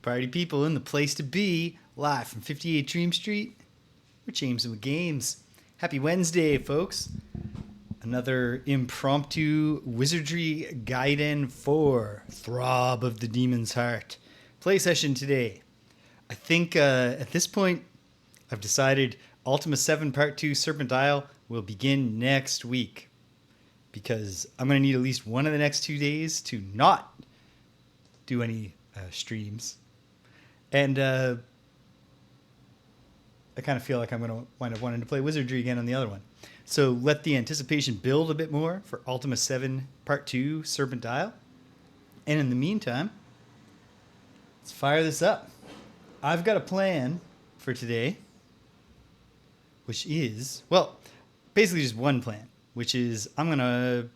Party people in the place to be, live from 58 Dream Street. We're James with Games. Happy Wednesday, folks. Another impromptu Wizardry Gaiden 4, Throb of the Demon's Heart. Play session today. I think at this point, I've decided Ultima 7 Part 2 Serpent Isle will begin next week. Because I'm going to need at least one of the next 2 days to not do any streams. And I kind of feel like I'm going to wind up wanting to play Wizardry again on the other one. So let the anticipation build a bit more for Ultima 7 Part 2 Serpent Isle. And in the meantime, let's fire this up. I've got a plan for today, which is, well, basically just one plan, which is I'm going to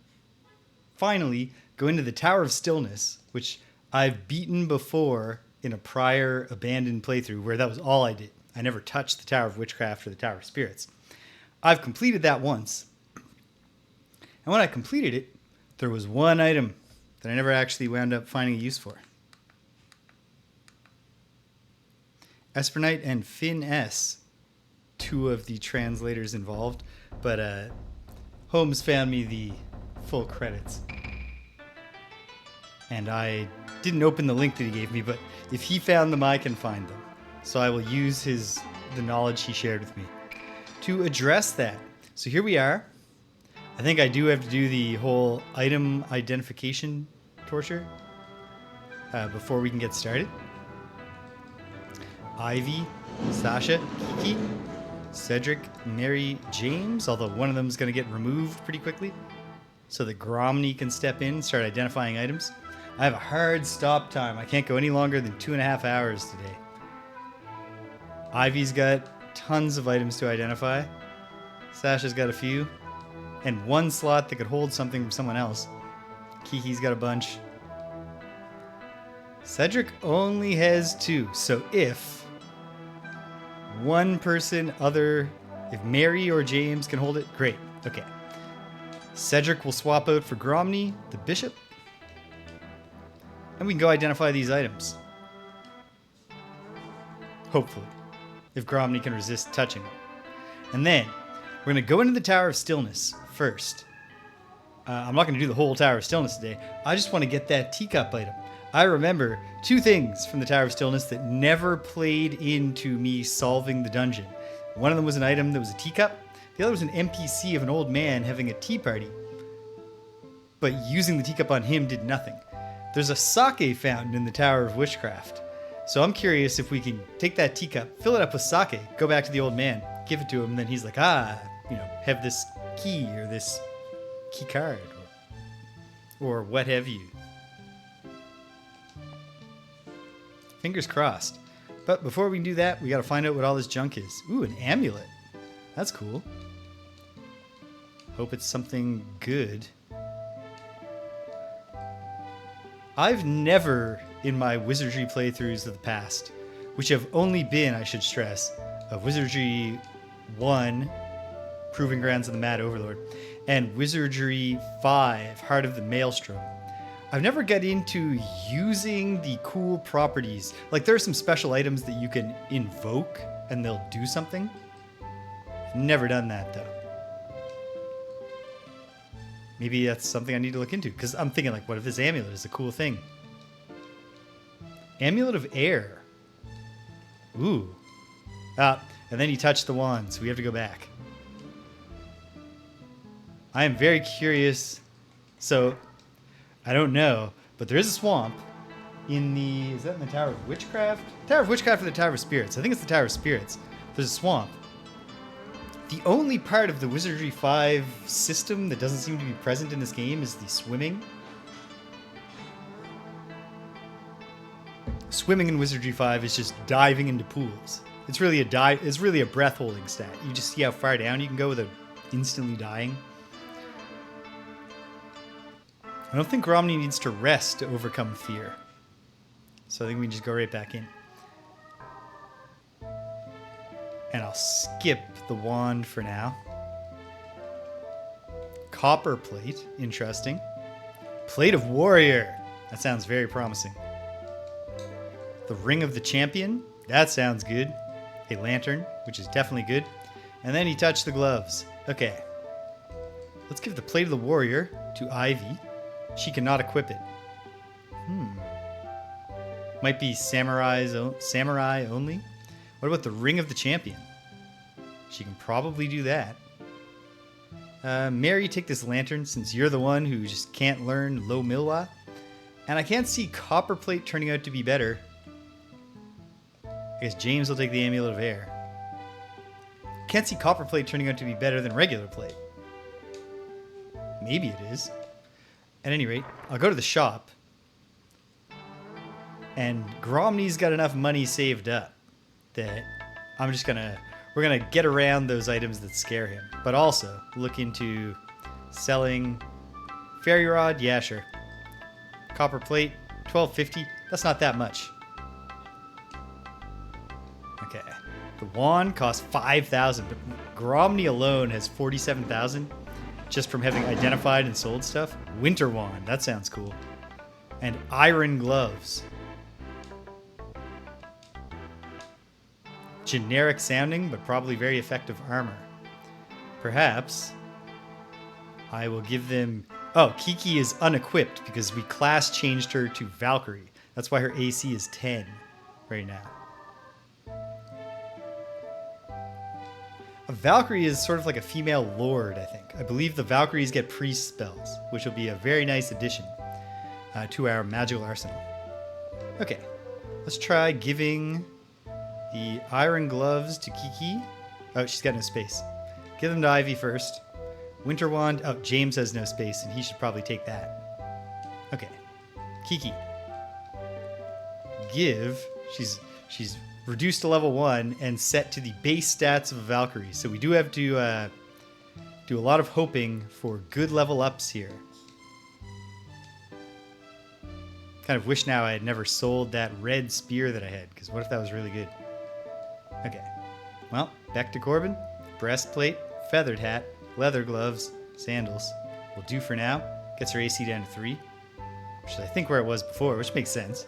finally go into the Tower of Stillness, which I've beaten before in a prior abandoned playthrough where that was all I did. I never touched the Tower of Witchcraft or the Tower of Spirits. I've completed that once. And when I completed it, there was one item that I never actually wound up finding a use for. Espernite and Finn S, two of the translators involved, but Holmes found me the full credits. And I didn't open the link that he gave me, but if he found them, I can find them. So I will use the knowledge he shared with me to address that. So here we are. I think I do have to do the whole item identification torture before we can get started. Ivy, Sasha, Kiki, Cedric, Mary, James, although one of them is going to get removed pretty quickly so that Gromny can step in and start identifying items. I have a hard stop time. I can't go any longer than 2.5 hours today. Ivy's got tons of items to identify. Sasha's got a few. And one slot that could hold something from someone else. Kiki's got a bunch. Cedric only has 2. So if one person if Mary or James can hold it, great. Okay. Cedric will swap out for Gromny, the bishop. And we can go identify these items. Hopefully. If Gromny can resist touching them. And then, we're going to go into the Tower of Stillness first. I'm not going to do the whole Tower of Stillness today. I just want to get that teacup item. I remember 2 things from the Tower of Stillness that never played into me solving the dungeon. One of them was an item that was a teacup. The other was an NPC of an old man having a tea party. But using the teacup on him did nothing. There's a sake fountain in the Tower of Witchcraft. So I'm curious if we can take that teacup, fill it up with sake, go back to the old man, give it to him, and then he's like, have this key or this key card or what have you. Fingers crossed. But before we can do that, we got to find out what all this junk is. Ooh, an amulet. That's cool. Hope it's something good. I've never, in my Wizardry playthroughs of the past, which have only been, I should stress, of Wizardry 1, Proving Grounds of the Mad Overlord, and Wizardry 5, Heart of the Maelstrom. I've never got into using the cool properties. Like, there are some special items that you can invoke, and they'll do something. Never done that, though. Maybe that's something I need to look into, because I'm thinking, like, what if this amulet is a cool thing? Amulet of Air. Ooh. And then you touch the wand, so we have to go back. I am very curious. So, I don't know, but there is a swamp is that in the Tower of Witchcraft? Tower of Witchcraft or the Tower of Spirits? I think it's the Tower of Spirits. There's a swamp. The only part of the Wizardry 5 system that doesn't seem to be present in this game is the swimming. Swimming in Wizardry 5 is just diving into pools. It's really a breath holding stat. You just see how far down you can go without instantly dying. I don't think Gromny needs to rest to overcome fear. So I think we can just go right back in. And I'll skip the wand for now. Copper plate, interesting. Plate of Warrior. That sounds very promising. The Ring of the Champion. That sounds good. A lantern, which is definitely good. And then he touched the gloves. Okay. Let's give the Plate of the Warrior to Ivy. She cannot equip it. Might be samurai only. What about the Ring of the Champion? She can probably do that. Mary, take this lantern since you're the one who just can't learn Low Milwa. And I can't see Copper Plate turning out to be better. I guess James will take the Amulet of Air. Can't see Copper Plate turning out to be better than regular plate. Maybe it is. At any rate, I'll go to the shop. And Gromny's got enough money saved up that we're gonna get around those items that scare him. But also look into selling Fairy Rod. Yeah, sure. Copper Plate, $12.50. That's not that much. Okay. The wand costs $5,000, but Gromny alone has $47,000 just from having identified and sold stuff. Winter Wand, that sounds cool. And Iron Gloves. Generic sounding, but probably very effective armor. Perhaps I will give them... Oh, Kiki is unequipped because we class changed her to Valkyrie. That's why her AC is 10 right now. A Valkyrie is sort of like a female lord, I think. I believe the Valkyries get priest spells, which will be a very nice addition to our magical arsenal. Okay, let's try giving the Iron Gloves to Kiki. Oh, she's got no space. Give them to Ivy first. Winter Wand. Oh, James has no space, and he should probably take that. Okay. Kiki. Give. She's reduced to level 1 and set to the base stats of a Valkyrie. So we do have to do a lot of hoping for good level ups here. Kind of wish now I had never sold that red spear that I had, because what if that was really good? Okay. Well, back to Corbin. Breastplate, feathered hat, leather gloves, sandals. Will do for now. Gets her AC down to 3, which is I think where it was before, which makes sense.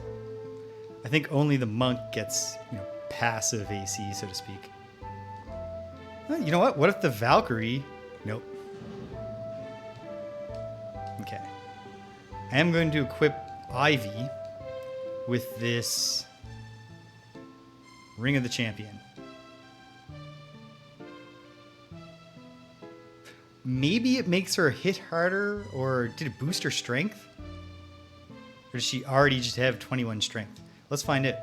I think only the monk gets, passive AC, so to speak. Well, you know what? What if the Valkyrie... Nope. Okay. I am going to equip Ivy with this Ring of the Champion. Maybe it makes her hit harder, or did it boost her strength? Or does she already just have 21 strength? Let's find it.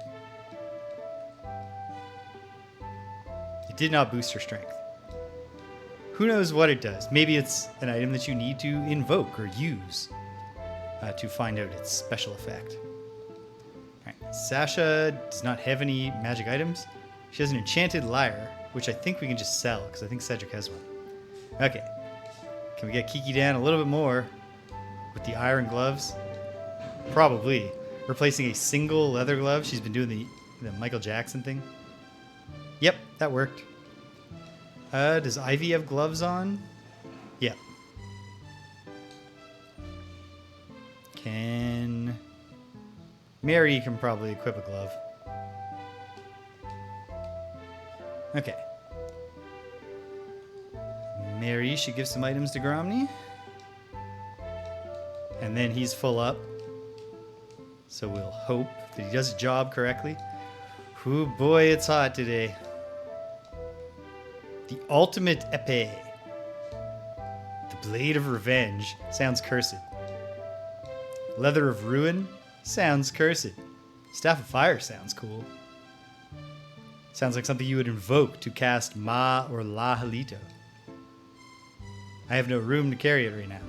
It did not boost her strength. Who knows what it does? Maybe it's an item that you need to invoke or use to find out its special effect. Alright, Sasha does not have any magic items. She has an enchanted lyre, which I think we can just sell, because I think Cedric has one. Okay. Can we get Kiki down a little bit more with the Iron Gloves? Probably. Replacing a single leather glove. She's been doing the Michael Jackson thing. Yep, that worked. Does Ivy have gloves on? Yeah. Mary can probably equip a glove. Okay. Mary should give some items to Gromny. And then he's full up. So we'll hope that he does his job correctly. Ooh, boy, it's hot today. The Ultimate Epée. The Blade of Revenge. Sounds cursed. Leather of Ruin. Sounds cursed. Staff of Fire sounds cool. Sounds like something you would invoke to cast Ma or La Halito. I have no room to carry it right now.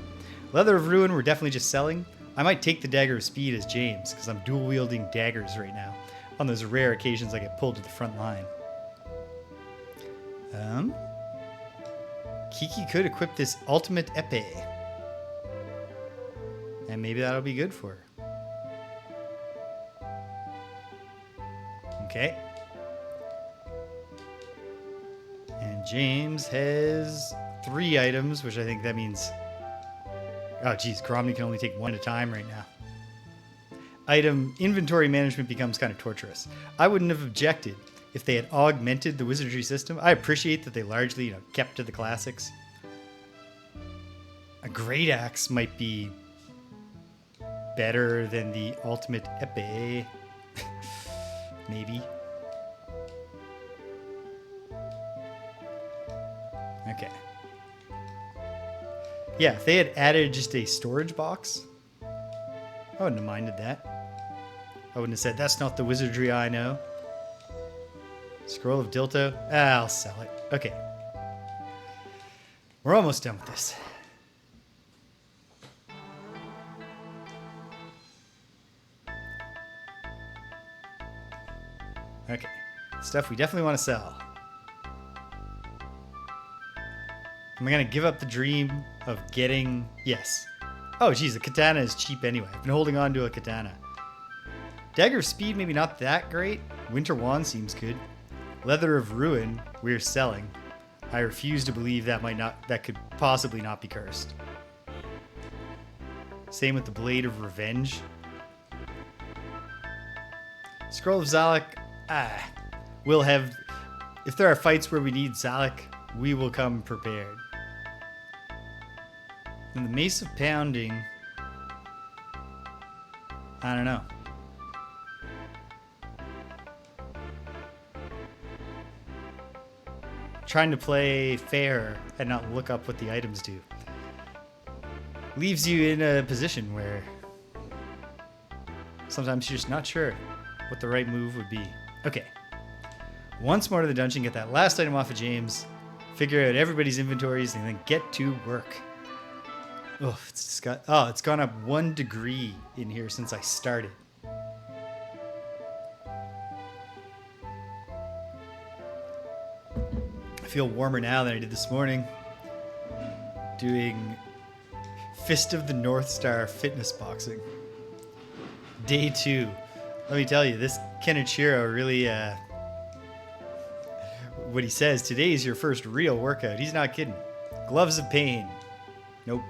Leather of Ruin we're definitely just selling. I might take the Dagger of Speed as James, because I'm dual-wielding daggers right now. On those rare occasions I get pulled to the front line. Kiki could equip this Ultimate Epée. And maybe that'll be good for her. Okay. And James has 3 items, which I think that means... Oh, geez, Gromny can only take 1 at a time right now. item inventory management becomes kind of torturous. I wouldn't have objected if they had augmented the wizardry system. I appreciate that they largely, kept to the classics. A great axe might be better than the ultimate épée. Maybe. Okay. Yeah, if they had added just a storage box, I wouldn't have minded that. I wouldn't have said, that's not the wizardry I know. Scroll of Dilto? I'll sell it. Okay. We're almost done with this. Okay. Stuff we definitely want to sell. Am I going to give up the dream of getting... Yes. Oh, geez, a katana is cheap anyway. I've been holding on to a katana. Dagger of Speed, maybe not that great. Winter Wand seems good. Leather of Ruin, we're selling. I refuse to believe that could possibly not be cursed. Same with the Blade of Revenge. Scroll of Zalak, we'll have... If there are fights where we need Zalak, we will come prepared. And the Mace of Pounding, I don't know. Trying to play fair and not look up what the items do leaves you in a position where sometimes you're just not sure what the right move would be. Okay. Once more to the dungeon, get that last item off of James, figure out everybody's inventories, and then get to work. Oh, it's gone up 1 degree in here since I started. I feel warmer now than I did this morning. Doing Fist of the North Star fitness boxing. Day 2. Let me tell you, this Kenichiro really, what he says, today is your first real workout. He's not kidding. Gloves of Pain. Nope.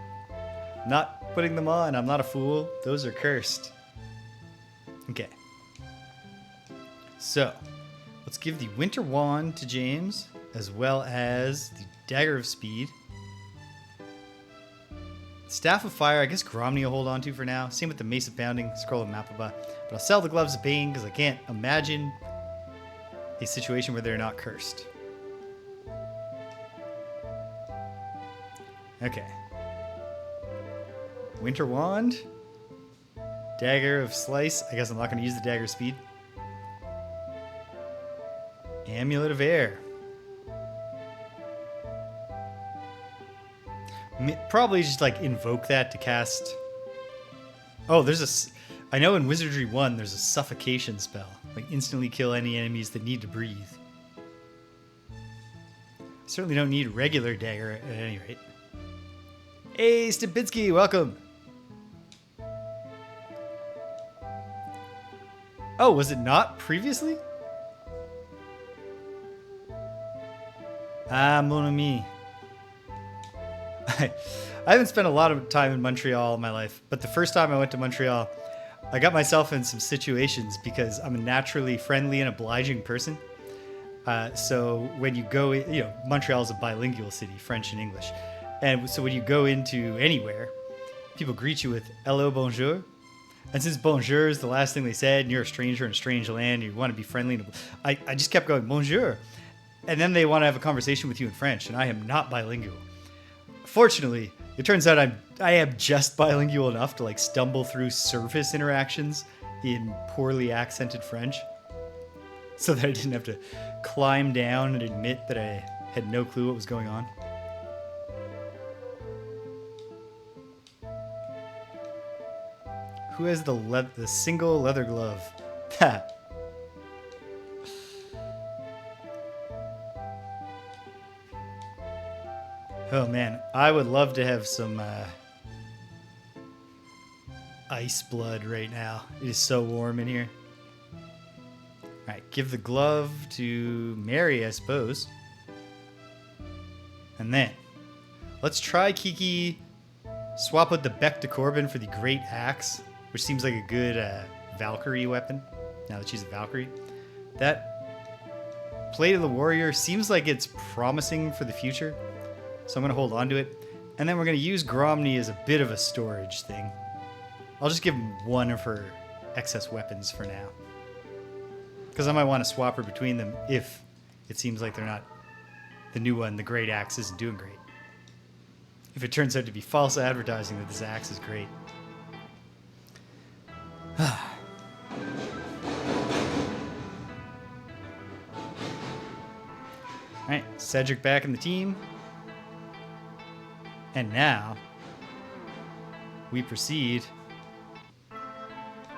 Not putting them on. I'm not a fool. Those are cursed. Okay. So, let's give the Winter Wand to James, as well as the Dagger of Speed. Staff of Fire, I guess Gromny will hold on to for now. Same with the Mace of Pounding, Scroll of Mapaba. But I'll sell the Gloves of Pain because I can't imagine a situation where they're not cursed. Okay. Winter Wand. Dagger of Slice. I guess I'm not going to use the Dagger of Speed. Amulet of Air. Probably just like invoke that to cast. Oh, I know in Wizardry 1 there's a suffocation spell. Like instantly kill any enemies that need to breathe. Certainly don't need regular dagger at any rate. Hey, Stupinski, welcome. Oh, was it not previously? Ah, mon ami. I haven't spent a lot of time in Montreal in my life, but the first time I went to Montreal, I got myself in some situations because I'm a naturally friendly and obliging person. So when you go, Montreal is a bilingual city, French and English. And so when you go into anywhere, people greet you with hello, bonjour. And since bonjour is the last thing they said, and you're a stranger in a strange land, you want to be friendly, I just kept going, bonjour. And then they want to have a conversation with you in French, and I am not bilingual. Fortunately, it turns out I am just bilingual enough to like stumble through surface interactions in poorly accented French, so that I didn't have to climb down and admit that I had no clue what was going on. Who has the single leather glove? Ha. Oh man, I would love to have some ice blood right now. It is so warm in here. Alright, give the glove to Mary, I suppose. And then, let's try Kiki. Swap out the Beck to Corbin for the Great Axe, which seems like a good Valkyrie weapon, now that she's a Valkyrie. That Plate of the Warrior seems like it's promising for the future, so I'm going to hold on to it. And then we're going to use Gromny as a bit of a storage thing. I'll just give him one of her excess weapons for now, because I might want to swap her between them if it seems like they're not... The new one, the Great Axe, isn't doing great. If it turns out to be false advertising that this axe is great. Alright, Cedric back in the team. And now, we proceed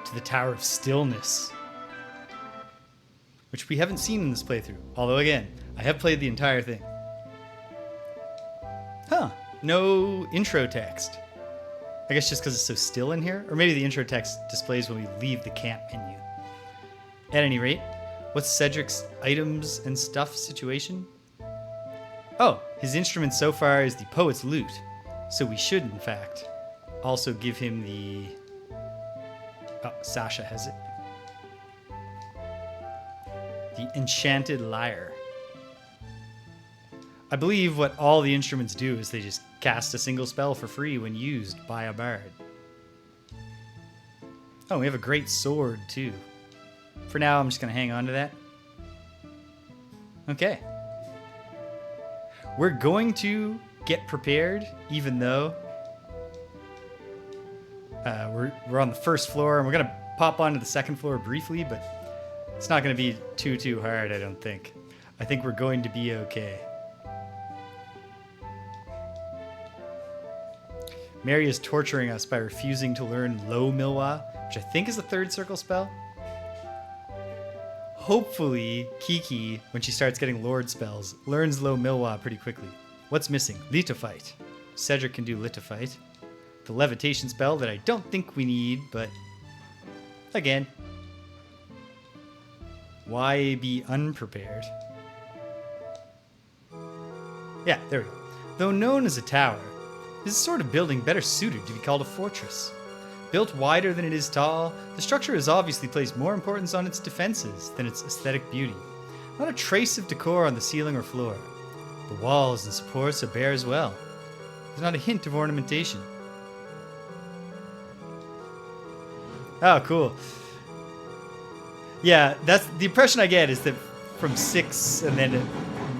to the Tower of Stillness, which we haven't seen in this playthrough. Although, again, I have played the entire thing. Huh. No intro text. I guess just because it's so still in here? Or maybe the intro text displays when we leave the camp menu. At any rate, what's Cedric's items and stuff situation? Oh, his instrument so far is the Poet's Lute. So we should, in fact, also give him the... Oh, Sasha has it. The Enchanted Lyre. I believe what all the instruments do is they just cast a single spell for free when used by a bard. Oh, we have a great sword, too. For now, I'm just going to hang on to that. Okay. We're going to get prepared, even though we're on the first floor, and we're going to pop onto the second floor briefly, but it's not going to be too hard, I don't think. I think we're going to be okay. Mary is torturing us by refusing to learn Low Milwa, which I think is a third circle spell. Hopefully, Kiki, when she starts getting Lord spells, learns Low Milwa pretty quickly. What's missing? Lithophyte. Cedric can do Lithophyte. The levitation spell that I don't think we need, but again, why be unprepared? Yeah, there we go. Though known as a tower, this sort of building better suited to be called a fortress. Built wider than it is tall, the structure has obviously placed more importance on its defenses than its aesthetic beauty. Not a trace of decor on the ceiling or floor. The walls and supports are bare as well. There's not a hint of ornamentation. Oh, cool. Yeah, that's the impression I get, is that from 6 and then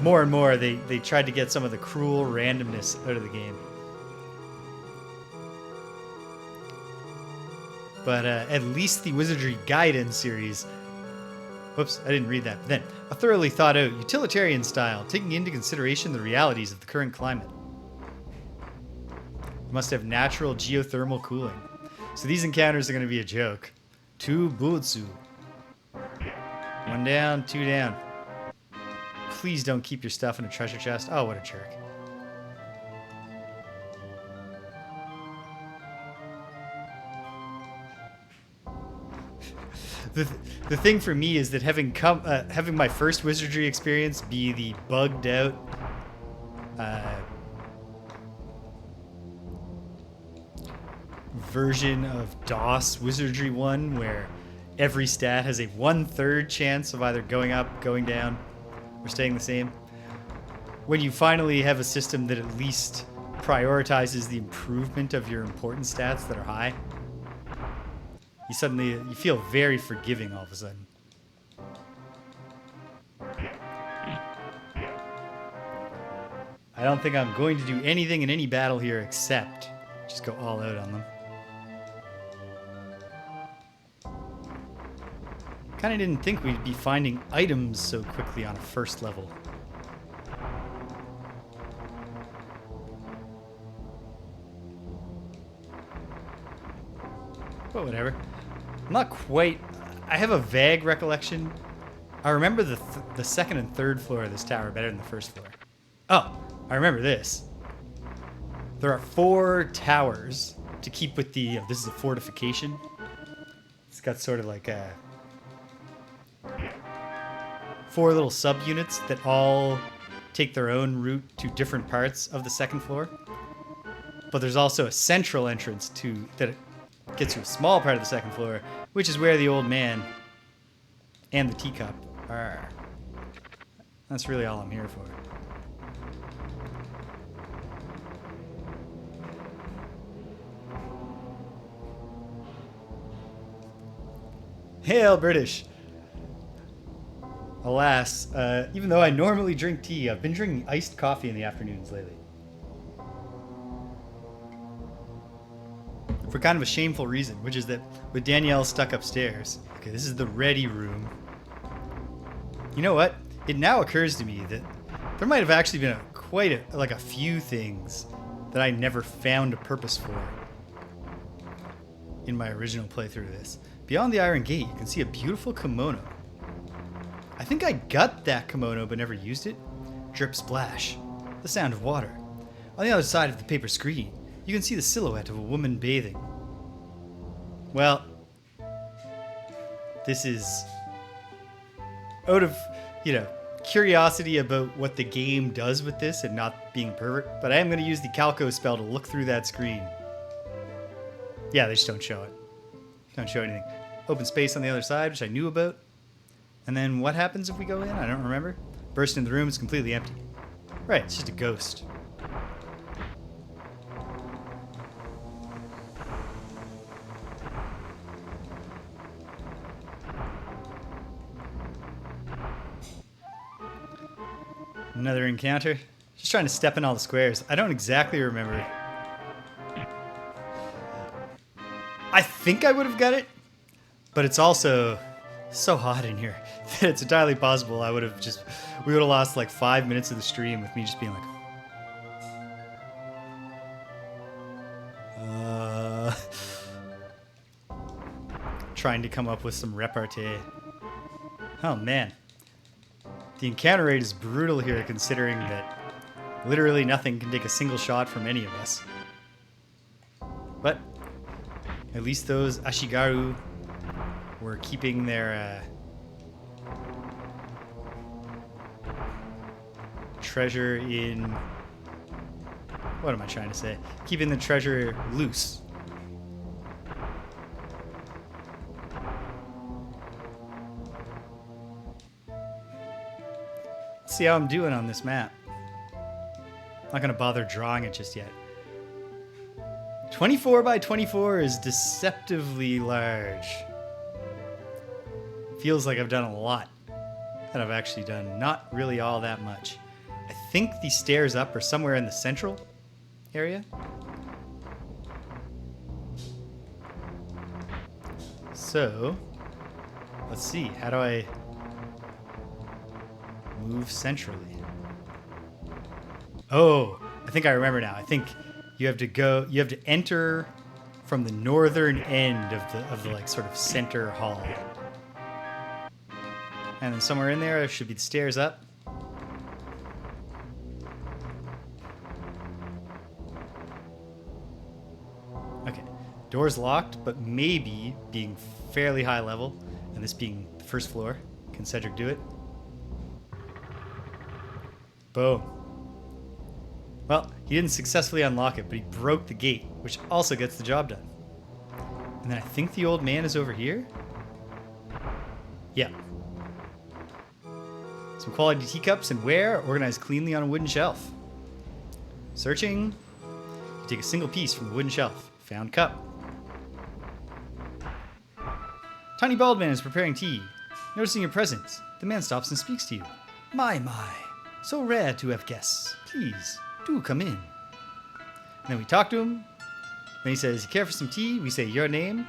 more and more, they tried to get some of the cruel randomness out of the game. But at least the Wizardry Gaiden series... Whoops, I didn't read that. But then, a thoroughly thought-out utilitarian style, taking into consideration the realities of the current climate. You must have natural geothermal cooling. So these encounters are going to be a joke. 2 Butsu. 1 down, 2 down. Please don't keep your stuff in a treasure chest. Oh, what a jerk. The thing for me is that having my first Wizardry experience be the bugged out version of DOS Wizardry 1, where every stat has a 1/3 chance of either going up, going down, or staying the same. When you finally have a system that at least prioritizes the improvement of your important stats that are high, you feel very forgiving all of a sudden. I don't think I'm going to do anything in any battle here except just go all out on them. Kind of didn't think we'd be finding items so quickly on a first level. But whatever. I'm not quite... I have a vague recollection. I remember the second and third floor of this tower better than the first floor. Oh, I remember this. There are 4 towers to keep with the... this is a fortification. It's got sort of like a... 4 little subunits that all take their own route to different parts of the second floor. But there's also a central entrance to that gets to a small part of the second floor, which is where the old man and the teacup are. That's really all I'm here for. Hail, British! Alas, even though I normally drink tea, I've been drinking iced coffee in the afternoons lately. For kind of a shameful reason, which is that with Danielle stuck upstairs, okay, this is the ready room. You know what? It now occurs to me that there might have actually been a few things that I never found a purpose for in my original playthrough of this. Beyond the Iron Gate, you can see a beautiful kimono. I think I got that kimono but never used it. Drip splash. The sound of water. On the other side of the paper screen, you can see the silhouette of a woman bathing. Well, this is out of, curiosity about what the game does with this and not being perfect, but I am going to use the Calco spell to look through that screen. Yeah, they just don't show it. Don't show anything. Open space on the other side, which I knew about. And then what happens if we go in? I don't remember. Burst into the room, it's completely empty. Right, it's just a ghost. Another encounter. Just trying to step in all the squares. I don't exactly remember. I think I would have got it, but it's also so hot in here that it's entirely possible we would have lost like 5 minutes of the stream with me just being like, trying to come up with some repartee. Oh man. The encounter rate is brutal here, considering that literally nothing can take a single shot from any of us. But at least those Ashigaru were keeping their treasure in... What am I trying to say? Keeping the treasure loose. See how I'm doing on this map. I'm not going to bother drawing it just yet. 24 by 24 is deceptively large. Feels like I've done a lot that I've actually done not really all that much. I think the stairs up are somewhere in the central area. So, let's see. How do I move centrally? Oh, I think I remember now. I think you have to enter from the northern end of the like sort of center hall. And then somewhere in there should be the stairs up. Okay. Door's locked, but maybe being fairly high level, and this being the first floor, can Cedric do it? Boom. Well, he didn't successfully unlock it, but he broke the gate, which also gets the job done. And then I think the old man is over here? Yeah. Some quality teacups and ware organized cleanly on a wooden shelf. Searching. You take a single piece from the wooden shelf. Found cup. Tiny bald man is preparing tea. Noticing your presence, the man stops and speaks to you. My. So rare to have guests. Please, do come in. And then we talk to him. Then he says, you care for some tea? We say, your name?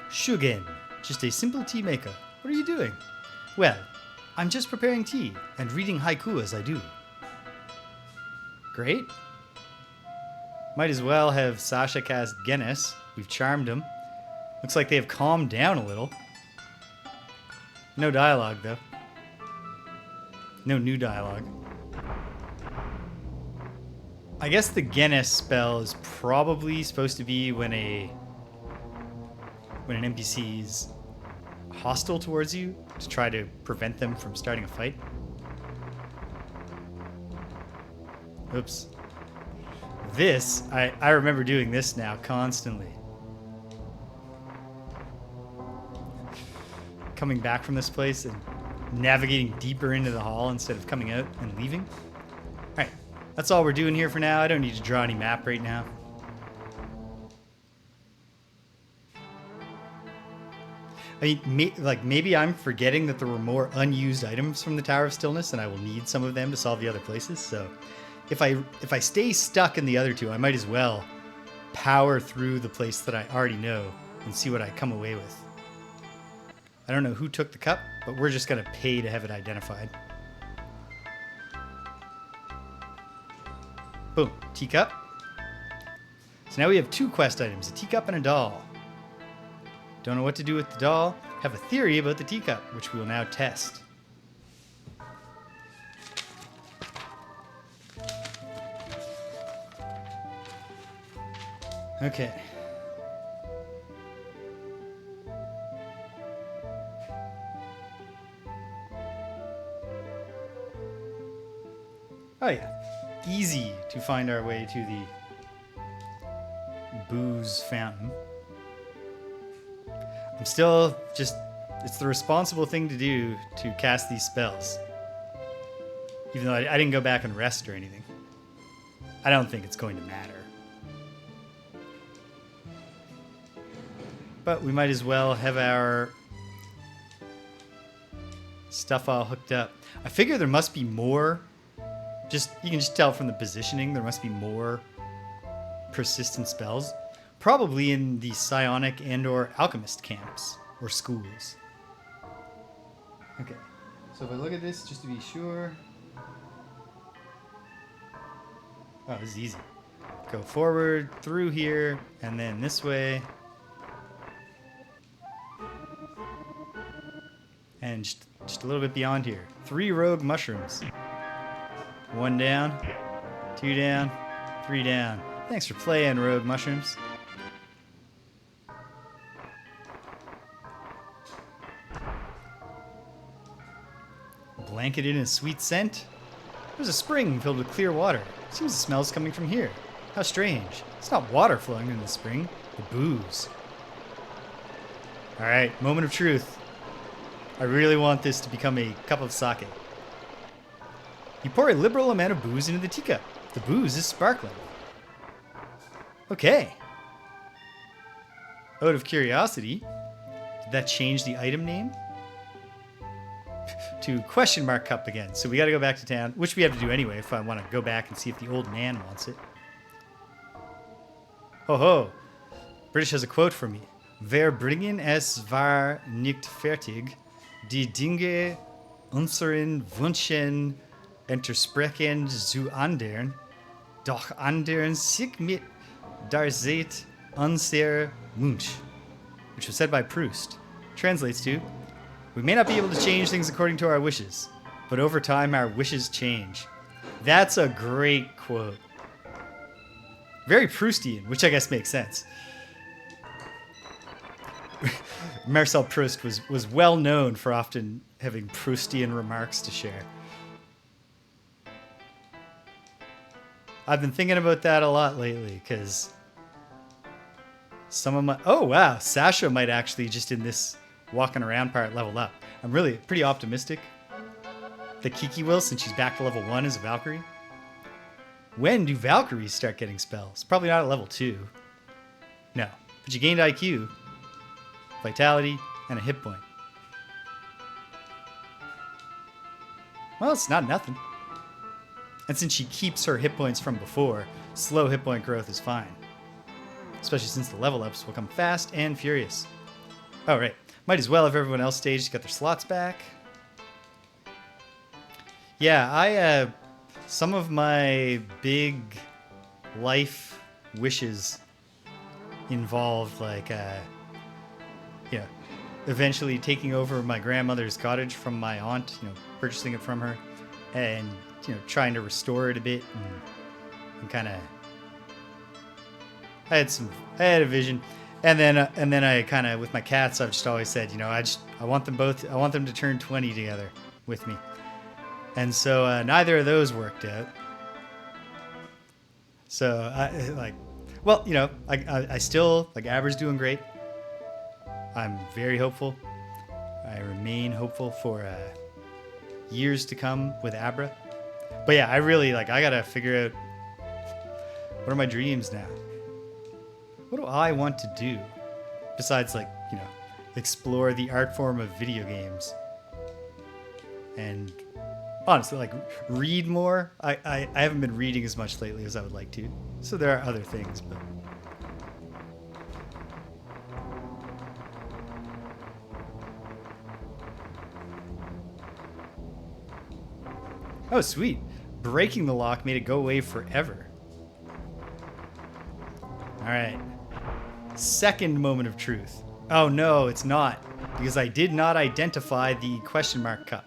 Shugen. Just a simple tea maker. What are you doing? Well, I'm just preparing tea and reading haiku as I do. Great. Might as well have Sasha cast Genis. We've charmed him. Looks like they have calmed down a little. No dialogue, though. No new dialogue. I guess the Genis spell is probably supposed to be when an NPC is hostile towards you, to try to prevent them from starting a fight. Oops. This, I remember doing this now constantly. coming back from this place and navigating deeper into the hall instead of coming out and leaving. All right, that's all we're doing here for now. I don't need to draw any map right now. I mean, maybe I'm forgetting that there were more unused items from the Tower of Stillness, and I will need some of them to solve the other places. So, if I stay stuck in the other two, I might as well power through the place that I already know and see what I come away with. I don't know who took the cup, but we're just gonna pay to have it identified. Boom, teacup. So now we have 2 quest items, a teacup and a doll. Don't know what to do with the doll. Have a theory about the teacup, which we will now test. Okay. Oh yeah. Easy to find our way to the booze fountain. I'm still just, it's the responsible thing to do to cast these spells. Even though I didn't go back and rest or anything. I don't think it's going to matter. But we might as well have our stuff all hooked up. I figure there must be more, you can just tell from the positioning, there must be more persistent spells. Probably in the psionic and or alchemist camps or schools. Okay, so if I look at this just to be sure. Oh, this is easy. Go forward, through here, and then this way. And just a little bit beyond here. 3 rogue mushrooms. 1 down, 2 down, 3 down. Thanks for playing, rogue mushrooms. Blanketed in a sweet scent. There's a spring filled with clear water. Seems the smell's coming from here. How strange. It's not water flowing in the spring, but booze. Alright, moment of truth. I really want this to become a cup of sake. You pour a liberal amount of booze into the teacup. The booze is sparkling. Okay. Out of curiosity, did that change the item name? To question mark cup again. So we got to go back to town, which we have to do anyway if I want to go back and see if the old man wants it. Ho ho. British has a quote for me. Wer bringen es war nicht fertig, die Dinge unseren Wünschen entsprechen zu anderen, doch anderen sich mit der Zeit unser Wunsch. Which was said by Proust. Translates to, we may not be able to change things according to our wishes, but over time our wishes change. That's a great quote. Very Proustian, which I guess makes sense. Marcel Proust was well known for often having Proustian remarks to share. I've been thinking about that a lot lately, because some of my... Oh, wow. Sasha might actually, just in this walking around part, level up. I'm really pretty optimistic that Kiki will, since she's back to level 1 as a Valkyrie. When do Valkyries start getting spells? Probably not at level 2. No. But you gained IQ, Vitality, and a hit point. Well, it's not nothing. And since she keeps her hit points from before, slow hit point growth is fine. Especially since the level ups will come fast and furious. Oh, right. Might as well have everyone else staged got their slots back. Yeah, some of my big life wishes involved, like, eventually taking over my grandmother's cottage from my aunt, purchasing it from her, and, trying to restore it a bit, and kind of, I had a vision. And then I kind of, with my cats, I've just always said, I want them to turn 20 together with me. And so neither of those worked out. So I still, Aber's doing great. I'm very hopeful. I remain hopeful for years to come with Abra. But yeah, I really I gotta figure out what are my dreams now. What do I want to do besides explore the art form of video games and honestly read more. I haven't been reading as much lately as I would like to, so there are other things, but oh sweet, breaking the lock made it go away forever. All right, second moment of truth. Oh no, it's not, because I did not identify the question mark cup.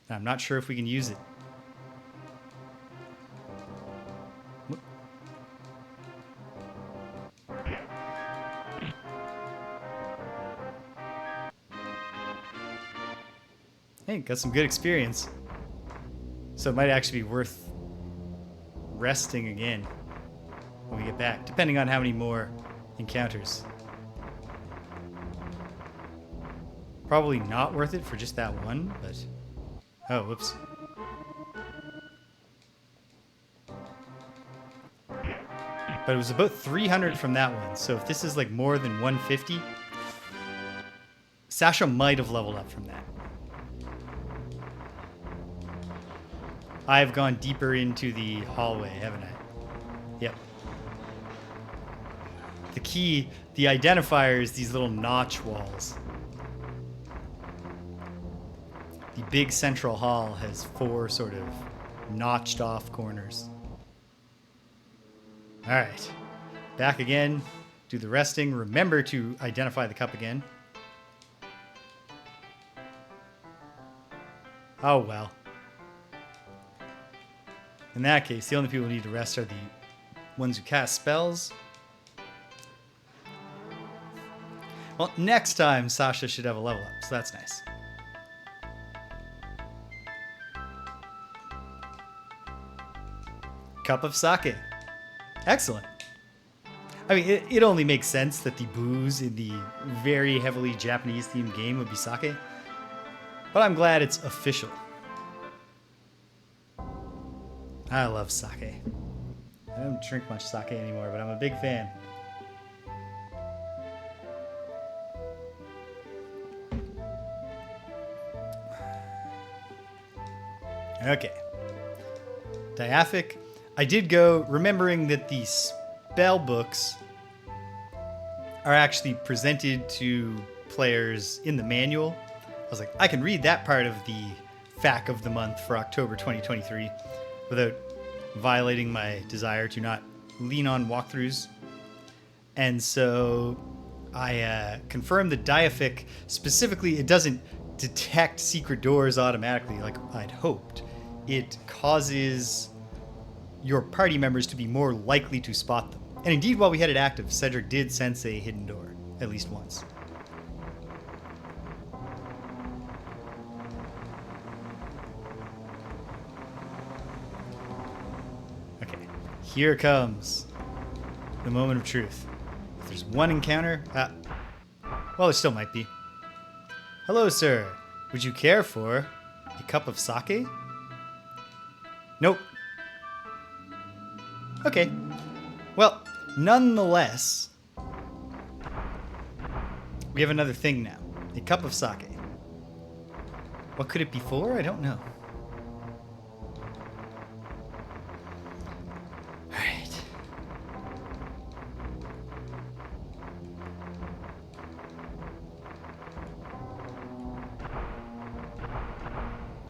And I'm not sure if we can use it. Hey, got some good experience. So it might actually be worth resting again when we get back, depending on how many more encounters. Probably not worth it for just that one, but... Oh, whoops. But it was about 300 from that one, so if this is more than 150, Sasha might have leveled up from that. I've gone deeper into the hallway, haven't I? Yep. The key, the identifier is these little notch walls. The big central hall has 4 sort of notched off corners. All right, back again, do the resting. Remember to identify the cup again. Oh well. In that case, the only people who need to rest are the ones who cast spells. Well, next time Sasha should have a level up, so that's nice. Cup of sake. Excellent. I mean, it only makes sense that the booze in the very heavily Japanese-themed game would be sake. But I'm glad it's official. I love sake. I don't drink much sake anymore, but I'm a big fan. Okay. Diaphic. I did go remembering that the spell books are actually presented to players in the manual. I was like, I can read that part of the FAQ of the month for October 2023 without violating my desire to not lean on walkthroughs. And so I confirmed that Diaphic, specifically, it doesn't detect secret doors automatically like I'd hoped. It causes your party members to be more likely to spot them. And indeed, while we had it active, Cedric did sense a hidden door, at least once. Okay, here comes the moment of truth. If there's one encounter, well, there still might be. Hello, sir. Would you care for a cup of sake? Nope. Okay. Well, nonetheless, we have another thing now. A cup of sake. What could it be for? I don't know. Alright.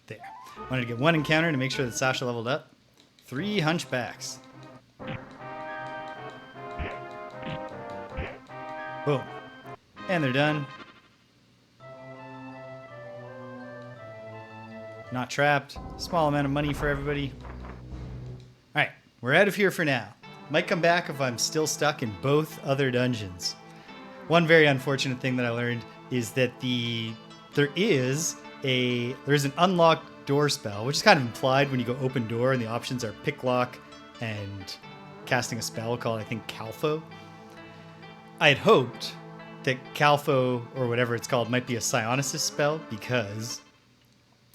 There. Wanted to get one encounter to make sure that Sasha leveled up. 3 hunchbacks. Boom. And they're done. Not trapped. Small amount of money for everybody. Alright, we're out of here for now. Might come back if I'm still stuck in both other dungeons. One very unfortunate thing that I learned is that there's an unlocked door spell, which is kind of implied when you go open door, and the options are pick lock and casting a spell called, I think, Calfo. I had hoped that Calfo, or whatever it's called, might be a psionicist spell, because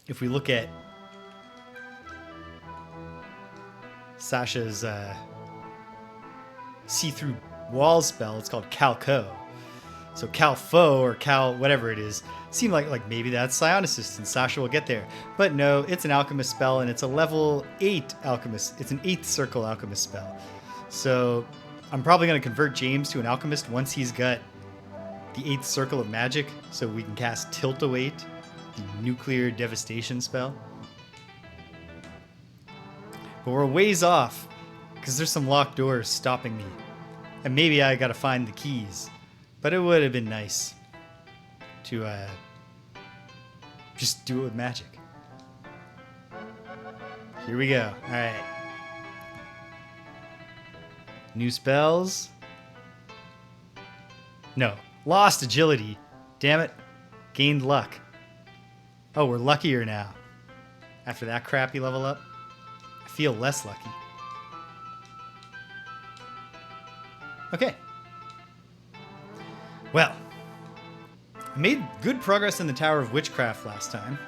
if we look at Sasha's see-through wall spell, it's called Calco. So Calfo or Cal whatever it is seemed like maybe that's psionicist and Sasha will get there. But no, it's an alchemist spell and it's a level 8 alchemist. It's an 8th circle alchemist spell. So I'm probably going to convert James to an alchemist once he's got the 8th circle of magic, so we can cast Tilt Await, the nuclear devastation spell. But we're ways off because there's some locked doors stopping me. And maybe I got to find the keys. But it would have been nice to just do it with magic. Here we go. All right. New spells. No. Lost agility. Damn it. Gained luck. Oh, we're luckier now. After that crappy level up, I feel less lucky. Okay. Well, I made good progress in the Tower of Witchcraft last time.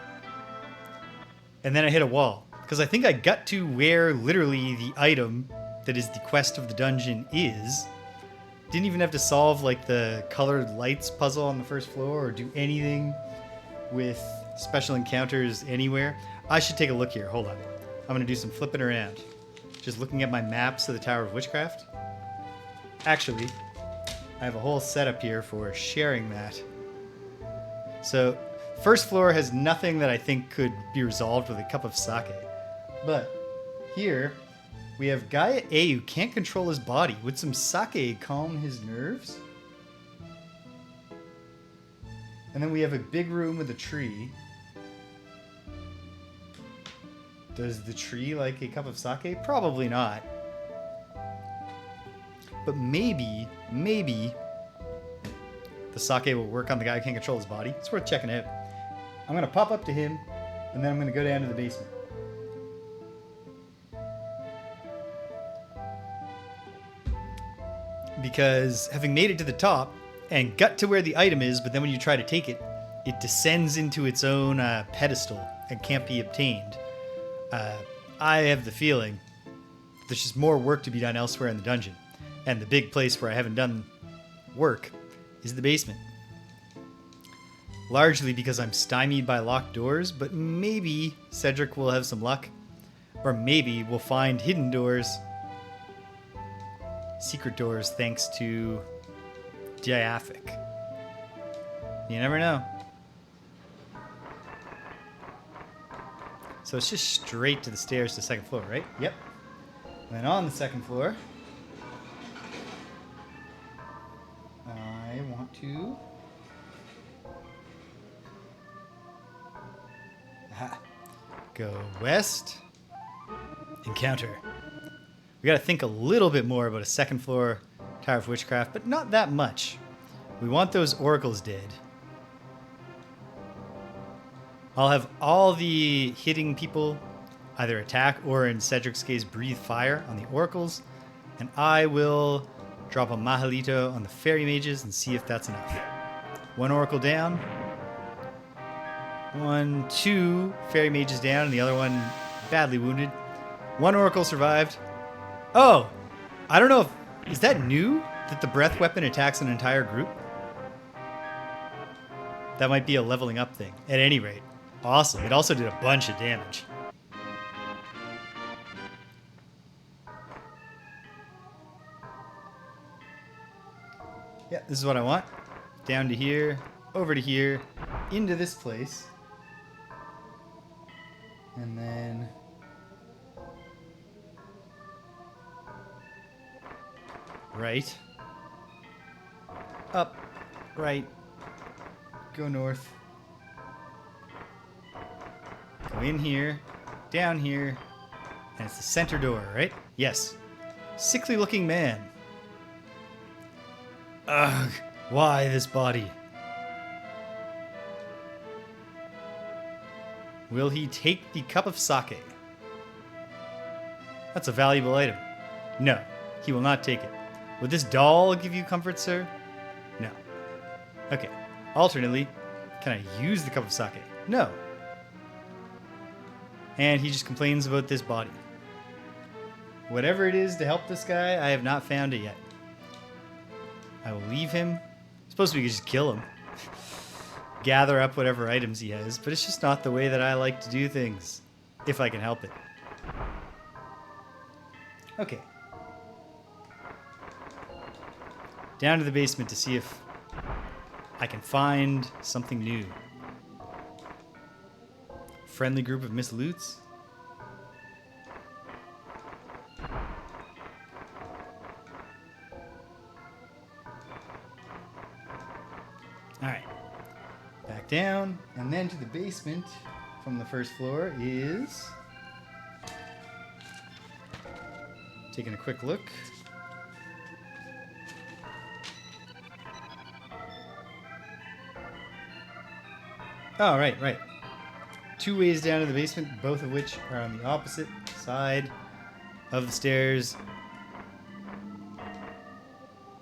And then I hit a wall. Because I think I got to where literally the item that is the quest of the dungeon is. Didn't even have to solve like the colored lights puzzle on the first floor or do anything with special encounters anywhere. I should take a look here. Hold on. I'm going to do some flipping around. Just looking at my maps of the Tower of Witchcraft. Actually, I have a whole setup here for sharing that. So, first floor has nothing that I think could be resolved with a cup of sake. But here, we have Gaia A who can't control his body. Would some sake calm his nerves? And then we have a big room with a tree. Does the tree like a cup of sake? Probably not. But maybe the sake will work on the guy who can't control his body. It's worth checking out. I'm going to pop up to him, and then I'm going to go down to the basement. Because having made it to the top and got to where the item is, but then when you try to take it, it descends into its own pedestal and can't be obtained. I have the feeling there's just more work to be done elsewhere in the dungeon. And the big place where I haven't done work is the basement. Largely because I'm stymied by locked doors, but maybe Cedric will have some luck. Or maybe we'll find hidden doors. Secret doors thanks to Diaphic. You never know. So it's just straight to the stairs to the second floor, right? Yep. Then on the second floor, I want to... Aha. Go west. Encounter. We got to think a little bit more about a second floor Tower of Witchcraft, but not that much. We want those oracles dead. I'll have all the hitting people either attack or, in Cedric's case, breathe fire on the oracles, and I will drop a Mahalito on the fairy mages and see if that's enough. One oracle down. 1, 2 fairy mages down, and the other one badly wounded. One oracle survived. Oh, I don't know if... Is that new? That the breath weapon attacks an entire group? That might be a leveling up thing. At any rate, awesome. It also did a bunch of damage. Yeah, this is what I want. Down to here, over to here, into this place. And then... right. Up. Right. Go north. Go in here. Down here. And it's the center door, right? Yes. Sickly looking man. Ugh. Why this body? Will he take the cup of sake? That's a valuable item. No, he will not take it. Would this doll give you comfort, sir? No. Alternately, can I use the cup of sake? No. And he just complains about this body. Whatever it is to help this guy, I have not found it yet. I will leave him. Supposed to be just kill him. Gather up whatever items he has, but it's just not the way that I like to do things, if I can help it. Okay. Down to the basement to see if I can find something new. Friendly group of Miss Loots. Alright. Back down, and then to the basement from the first floor is... Taking a quick look. Oh, right. Two ways down to the basement, both of which are on the opposite side of the stairs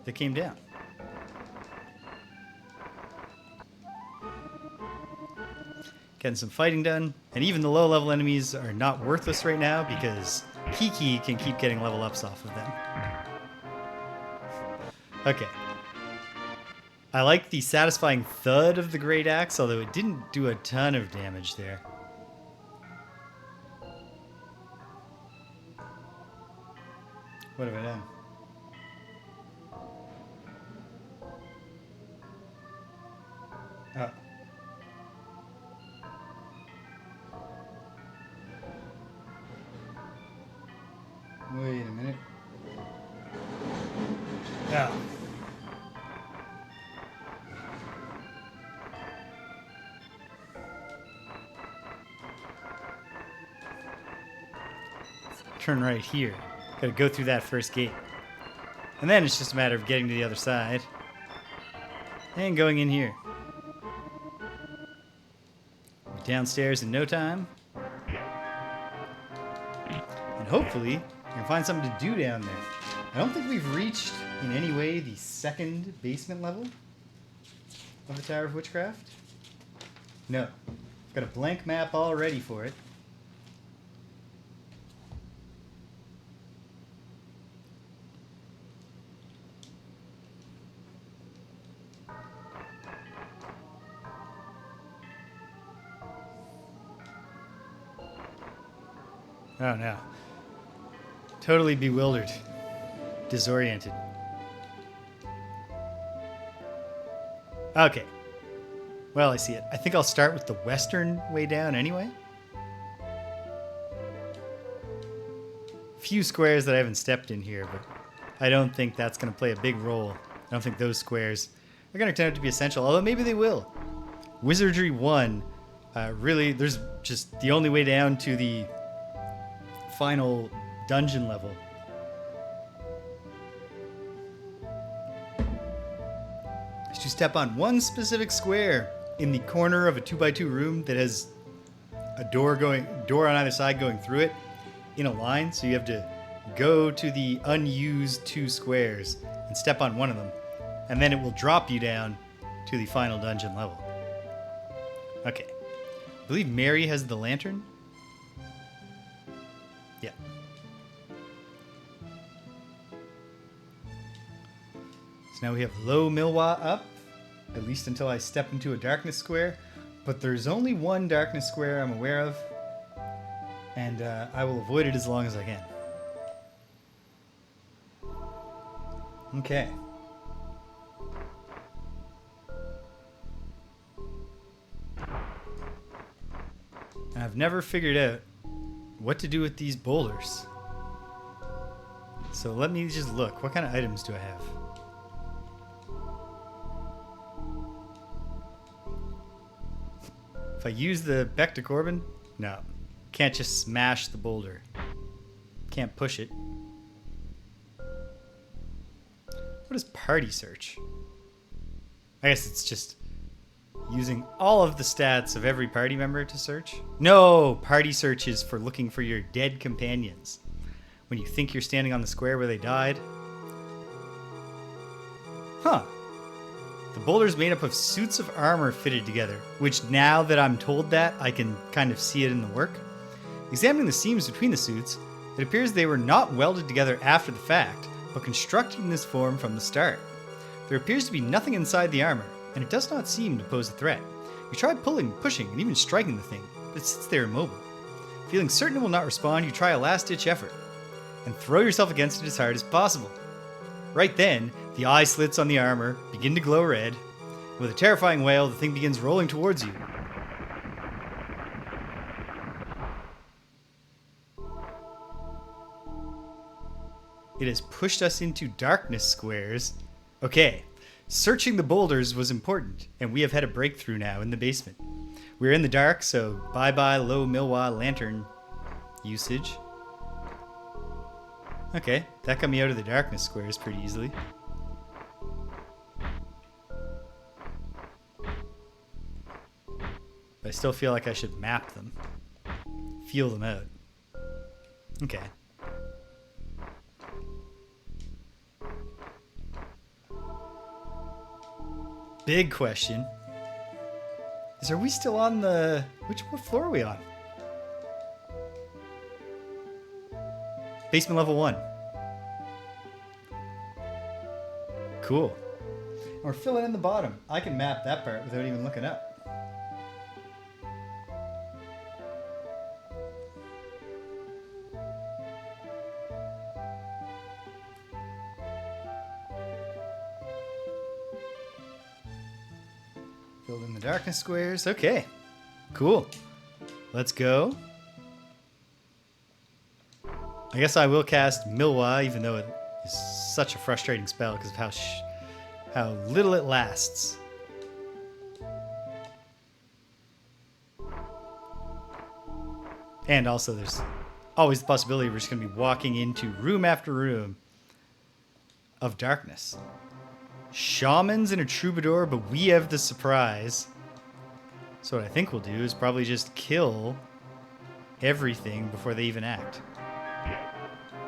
that came down. Getting some fighting done, and even the low-level enemies are not worthless right now because Kiki can keep getting level ups off of them. Okay. I like the satisfying thud of the Great Axe, although it didn't do a ton of damage there. What have I done? Oh. Wait a minute. Oh. Turn right here. Gotta go through that first gate. And then it's just a matter of getting to the other side. And going in here. Downstairs in no time. And hopefully, you can find something to do down there. I don't think we've reached, in any way, the second basement level of the Tower of Witchcraft. No. Got a blank map all ready for it. Oh no. Totally bewildered. Disoriented. Okay. Well, I see it. I think I'll start with the western way down anyway. Few squares that I haven't stepped in here, but I don't think that's going to play a big role. I don't think those squares are going to turn out to be essential, although maybe they will. Wizardry 1, really, there's just the only way down to the final dungeon level. Is to step on one specific square in the corner of a 2x2 room that has a door on either side going through it in a line. So you have to go to the unused two squares and step on one of them, and then it will drop you down to the final dungeon level. Okay. I believe Mary has the lantern. Yeah. So now we have low Milwa up, at least until I step into a darkness square. But there's only one darkness square I'm aware of, and I will avoid it as long as I can. Okay. And I've never figured out what to do with these boulders. So let me just look. What kind of items do I have? If I use the Becta Corbin, no. Can't just smash the boulder. Can't push it. What is party search? I guess it's just using all of the stats of every party member to search. No, party search is for looking for your dead companions. When you think you're standing on the square where they died. Huh. The boulder is made up of suits of armor fitted together, which now that I'm told that, I can kind of see it in the work. Examining the seams between the suits, it appears they were not welded together after the fact, but constructed in this form from the start. There appears to be nothing inside the armor, and it does not seem to pose a threat. You try pulling, pushing, and even striking the thing, but it sits there immobile. Feeling certain it will not respond, you try a last-ditch effort, and throw yourself against it as hard as possible. Right then, the eye slits on the armor begin to glow red. With a terrifying wail, the thing begins rolling towards you. It has pushed us into darkness squares. Okay, searching the boulders was important, and we have had a breakthrough now in the basement. We're in the dark, so bye-bye low Milwa lantern usage. Okay, that got me out of the darkness squares pretty easily. But I still feel like I should map them. Feel them out. Okay. Big question is, are we still on the... What floor are we on? Basement level 1. Cool. And we're filling in the bottom. I can map that part without even looking up. Filled in the darkness squares. Okay. Cool. Let's go. I guess I will cast Milwa, even though it is such a frustrating spell because of how little it lasts. And also there's always the possibility we're just going to be walking into room after room of darkness. Shamans and a troubadour, but we have the surprise. So what I think we'll do is probably just kill everything before they even act.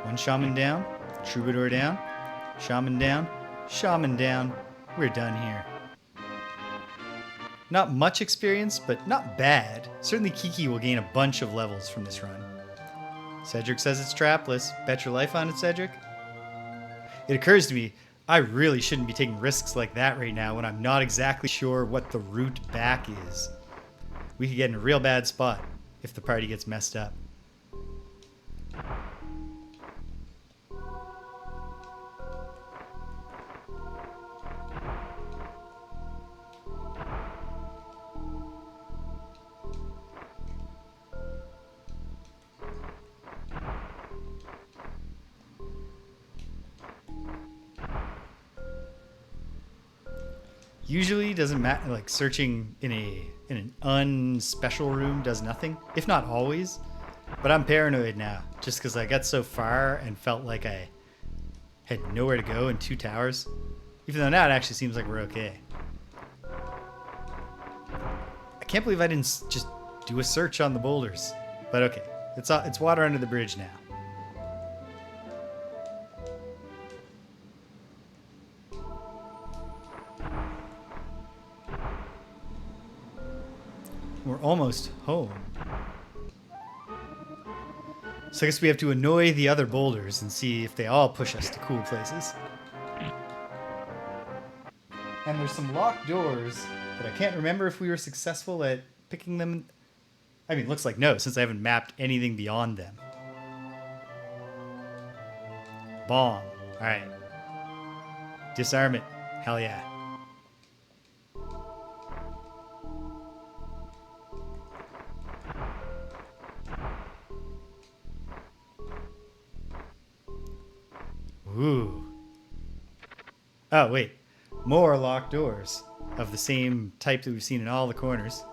One shaman down, troubadour down, shaman down, shaman down. We're done here. Not much experience, but not bad. Certainly Kiki will gain a bunch of levels from this run. Cedric says it's trapless. Bet your life on it, Cedric. It occurs to me, I really shouldn't be taking risks like that right now when I'm not exactly sure what the route back is. We could get in a real bad spot if the party gets messed up. Usually doesn't matter, like searching in an unspecial room does nothing, if not always. But I'm paranoid now, just because I got so far and felt like I had nowhere to go in 2 towers. Even though now it actually seems like we're okay. I can't believe I didn't just do a search on the boulders. But okay, it's water under the bridge now. We're almost home. So I guess we have to annoy the other boulders and see if they all push us to cool places. And there's some locked doors, but I can't remember if we were successful at picking them. I mean, it looks like no, since I haven't mapped anything beyond them. Bomb. Alright. Disarm it. Hell yeah. Ooh. Oh, wait. More locked doors of the same type that we've seen in all the corners.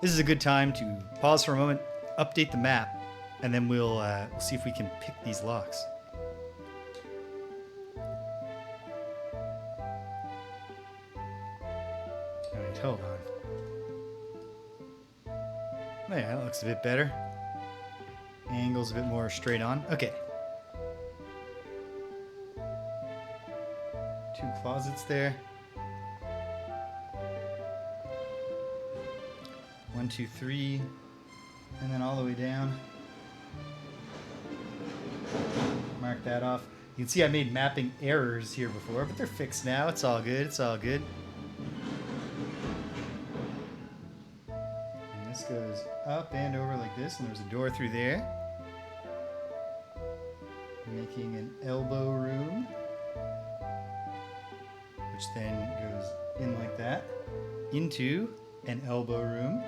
This is a good time to pause for a moment, update the map, and then we'll see if we can pick these locks. Alright, hold on. Oh yeah, that looks a bit better. Angle's a bit more straight on. Okay. 2 closets there. 1, 2, 3, and then all the way down. Mark that off. You can see I made mapping errors here before, but they're fixed now. It's all good. It's all good. And this goes up and over like this, and there's a door through there, making an elbow room, which then goes in like that into an elbow room,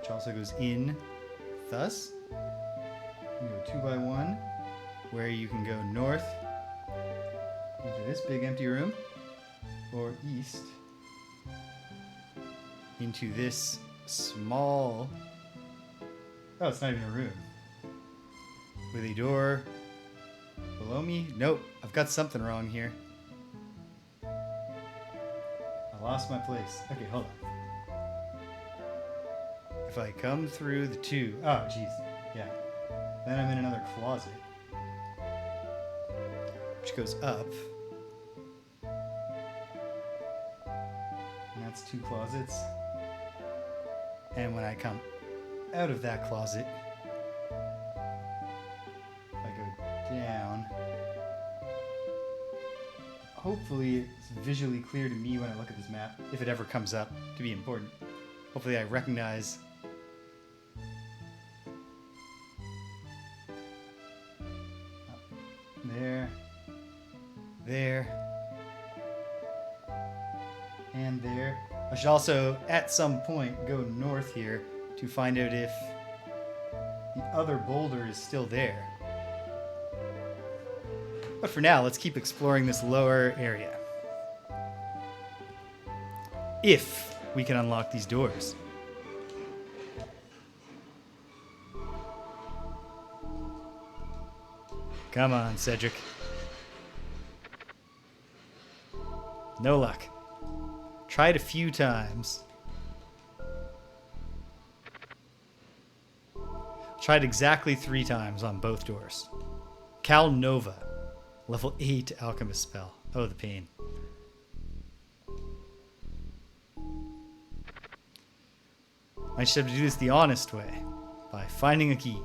which also goes in thus. You go 2 by 1, where you can go north into this big empty room, or east into this small, oh, it's not even a room, with a door below me. Nope, I've got something wrong here. I lost my place. Okay, hold on. If I come through the 2, oh jeez, yeah. Then I'm in another closet, which goes up. And that's 2 closets. And when I come out of that closet, if I go down, hopefully it's visually clear to me when I look at this map, if it ever comes up to be important. Hopefully I recognize there, and there. I should also, at some point, go north here to find out if the other boulder is still there. But for now, let's keep exploring this lower area. If we can unlock these doors. Come on, Cedric. No luck. Tried a few times. Tried exactly 3 times on both doors. Cal Nova. Level 8 alchemist spell. Oh, the pain. I should have to do this the honest way. By finding a key.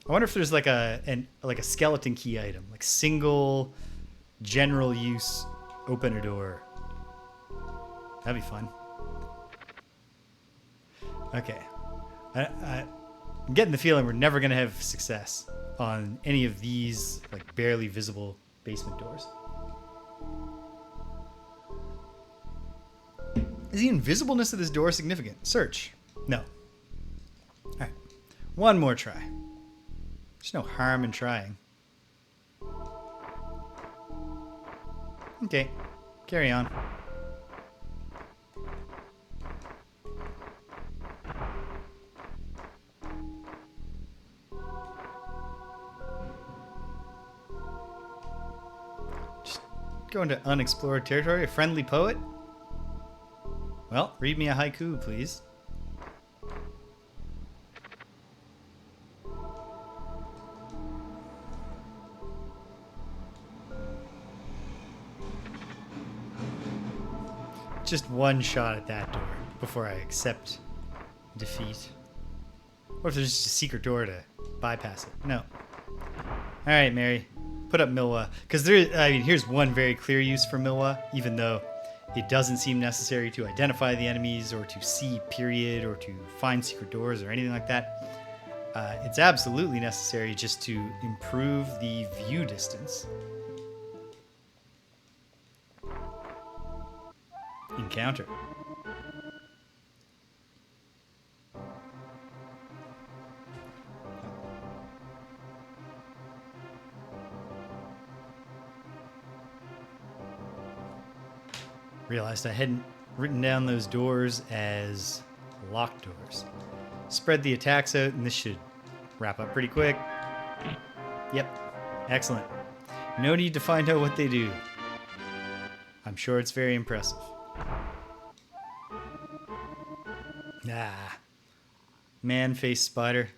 I wonder if there's like a skeleton key item, like single general use open a door. That'd be fun. Okay. I'm getting the feeling we're never going to have success on any of these like barely visible basement doors. Is the invisibleness of this door significant? Search. No. All right. One more try. There's no harm in trying. Okay, carry on. Just going to unexplored territory, a friendly poet? Well, read me a haiku, please. Just one shot at that door before I accept defeat. Or if there's just a secret door to bypass it. No. Alright, Mary. Put up Milwa. Because here's one very clear use for Milwa, even though it doesn't seem necessary to identify the enemies or to see period or to find secret doors or anything like that. It's absolutely necessary just to improve the view distance. Encounter. Realized I hadn't written down those doors as locked doors. Spread the attacks out, and this should wrap up pretty quick. Yep. Excellent. No need to find out what they do. I'm sure it's very impressive. Man-faced spider.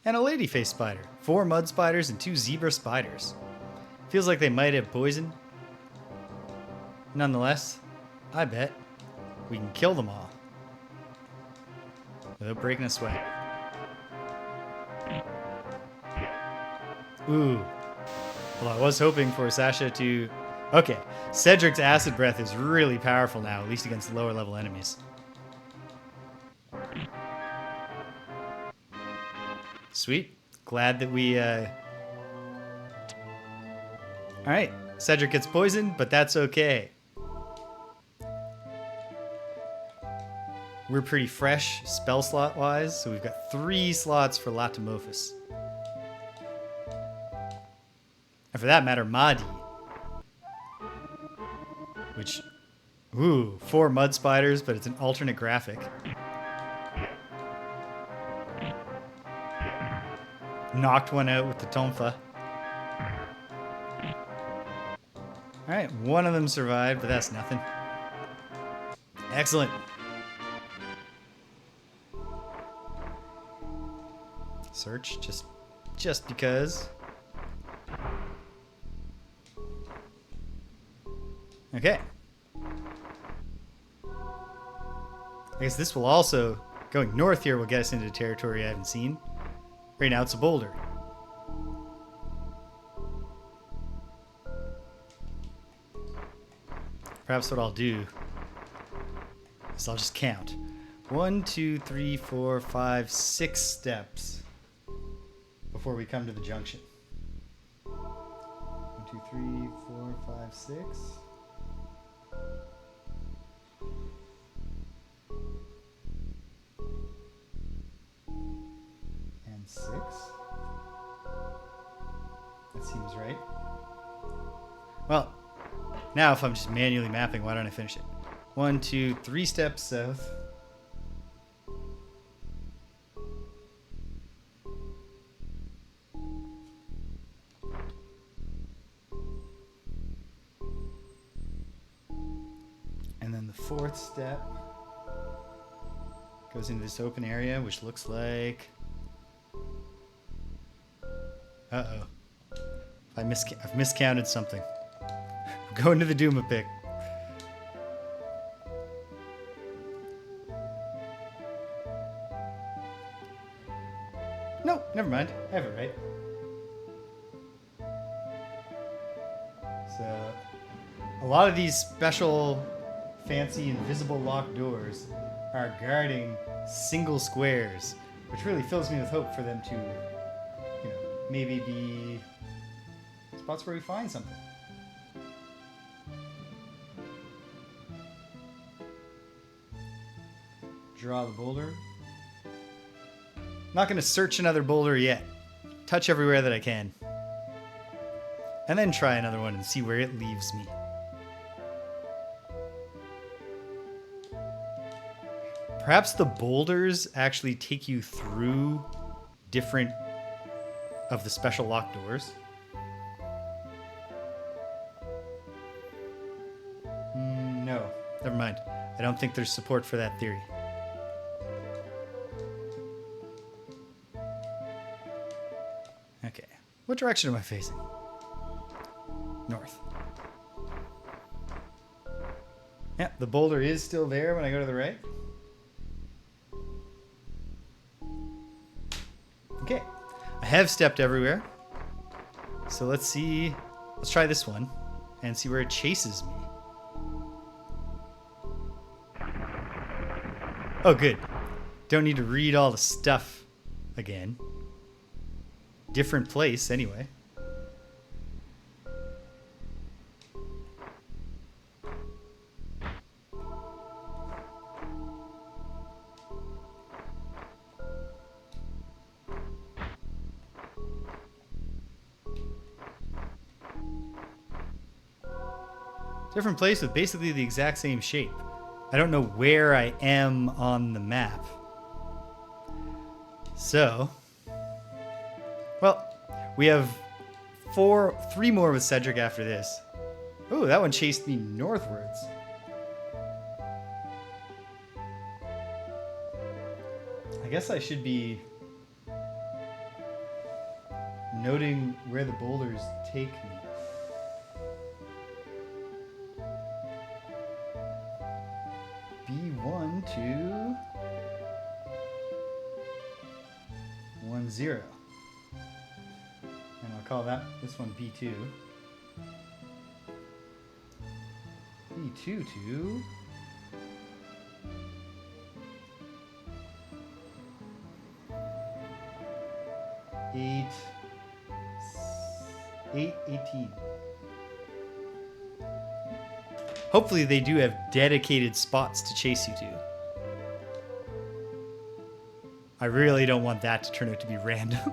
And a lady-faced spider. 4 mud spiders and 2 zebra spiders. Feels like they might have poison. Nonetheless, I bet we can kill them all without breaking a sweat. Ooh. Well, I was hoping for Sasha to... Okay, Cedric's Acid Breath is really powerful now, at least against lower level enemies. Sweet. Glad that we... Alright, Cedric gets poisoned, but that's okay. We're pretty fresh spell slot wise, so we've got 3 slots for Latamophis. And for that matter, Mahdi. Which, ooh, 4 mud spiders, but it's an alternate graphic. Knocked one out with the Tonfa. Alright, one of them survived, but that's nothing. Excellent. Search, just because. Okay. I guess this will also, going north here, will get us into territory I haven't seen. Right now it's a boulder. Perhaps what I'll do is I'll just count. 1, 2, 3, 4, 5, 6 steps before we come to the junction. 1, 2, 3, 4, 5, 6. And 6. That seems right. Well, now if I'm just manually mapping, why don't I finish it? 1, 2, 3 steps south. And then the 4th step goes into this open area, which looks like... Uh-oh. I've miscounted something. I'm going to the Duma pick. No, never mind. I have it right. So, a lot of these special, fancy, invisible locked doors are guarding single squares, which really fills me with hope for them to, you know, maybe be spots where we find something. Draw the boulder. Not going to search another boulder yet. Touch everywhere that I can. And then try another one and see where it leaves me. Perhaps the boulders actually take you through different of the special locked doors. No, never mind. I don't think there's support for that theory. Okay, what direction am I facing? North. Yeah, the boulder is still there when I go to the right. Okay, I have stepped everywhere. So let's see. Let's try this one and see where it chases me. Oh, good. Don't need to read all the stuff again. Different place, anyway. Different place with basically the exact same shape. I don't know where I am on the map. So, well, we have 3 more with Cedric after this. Oh, that one chased me northwards. I guess I should be noting where the boulders take me. to 1-0. And I'll call this one B2. B2 to 18. Hopefully they do have dedicated spots to chase you to. I really don't want that to turn out to be random.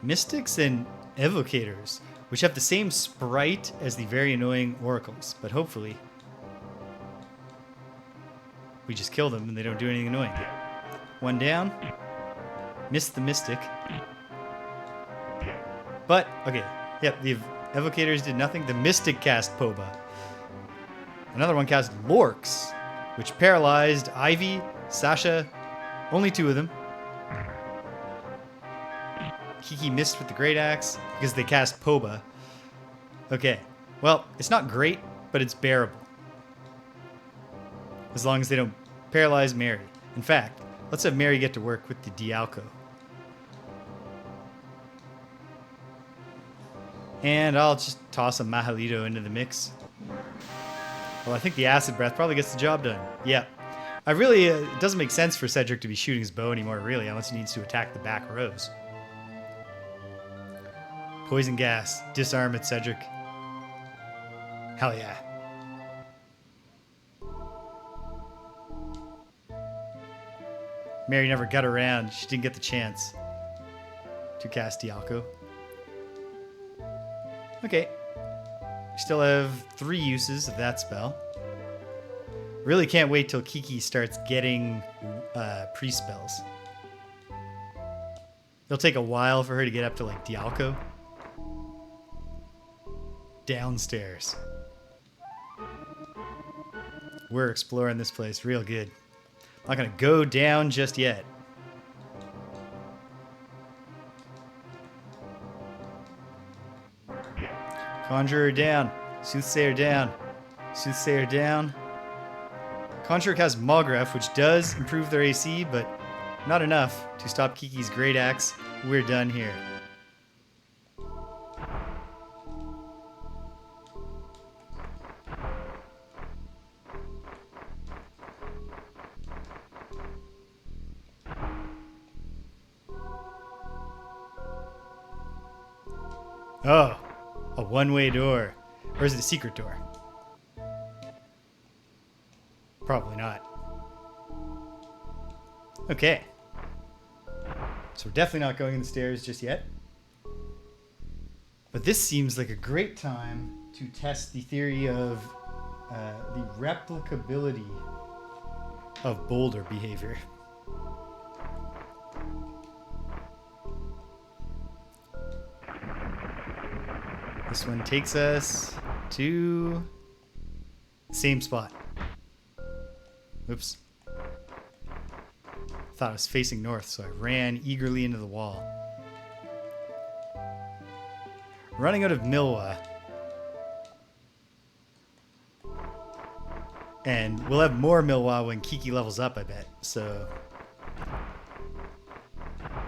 Mystics and Evocators, which have the same sprite as the very annoying Oracles, but hopefully we just kill them and they don't do anything annoying. One down. Missed the Mystic. But, okay. Yep, the Evocators did nothing. The Mystic cast Poba. Another one cast Lorks, which paralyzed Ivy, Sasha, only 2 of them. Kiki missed with the Great Axe because they cast Poba. Okay. Well, it's not great, but it's bearable. As long as they don't paralyze Mary. In fact, let's have Mary get to work with the Dialco. And I'll just toss a Mahalito into the mix. Well, I think the Acid Breath probably gets the job done. Yeah. I really, it doesn't make sense for Cedric to be shooting his bow anymore, really, unless he needs to attack the back rows. Poison gas. Disarm it, Cedric. Hell yeah. Mary never got around. She didn't get the chance to cast Dialco. Okay. We still have 3 uses of that spell. Really can't wait till Kiki starts getting pre-spells. It'll take a while for her to get up to like Dialco. Downstairs. We're exploring this place real good. Not gonna go down just yet. Conjurer down. Soothsayer down. Soothsayer down. Conjurer has Mogref, which does improve their AC, but not enough to stop Kiki's Great Axe. We're done here. Oh, a one-way door. Or is it a secret door? Probably not. Okay. So we're definitely not going in the stairs just yet. But this seems like a great time to test the theory of the replicability of boulder behavior. This one takes us to the same spot. Oops. Thought I was facing north, so I ran eagerly into the wall. Running out of Milwa. And we'll have more Milwa when Kiki levels up, I bet. So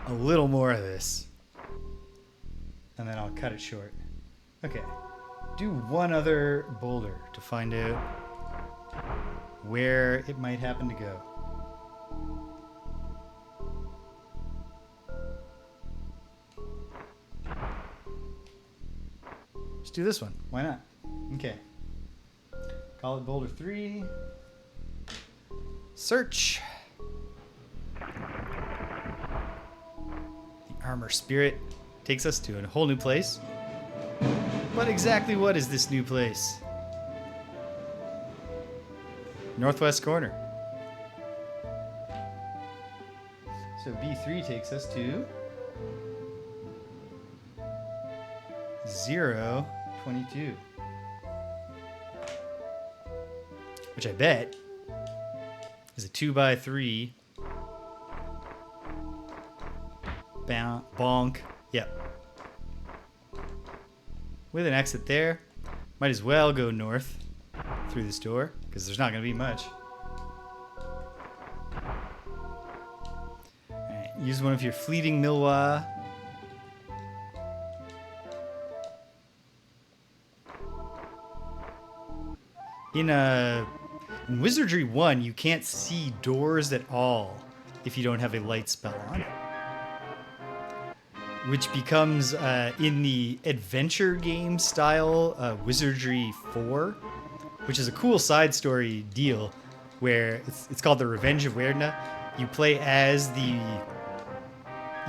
a little more of this. And then I'll cut it short. Okay. Do one other boulder to find out where it might happen to go. Let's do this one. Why not? Okay. Call it boulder 3. Search. The armor spirit takes us to a whole new place. But exactly what is this new place? Northwest corner. So B3 takes us to 022. Which I bet is a 2x3 bonk. Yep. With an exit there. Might as well go north through this door, because there's not going to be much. Alright, use one of your fleeting Milwa. In Wizardry 1, you can't see doors at all if you don't have a light spell on. Which becomes, in the adventure game style, Wizardry 4, which is a cool side story deal where it's called The Revenge of Weirna. You play as the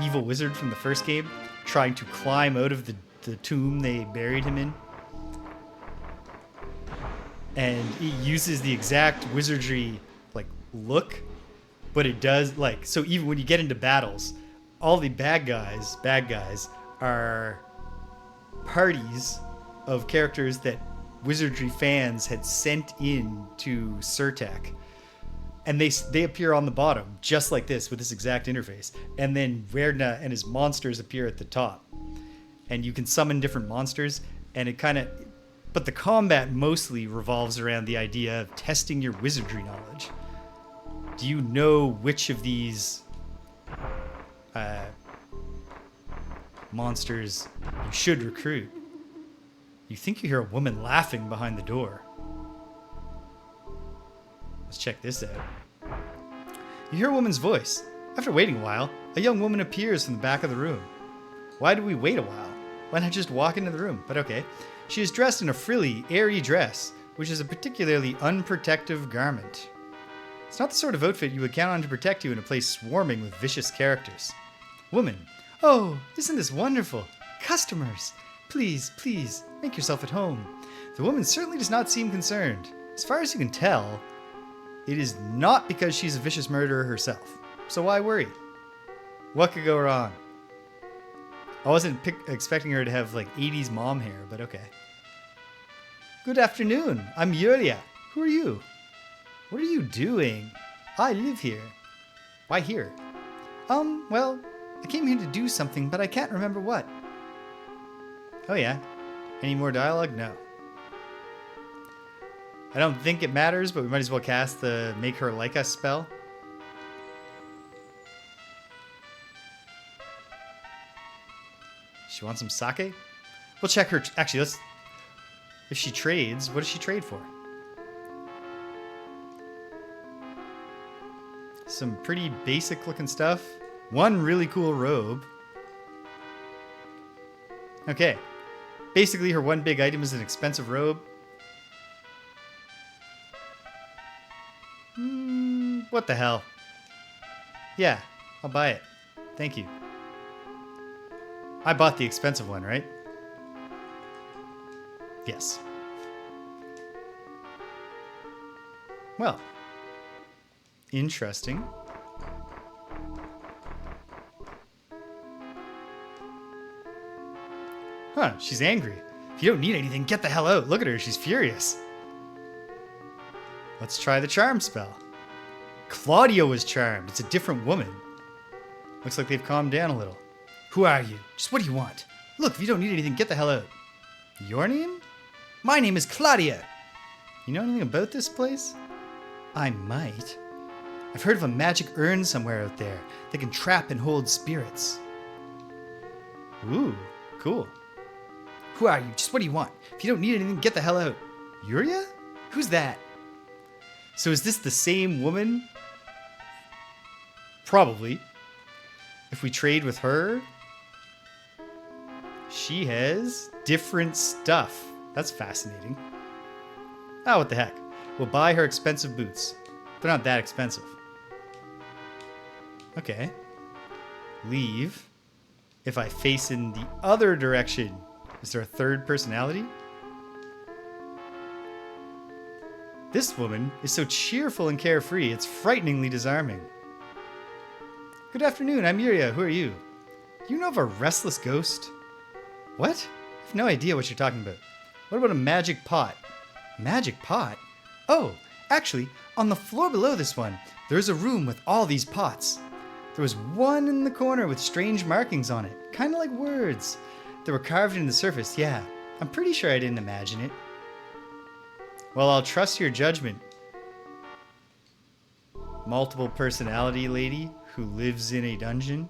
evil wizard from the first game, trying to climb out of the tomb they buried him in. And it uses the exact wizardry look, but it does so even when you get into battles, all the bad guys are parties of characters that Wizardry fans had sent in to Surtak. And they appear on the bottom, just like this, with this exact interface. And then Weirna and his monsters appear at the top. And you can summon different monsters, and it kind of... But the combat mostly revolves around the idea of testing your wizardry knowledge. Do you know which of these monsters you should recruit? You think you hear a woman laughing behind the door. Let's check this out. You hear a woman's voice. After waiting a while, a young woman appears from the back of the room. Why do we wait a while? Why not just walk into the room? But okay. She is dressed in a frilly, airy dress, which is a particularly unprotective garment. It's not the sort of outfit you would count on to protect you in a place swarming with vicious characters. Woman. Oh, isn't this wonderful? Customers. Please, please, make yourself at home. The woman certainly does not seem concerned. As far as you can tell, it is not because she's a vicious murderer herself. So why worry? What could go wrong? I wasn't expecting her to have 80s mom hair, but okay. Good afternoon. I'm Yulia. Who are you? What are you doing? I live here. Why here? Well, I came here to do something, but I can't remember what. Oh yeah. Any more dialogue? No. I don't think it matters, but we might as well cast the Make Her Like Us spell. She wants some sake? We'll check her. Actually, let's... If she trades, what does she trade for? Some pretty basic looking stuff. One really cool robe. Okay. Basically, her one big item is an expensive robe. What the hell? Yeah, I'll buy it. Thank you. I bought the expensive one, right? Yes. Well. Interesting. Huh, she's angry. If you don't need anything, get the hell out. Look at her, she's furious. Let's try the charm spell. Claudio was charmed. It's a different woman. Looks like they've calmed down a little. Who are you? Just what do you want? Look, if you don't need anything, get the hell out. Your name? My name is Claudia. You know anything about this place? I might. I've heard of a magic urn somewhere out there that can trap and hold spirits. Ooh, cool. Who are you? Just what do you want? If you don't need anything, get the hell out. Yuria? Who's that? So is this the same woman? Probably. If we trade with her, she has different stuff. That's fascinating. Oh, what the heck. We'll buy her expensive boots. They're not that expensive. Okay. Leave. If I face in the other direction, is there a third personality? This woman is so cheerful and carefree, it's frighteningly disarming. Good afternoon, I'm Yuria. Who are you? Do you know of a restless ghost? What? I have no idea what you're talking about. What about a magic pot? Magic pot? Oh, actually, on the floor below this one, there's a room with all these pots. There was one in the corner with strange markings on it, kind of like words. They were carved into the surface, yeah. I'm pretty sure I didn't imagine it. Well, I'll trust your judgment. Multiple personality lady who lives in a dungeon.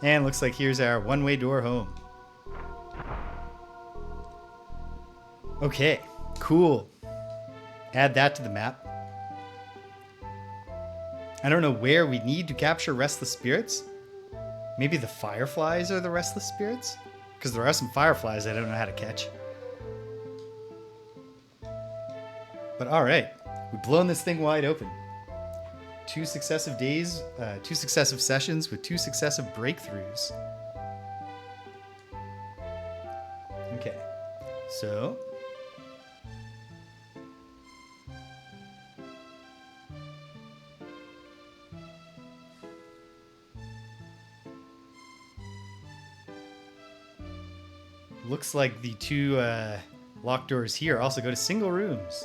And looks like here's our one-way door home. Okay, cool. Add that to the map. I don't know where we need to capture restless spirits. Maybe the fireflies are the restless spirits? Because there are some fireflies I don't know how to catch. But alright, we've blown this thing wide open. 2 successive days, 2 successive sessions with 2 successive breakthroughs. Okay, so... looks like the 2 locked doors here also go to single rooms.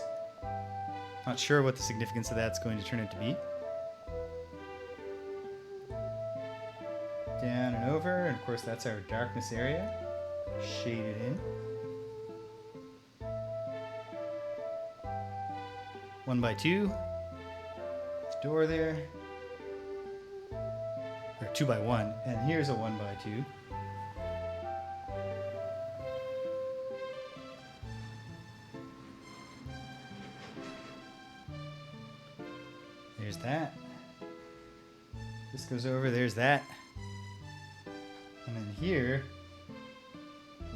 Not sure what the significance of that's going to turn out to be. Down and over, and of course that's our darkness area. Shaded in. 1 by 2. Door there. Or 2 by 1, and here's a 1 by 2. There's that. This goes over, there's that. And then here,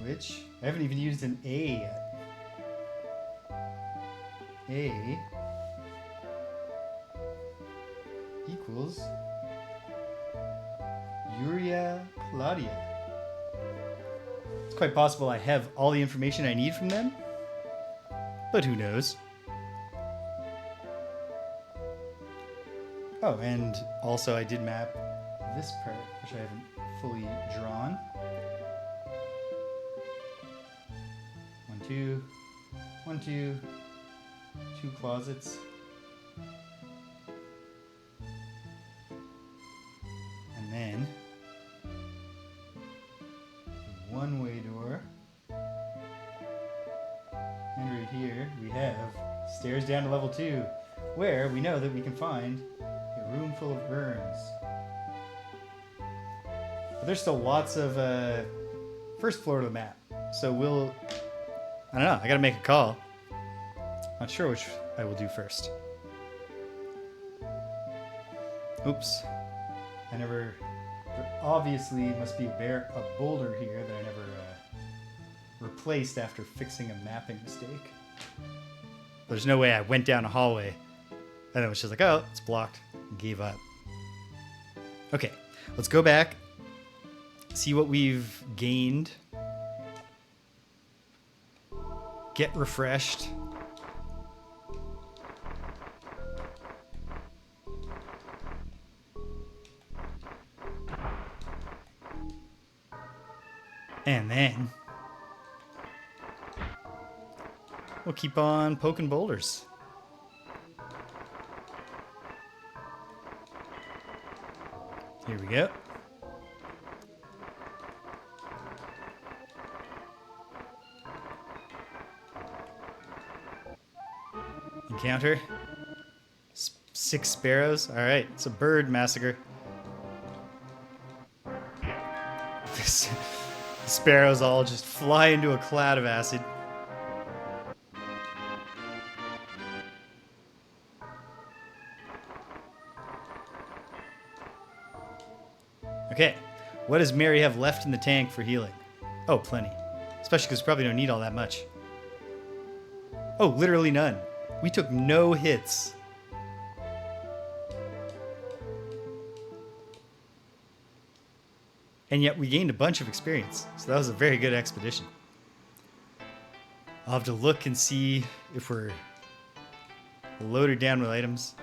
which I haven't even used an A yet. A equals Yuria Claudia. It's quite possible I have all the information I need from them, but who knows? Oh, and also I did map this part, which I haven't fully drawn. 1, 2, 1, 2, 2 closets. And then the one-way door. And right here we have stairs down to level 2, where we know that we can find a room full of urns. But there's still lots of first floor of the map. So we'll... I don't know. I gotta make a call. Not sure which I will do first. Oops. I never... There obviously must be a boulder here that I never replaced after fixing a mapping mistake. There's no way I went down a hallway and it was just like, oh, it's blocked. And gave up. Okay, let's go back. See what we've gained. Get refreshed. And then we'll keep on poking boulders. Here we go. Encounter 6 sparrows. All right, it's a bird massacre. The sparrows all just fly into a cloud of acid. Okay, what does Mary have left in the tank for healing? Oh, plenty. Especially because we probably don't need all that much. Oh, literally none. We took no hits. And yet we gained a bunch of experience. So that was a very good expedition. I'll have to look and see if we're loaded down with items.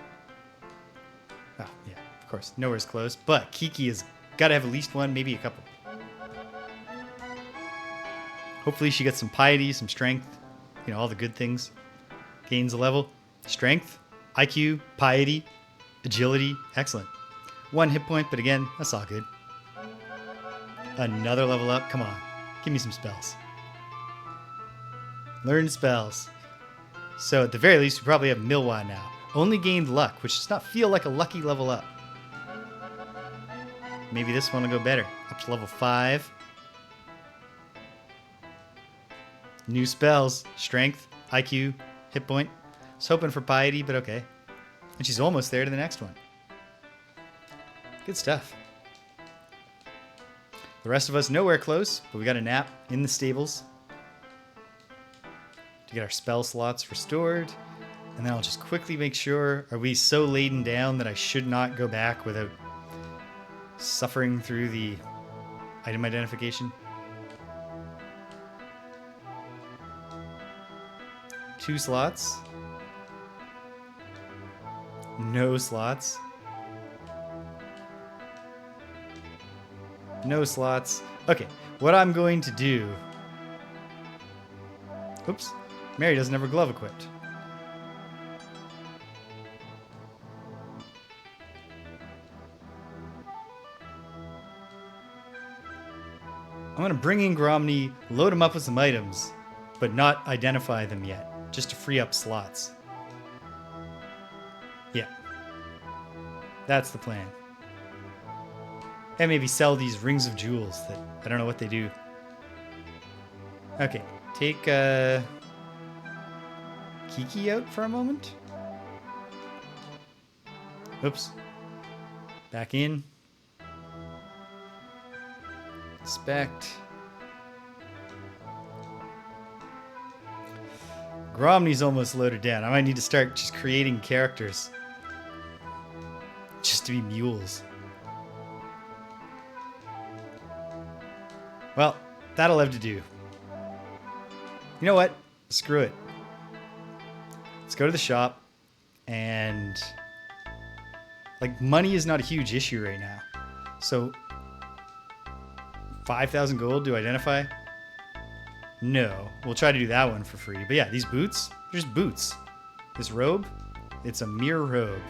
Oh, yeah, of course. Nowhere's close. But Kiki has got to have at least one, maybe a couple. Hopefully she gets some piety, some strength, You know, all the good things. Gains a level. Strength, IQ, piety, agility. Excellent. 1 hit point, but again, that's all good. Another level up. Come on. Give me some spells. Learn spells. So at the very least, we probably have Milwa now. Only gained luck, which does not feel like a lucky level up. Maybe this one will go better. Up to level 5. New spells. Strength, IQ, hit point. I was hoping for piety, but okay. And she's almost there to the next one. Good stuff. The rest of us nowhere close, but we got a nap in the stables to get our spell slots restored. And then I'll just quickly make sure, are we so laden down that I should not go back without suffering through the item identification? 2 slots. No slots. No slots. Okay, what I'm going to do... Oops. Mary doesn't have her glove equipped. I'm going to bring in Gromny, load him up with some items, but not identify them yet, just to free up slots. Yeah. That's the plan. And maybe sell these rings of jewels that I don't know what they do. Okay, take Kiki out for a moment. Oops. Back in. Inspect. Gromny's almost loaded down. I might need to start just creating characters. Just to be mules. Well, that'll have to do. You know what? Screw it. Let's go to the shop and... Like, money is not a huge issue right now. So, 5,000 gold to identify? No. We'll try to do that one for free. But yeah, these boots, they're just boots. This robe, it's a mere robe.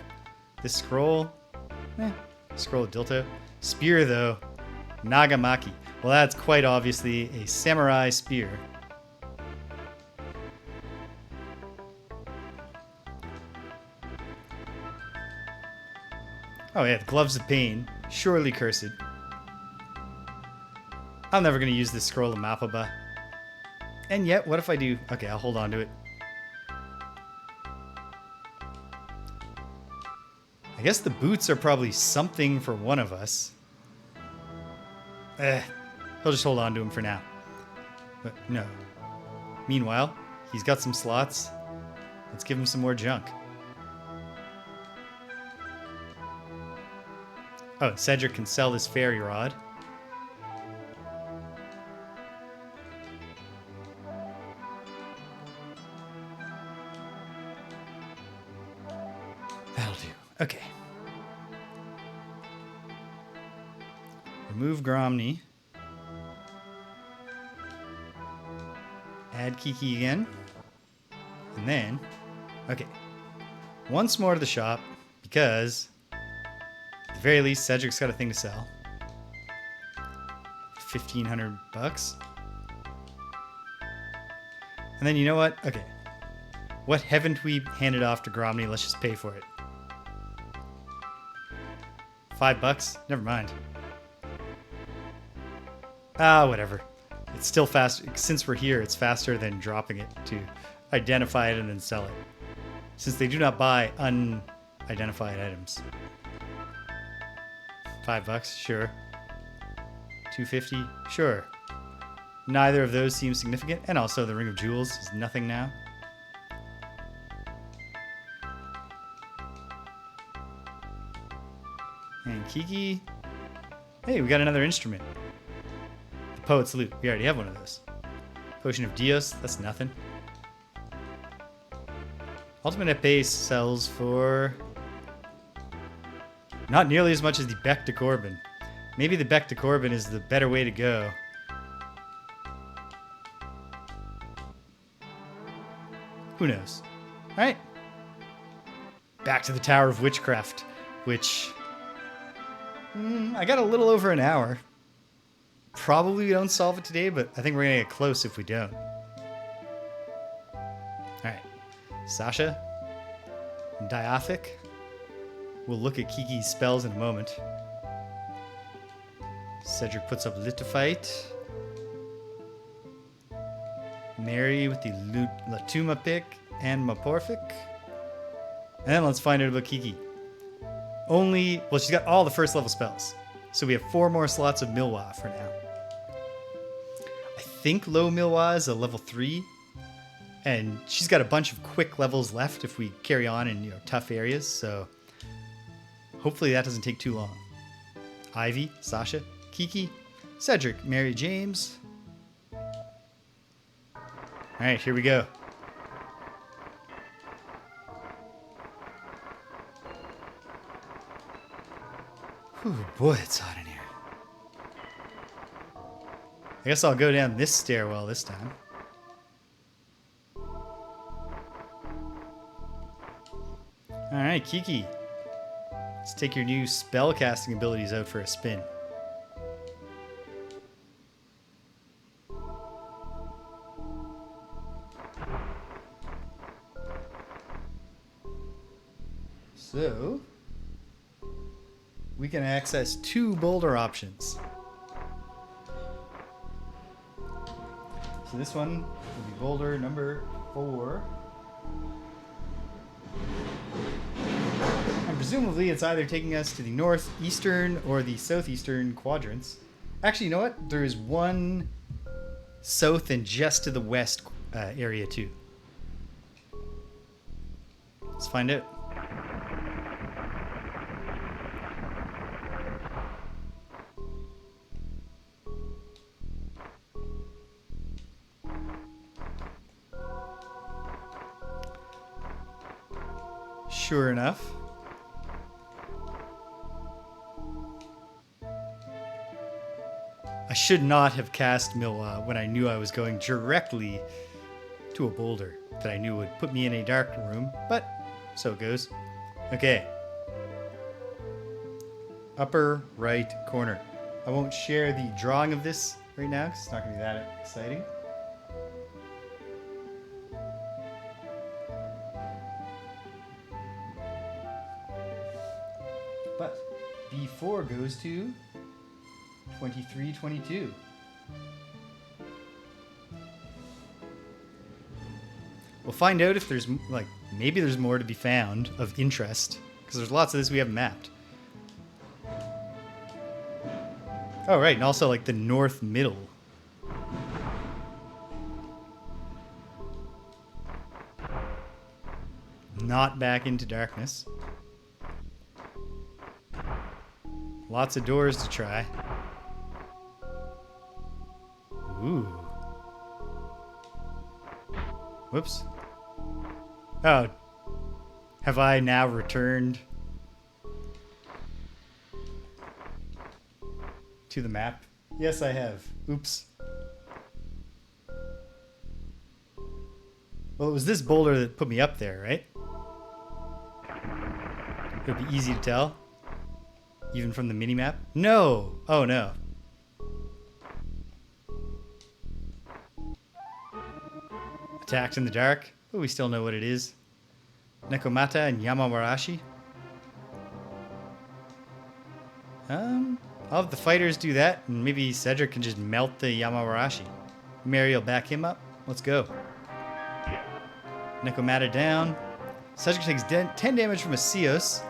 This scroll, scroll of Dilto. Spear, though, Nagamaki. Well, that's quite obviously a samurai spear. Oh yeah, the Gloves of Pain. Surely cursed. I'm never going to use this Scroll of Mapaba. And yet, what if I do? Okay, I'll hold on to it. I guess the boots are probably something for one of us. He'll just hold on to him for now. But no. Meanwhile, he's got some slots. Let's give him some more junk. Oh, Cedric can sell this fairy rod. That'll do. Okay. Remove Gromny. Add Kiki again. And then, okay. Once more to the shop, because at the very least, Cedric's got a thing to sell. 1,500 bucks. And then you know what? Okay. What haven't we handed off to Gromny? Let's just pay for it. $5? Never mind. Whatever. It's still fast. Since we're here, it's faster than dropping it to identify it and then sell it. Since they do not buy unidentified items. $5, sure. $250, sure. Neither of those seems significant, and also the Ring of Jewels is nothing now. And Kiki. Hey, we got another instrument. The Poet's Lute. We already have one of those. Potion of Dios, that's nothing. Ultimate at base sells for not nearly as much as the Bec de Corbin. Maybe the Bec de Corbin is the better way to go. Who knows? All right. Back to the Tower of Witchcraft, which I got a little over an hour. Probably we don't solve it today, but I think we're going to get close if we don't. All right. Sasha. Diathic. We'll look at Kiki's spells in a moment. Cedric puts up Lithophite. Mary with the Latuma pick and Maporphic. And then let's find out about Kiki. Well, she's got all the first level spells. So we have 4 more slots of Milwa for now. I think low Milwa is a level 3. And she's got a bunch of quick levels left if we carry on in tough areas. So hopefully that doesn't take too long. Ivy, Sasha, Kiki, Cedric, Mary James. All right, here we go. Whew, boy, it's hot in here. I guess I'll go down this stairwell this time. All right, Kiki. Let's take your new spellcasting abilities out for a spin. So, we can access 2 boulder options. So this one will be boulder number 4. And presumably it's either taking us to the northeastern or the southeastern quadrants. Actually, you know what? There is one south and just to the west area too. Let's find out. Sure enough. I should not have cast Milwa when I knew I was going directly to a boulder that I knew would put me in a dark room, but so it goes. Okay. Upper right corner. I won't share the drawing of this right now because it's not going to be that exciting. But B4 goes to 2322. We'll find out if there's, maybe there's more to be found of interest, because there's lots of this we haven't mapped. Oh, right, and also, the north middle. Not back into darkness. Lots of doors to try. Ooh. Whoops. Oh. Have I now returned to the map? Yes, I have. Oops. Well, it was this boulder that put me up there, right? It would be easy to tell. Even from the minimap? No! Oh, no. Attacked in the dark. But we still know what it is. Nekomata and Yamawarashi. I'll have the fighters do that, and maybe Cedric can just melt the Yamawarashi. Mary will back him up. Let's go. Nekomata down. Cedric takes 10 damage from a Seos.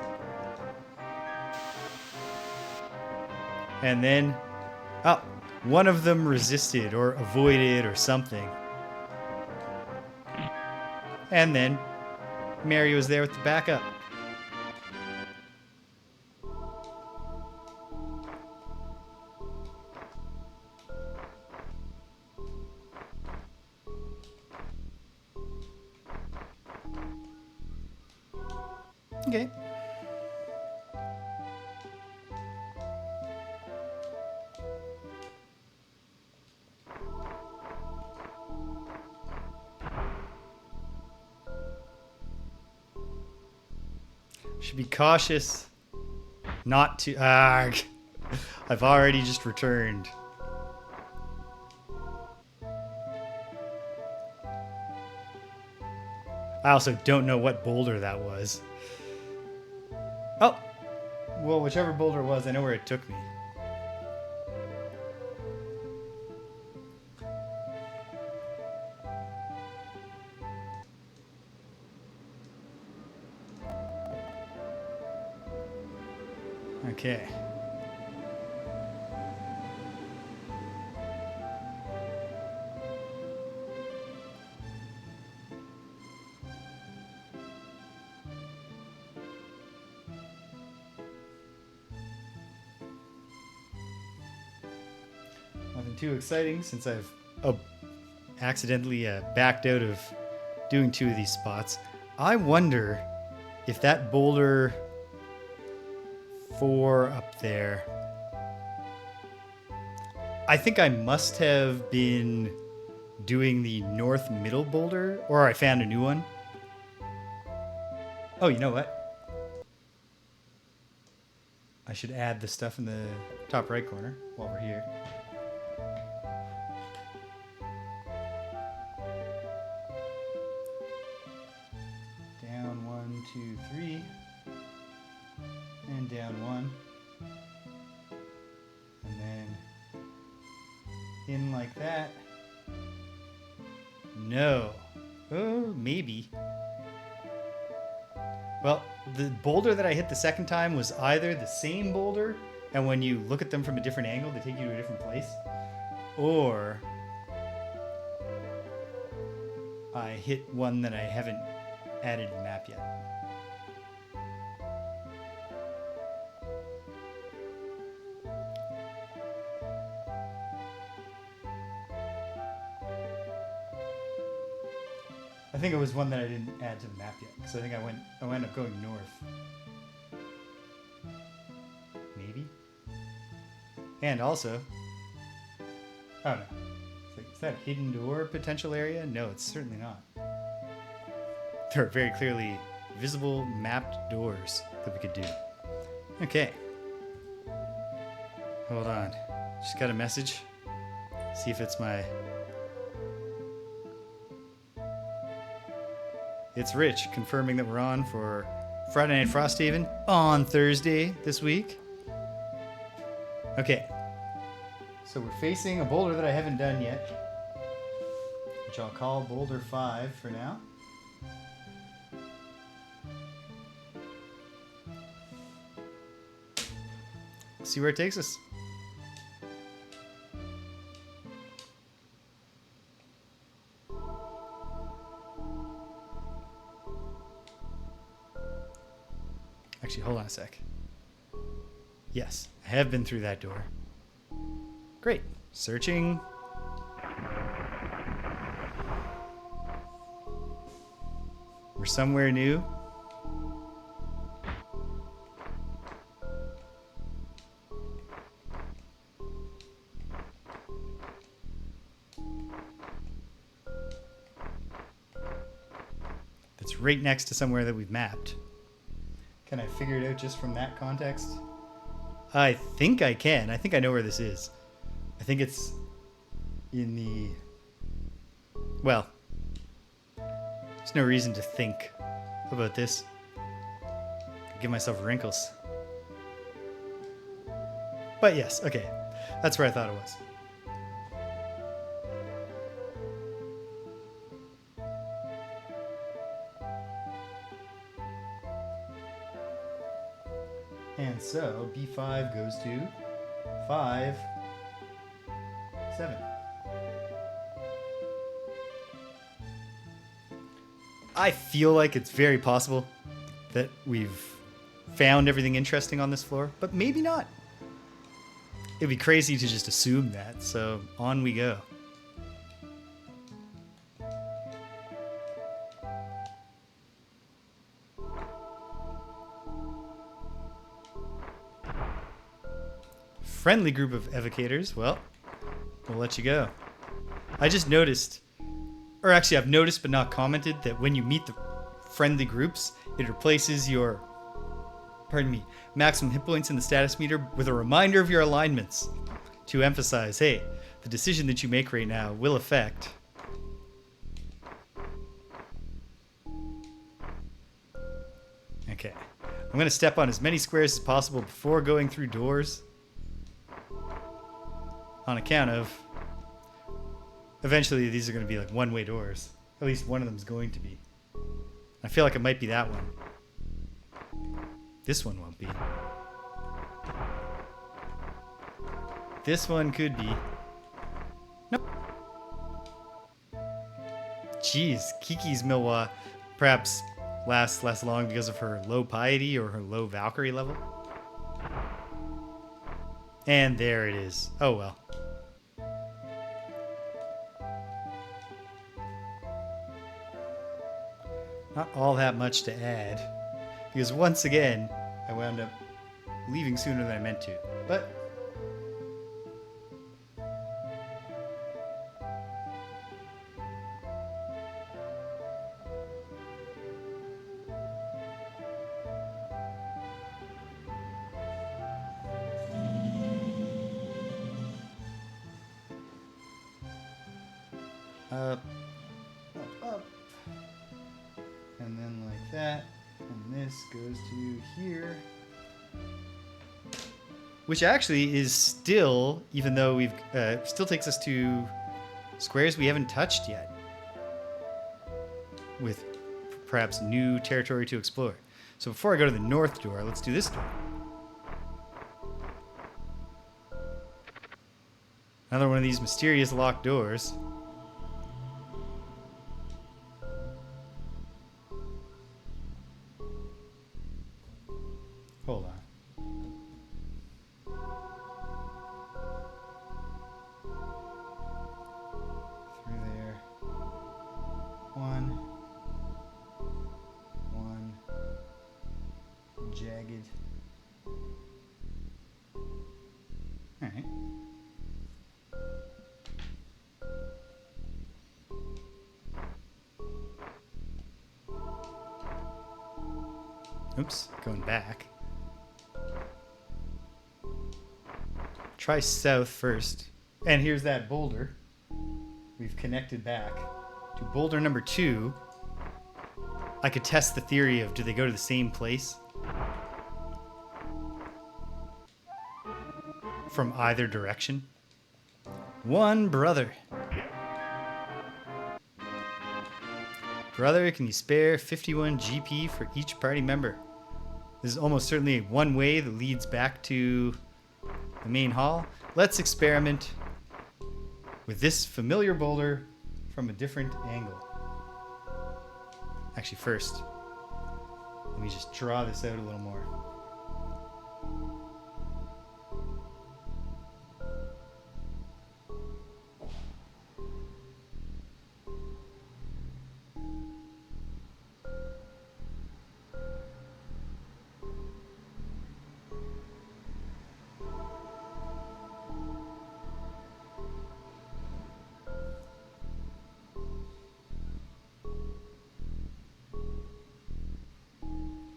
And then, one of them resisted or avoided or something. And then, Mary was there with the backup. Okay. Should be cautious not to... I've already just returned. I also don't know what boulder that was. Oh! Well, whichever boulder it was, I know where it took me. Okay. Nothing too exciting since I've accidentally backed out of doing 2 of these spots. I wonder if that boulder 4 up there... I think I must have been doing the north middle boulder, or I found a new one. Oh, you know what? I should add the stuff in the top right corner while we're here. Down 1, 2, 3. And down 1. And then in like that. No. Oh, maybe. Well, the boulder that I hit the second time was either the same boulder, and when you look at them from a different angle, they take you to a different place, or I hit one that I haven't added to the map yet. I think it was one that I didn't add to the map yet, because I think I went up going north. Maybe? And also... Oh no. Is that a hidden door potential area? No, it's certainly not. There are very clearly visible mapped doors that we could do. Okay. Hold on. Just got a message. See if it's my... It's Rich confirming that we're on for Friday Night Frosthaven on Thursday this week. Okay. So we're facing a boulder that I haven't done yet, which I'll call Boulder 5 for now. See where it takes us. Actually, hold on a sec. Yes, I have been through that door. Great. Searching. We're somewhere new. That's right next to somewhere that we've mapped. Can I figure it out just from that context? I think I can. I think I know where this is. I think it's in the... Well, there's no reason to think about this. I'll give myself wrinkles. But yes, okay. That's where I thought it was. And so B5 goes to 5, 7. I feel like it's very possible that we've found everything interesting on this floor, but maybe not. It'd be crazy to just assume that, so on we go. Friendly group of evocators. Well, we'll let you go. I just noticed, or actually I've noticed but not commented, that when you meet the friendly groups, it replaces your pardon me, maximum hit points in the status meter with a reminder of your alignments to emphasize, hey, the decision that you make right now will affect. Okay. I'm going to step on as many squares as possible before going through doors. On account of, eventually these are going to be like one-way doors. At least one of them is going to be. I feel like it might be that one. This one won't be. This one could be. Nope. Jeez, Kiki's Milwa perhaps lasts less long because of her low piety or her low Valkyrie level. And there it is. Oh well. Not all that much to add, because once again, I wound up leaving sooner than I meant to. But up, up, and then like that, and this goes to here. Which actually is still, even though we've, still takes us to squares we haven't touched yet. With perhaps new territory to explore. So before I go to the north door, let's do this door. Another one of these mysterious locked doors. Hold on. Through there. One. Jagged. Alright. Oops, going back. Try south first. And here's that boulder. We've connected back to boulder number 2. I could test the theory of do they go to the same place? From either direction. One brother. Brother, can you spare 51 GP for each party member? This is almost certainly one way that leads back to the main hall. Let's experiment with this familiar boulder from a different angle. Actually, first, let me just draw this out a little more.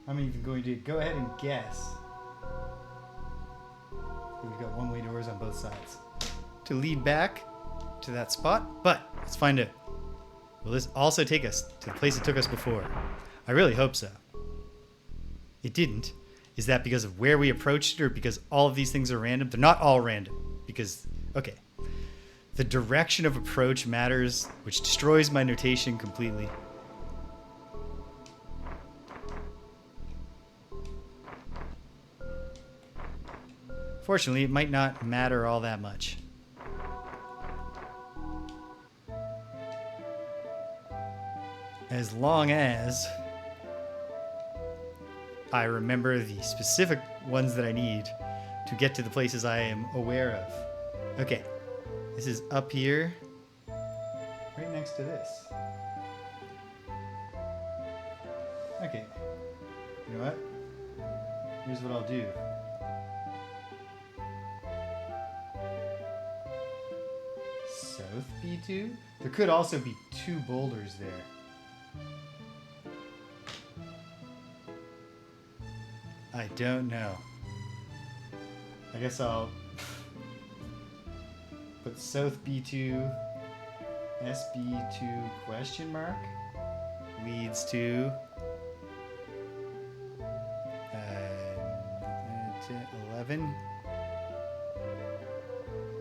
I'm even going to go ahead and guess. We've got one-way doors on both sides to lead back to that spot, but let's find out. Will this also take us to the place it took us before? I really hope so. It didn't. Is that because of where we approached it or because all of these things are random? They're not all random because, okay. The direction of approach matters, which destroys my notation completely. Fortunately, it might not matter all that much. As long as I remember the specific ones that I need to get to the places I am aware of. Okay, this is up here, right next to this. Okay, you know what? Here's what I'll do. South B2? There could also be 2 boulders there. I don't know. I guess I'll put South B2, SB2 question mark leads to 11,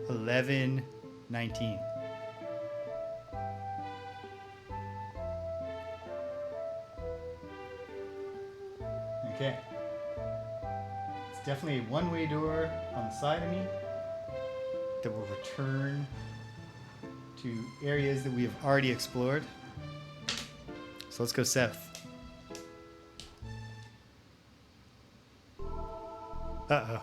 11, 19. Okay. It's definitely a one-way door on the side of me that will return to areas that we have already explored. So let's go south. Uh-oh.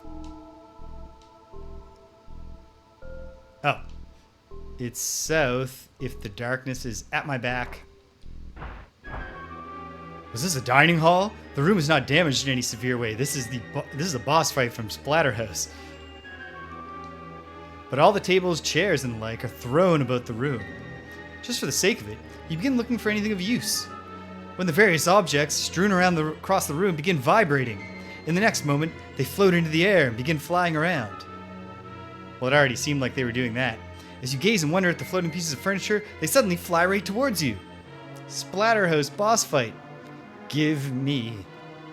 Oh. It's south if the darkness is at my back. Was this a dining hall? The room is not damaged in any severe way. This is a boss fight from Splatterhouse. But all the tables, chairs, and the like are thrown about the room. Just for the sake of it, you begin looking for anything of use. When the various objects strewn across the room begin vibrating, in the next moment, they float into the air and begin flying around. Well, it already seemed like they were doing that. As you gaze and wonder at the floating pieces of furniture, they suddenly fly right towards you. Splatterhouse boss fight. Give me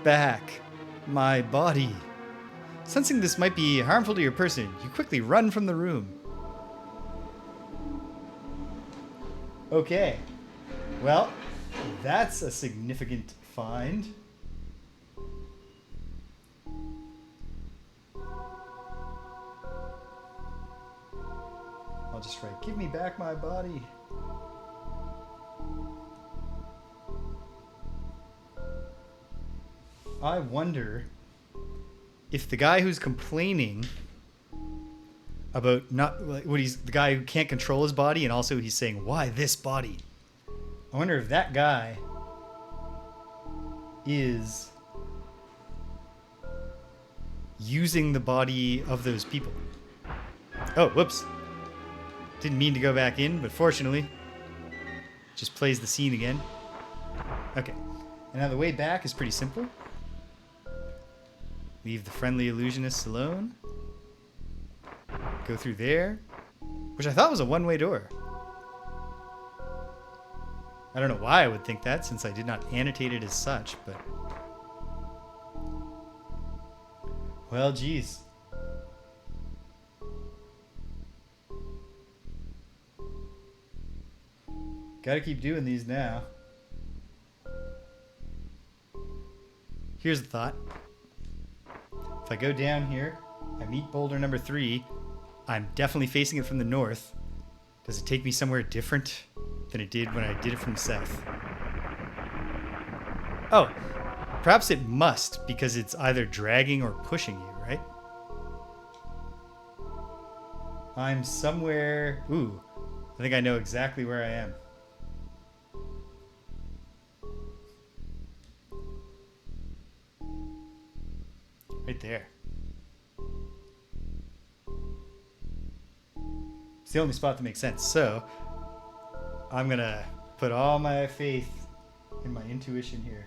back my body. Sensing this might be harmful to your person, you quickly run from the room. Okay. Well, that's a significant find. I'll just write, give me back my body. I wonder if the guy who's complaining about the guy who can't control his body, and also he's saying, why this body? I wonder if that guy is using the body of those people. Oh, whoops. Didn't mean to go back in, but fortunately, just plays the scene again. Okay. And now the way back is pretty simple. Leave the friendly illusionists alone. Go through there, which I thought was a one-way door. I don't know why I would think that, since I did not annotate it as such, but... Well, geez. Gotta keep doing these now. Here's the thought. If I go down here, I meet boulder number 3. I'm definitely facing it from the north. Does it take me somewhere different than it did when I did it from the south? Oh, perhaps it must, because it's either dragging or pushing you, right? I'm somewhere... Ooh, I think I know exactly where I am. Right there. It's the only spot that makes sense. So, I'm going to put all my faith in my intuition here.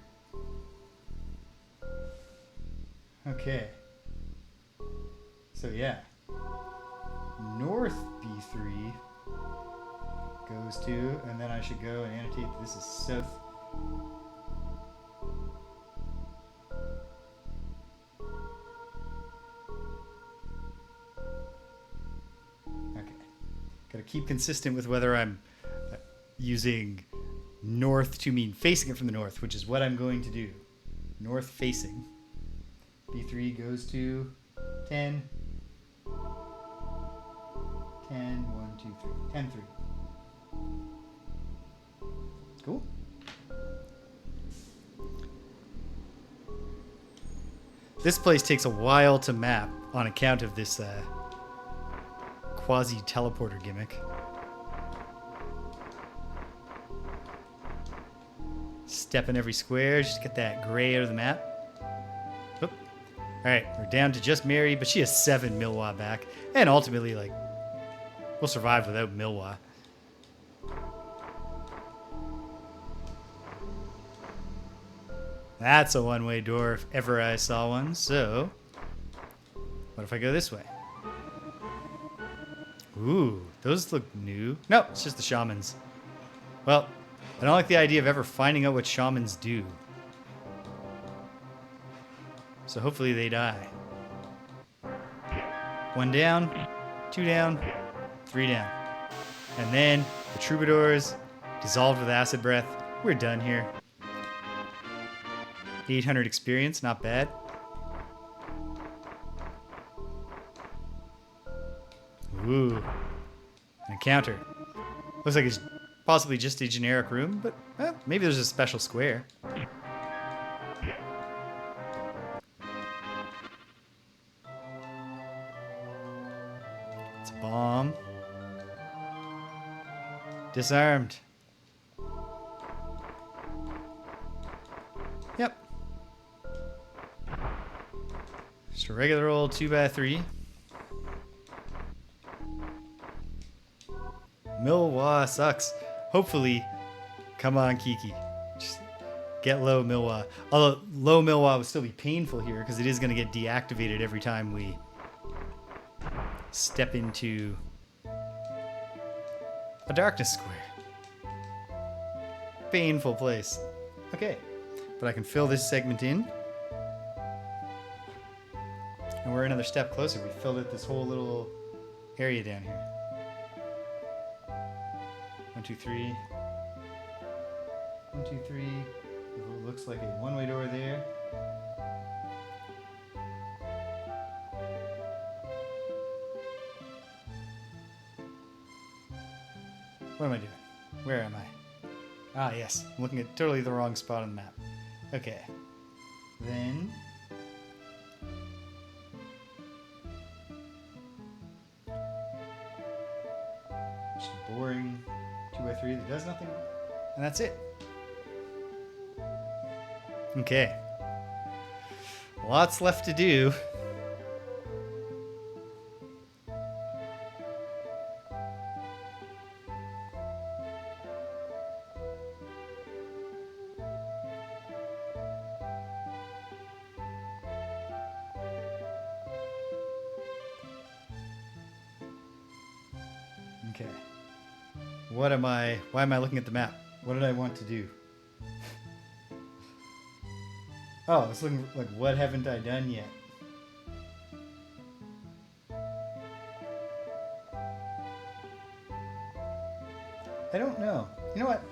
Okay. So, yeah. North B3 goes to, and then I should go and annotate this is south. Got to keep consistent with whether I'm using north to mean facing it from the north, which is what I'm going to do. North facing. B3 goes to 10. 10, 1, 2, 3. 10, 3. Cool. This place takes a while to map on account of this quasi-teleporter gimmick. Step in every square, just get that gray out of the map. Oop. Alright, we're down to just Mary, but she has 7 Milwa back. And ultimately, like, we'll survive without Milwa. That's a one-way door if ever I saw one. So, what if I go this way? Ooh, those look new. No, it's just the shamans. Well, I don't like the idea of ever finding out what shamans do. So hopefully they die. 1 down, 2 down, 3 down. And then the troubadours dissolved with acid breath. We're done here. 800 experience, not bad. Ooh, an encounter. Looks like it's possibly just a generic room, but well, maybe there's a special square. It's a bomb. Disarmed. Yep. Just a regular old 2x3. Milwa sucks. Hopefully, come on, Kiki. Just get low, Milwa. Although low Milwa would still be painful here because it is going to get deactivated every time we step into a darkness square. Painful place. Okay, but I can fill this segment in. And we're another step closer. We filled it this whole little area down here. 1, 2, 3. 1, 2, 3. It looks like a one-way door there. What am I doing? Where am I? Ah, yes. I'm looking at totally the wrong spot on the map. Okay. Then... just a boring 2x3 that does nothing. And that's it. Okay. Lots left to do. Okay. Why am I looking at the map? What did I want to do? Oh, it's looking like, what haven't I done yet? I don't know. You know what?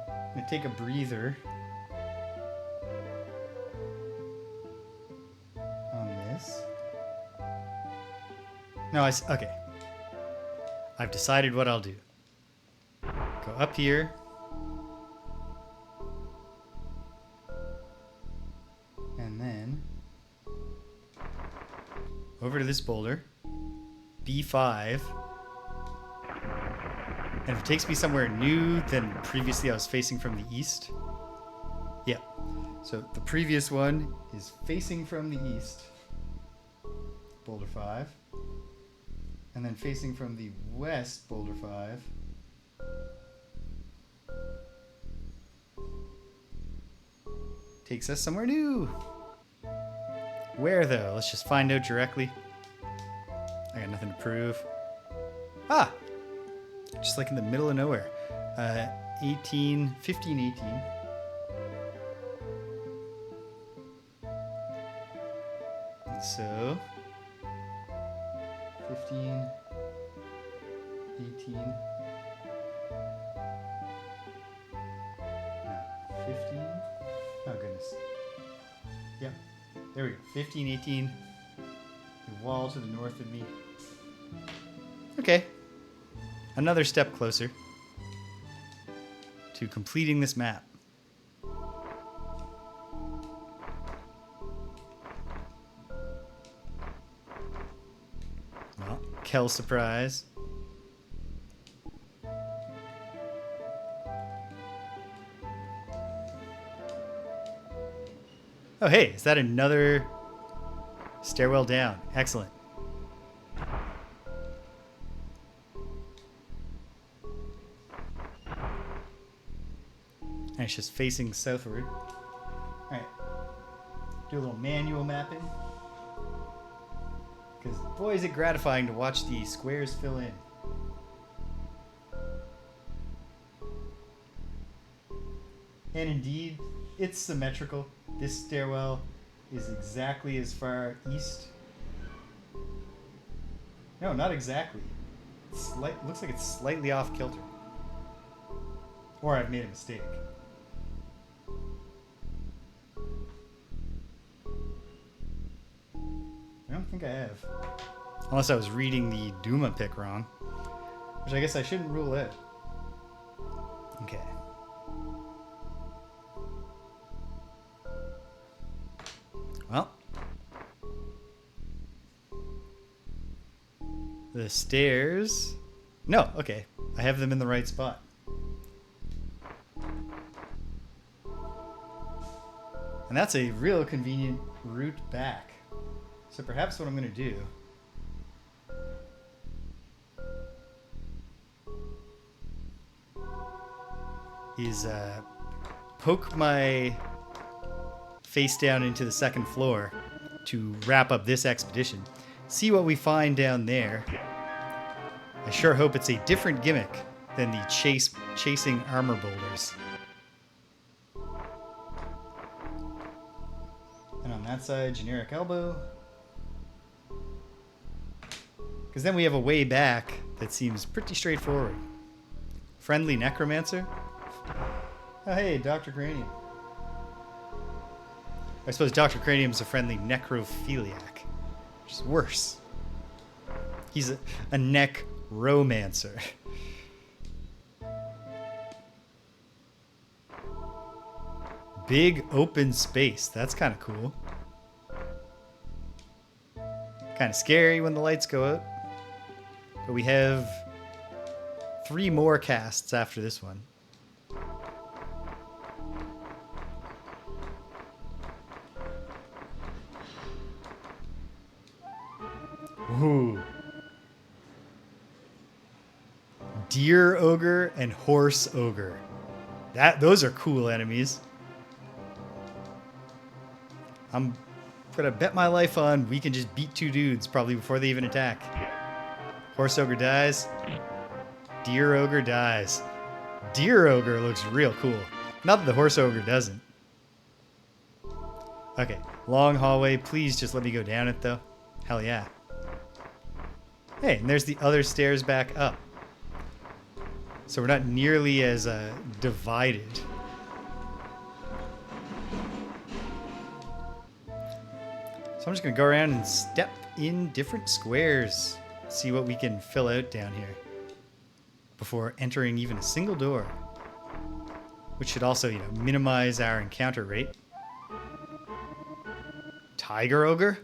I'm gonna take a breather on this. No, okay. I've decided what I'll do. Go up here. And then over to this boulder. B5. And if it takes me somewhere new than previously I was facing from the east. Yeah. So the previous one is facing from the east. Boulder 5. And then facing from the west, boulder 5. Takes us somewhere new. Where though? Let's just find out directly. I got nothing to prove. Ah! Just like in the middle of nowhere. 15, 18. And so 15, 18, no, 15, oh goodness, yep, there we go, 15, 18, the wall to the north of me. Okay, another step closer to completing this map. Kel surprise. Oh hey, is that another stairwell down? Excellent. And it's just facing southward. Alright. Do a little manual mapping. Because boy is it gratifying to watch the squares fill in. And indeed, it's symmetrical. This stairwell is exactly as far east. No, not exactly. Looks like it's slightly off kilter. Or I've made a mistake. I don't think I have. Unless I was reading the Duma pick wrong. Which I guess I shouldn't rule out. Okay. Well. The stairs... No, okay. I have them in the right spot. And that's a real convenient route back. So perhaps what I'm going to do is poke my face down into the second floor to wrap up this expedition. See what we find down there. I sure hope it's a different gimmick than the chasing armor boulders. And on that side, generic elbow. Because then we have a way back that seems pretty straightforward. Friendly necromancer? Oh hey, Dr. Cranium. I suppose Dr. Cranium's a friendly necrophiliac, which is worse. He's a necromancer. Big open space. That's kind of cool. Kind of scary when the lights go out. But we have 3 more casts after this one. Ooh. Deer ogre and horse ogre. Those are cool enemies. I'm gonna bet my life on we can just beat 2 dudes probably before they even attack. Horse ogre dies. Deer ogre dies. Deer ogre looks real cool. Not that the horse ogre doesn't. Okay, long hallway. Please just let me go down it though. Hell yeah. Hey, and there's the other stairs back up. So we're not nearly as divided. So I'm just going to go around and step in different squares. See what we can fill out down here. Before entering even a single door. Which should also, minimize our encounter rate. Tiger ogre?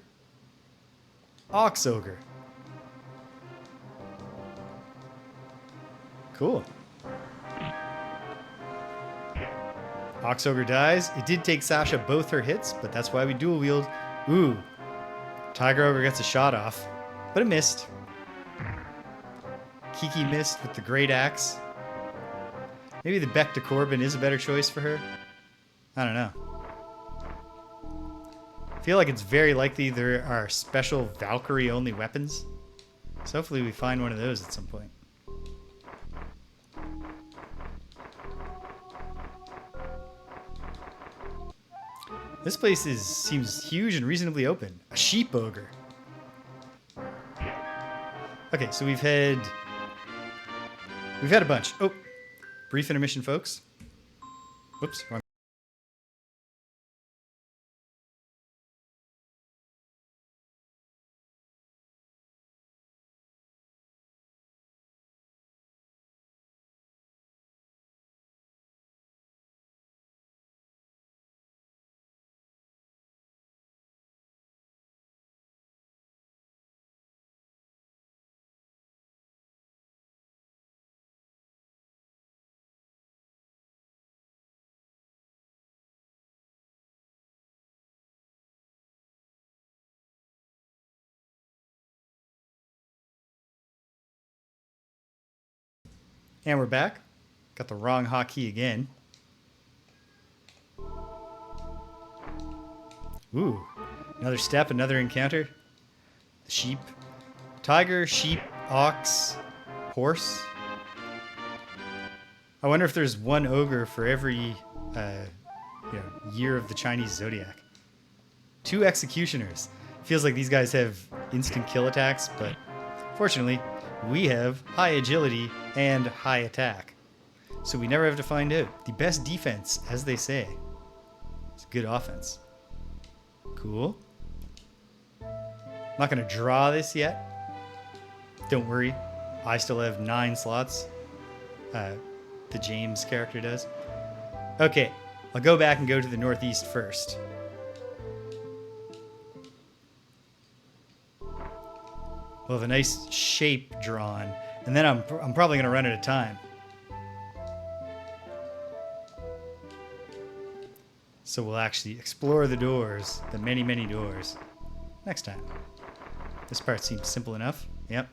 Ox ogre. Cool. Ox ogre dies. It did take Sasha both her hits, but that's why we dual wield. Ooh. Tiger ogre gets a shot off, but it missed. Kiki missed with the great axe. Maybe the Beck to Corbin is a better choice for her. I don't know. I feel like it's very likely there are special Valkyrie only weapons. So hopefully we find one of those at some point. This place seems huge and reasonably open. A sheep ogre. Okay, so we've had a bunch. Oh, brief intermission, folks. Whoops, wrong. And we're back. Got the wrong hotkey again. Ooh, another step, another encounter. Sheep. Tiger, sheep, ox, horse. I wonder if there's one ogre for every year of the Chinese zodiac. 2 executioners. Feels like these guys have instant kill attacks, but fortunately, we have high agility and high attack. So we never have to find out. The best defense, as they say. It's good offense. Cool. I'm not going to draw this yet. Don't worry. I still have 9 slots. The James character does. Okay. I'll go back and go to the northeast first. We'll have a nice shape drawn. And then I'm probably going to run out of time. So we'll actually explore the doors, the many, many doors, next time. This part seems simple enough. Yep.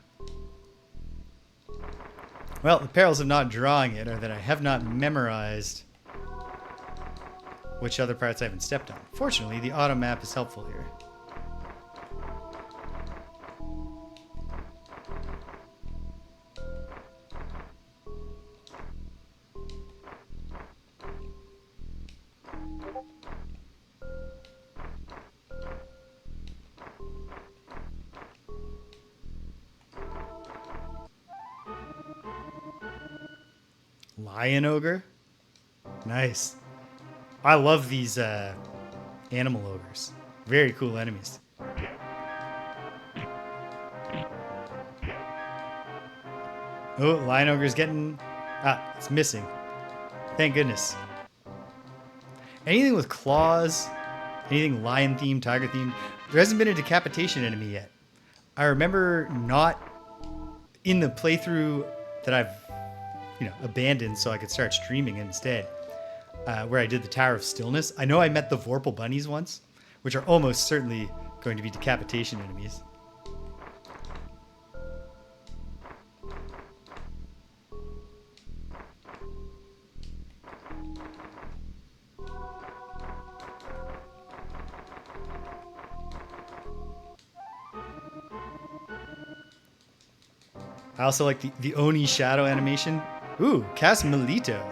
Well, the perils of not drawing it are that I have not memorized which other parts I haven't stepped on. Fortunately, the auto map is helpful here. Lion ogre. Nice. I love these animal ogres. Very cool enemies. Oh, lion ogre's getting... it's missing. Thank goodness. Anything with claws, anything lion themed, tiger themed. There hasn't been a decapitation enemy yet. I remember not in the playthrough that I've abandoned so I could start streaming instead, where I did the Tower of Stillness. I know I met the Vorpal bunnies once, which are almost certainly going to be decapitation enemies. I also like the Oni shadow animation. Ooh, cast Melito.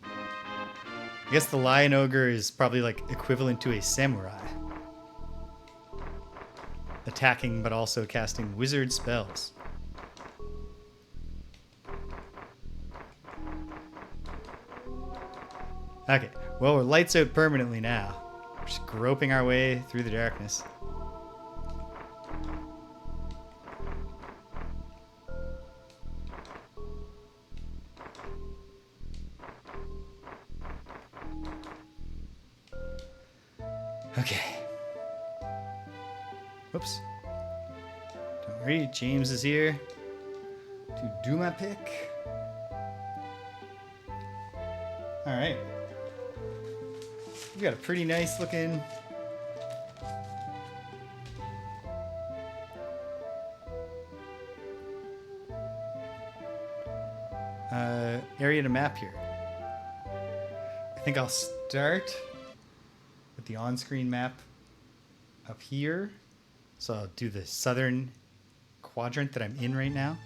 I guess the Lion Ogre is probably like equivalent to a samurai. Attacking but also casting wizard spells. Okay, well we're lights out permanently now. We're just groping our way through the darkness. Okay. Whoops. Don't worry, James is here to do my pick. Alright. We got a pretty nice looking area to map here. I think I'll start with the on-screen map up here. So I'll do the southern quadrant that I'm in right now.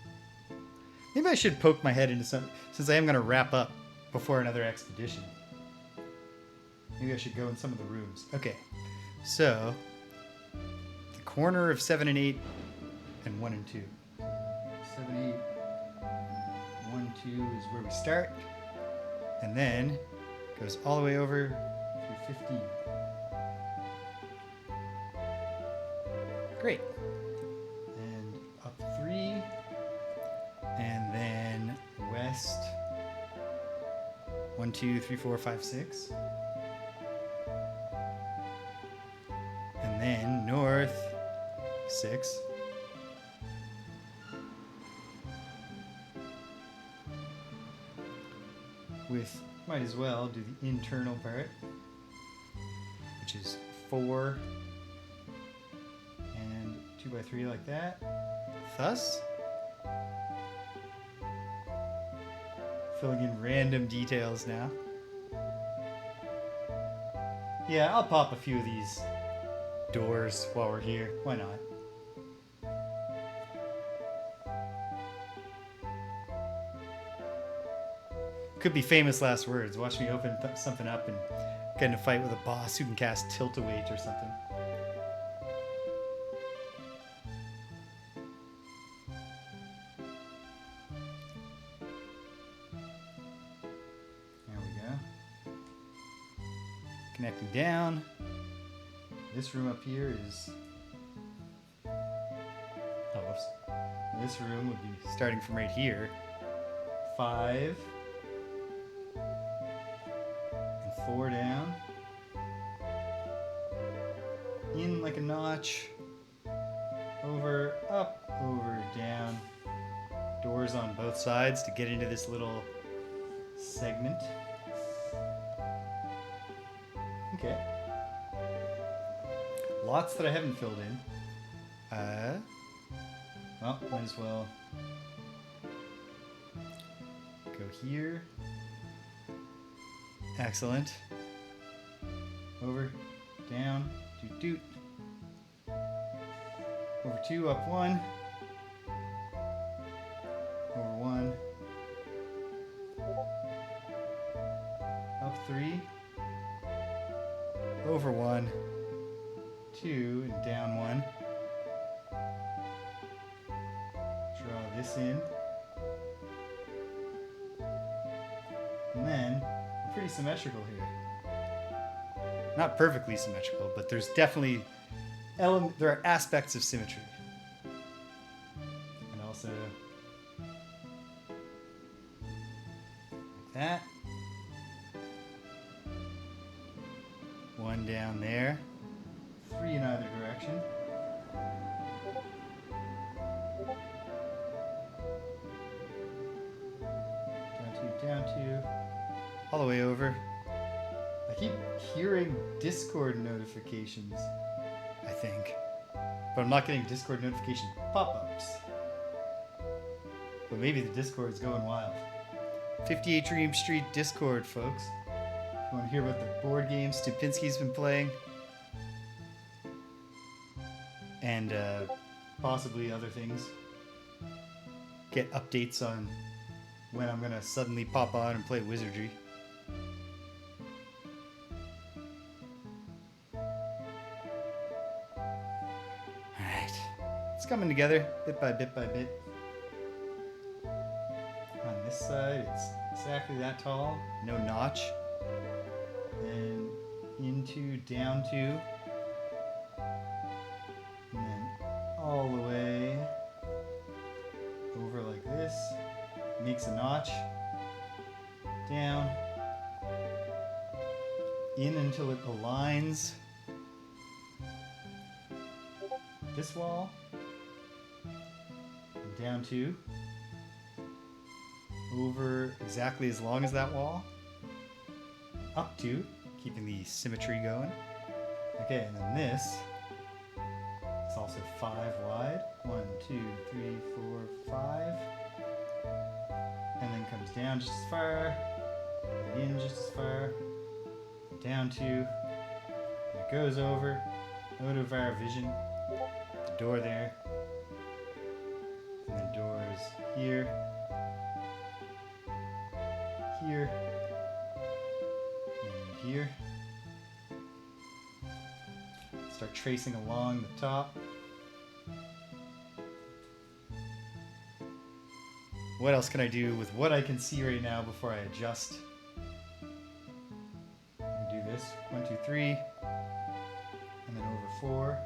Maybe I should poke my head into some, since I am going to wrap up before another expedition. Maybe I should go in some of the rooms. Okay, so the corner of 7 and 8 and 1 and 2. 7, 8, 1, 2 is where we start. And then goes all the way over through 15. Great. And up 3. And then west 1, 2, 3, 4, 5, 6. And then north 6. With, might as well do the internal part, which is 4 and 2 by 3 like that. Thus, filling in random details now. Yeah, I'll pop a few of these doors while we're here. Why not? Could be famous last words. Watch me open something up and get in a fight with a boss who can cast Tilt-A-Weight or something. There we go. Connecting down. This room up here is... Oh, whoops. This room would be starting from right here. 5... and 4 down. In like a notch. Over, up, over, down. Doors on both sides to get into this little segment. Okay. Lots that I haven't filled in. Well, might as well go here. Excellent. Over, down, doot doot. Over 2, up 1. Over 1. Up 3. Over 1. 2 and down 1. Draw this in. And then, we're pretty symmetrical here. Not perfectly symmetrical, but there's definitely there are aspects of symmetry. And also like that. 1 down there. 3 in either direction. Down 2, all the way over. I keep hearing Discord notifications, I think. But I'm not getting Discord notification pop-ups. But maybe the Discord's going wild. 58 Dream Street Discord, folks. If you want to hear about the board games Stupinski's been playing. And possibly other things. Get updates on when I'm gonna suddenly pop on and play Wizardry. Alright. It's coming together bit by bit by bit. On this side, it's exactly that tall. No notch. Then into, down 2. And then all the way over like this. Makes a notch, down, in until it aligns this wall, and down 2, over exactly as long as that wall, up 2, keeping the symmetry going. Okay, and then this is also 5 wide, 1, 2, 3, 4, 5. And then comes down just as far, and in just as far, down 2, and it goes over, out of our vision, the door there, and then doors here, here, and here. Start tracing along the top. What else can I do with what I can see right now before I adjust? I can do this. 1, 2, 3. And then over 4.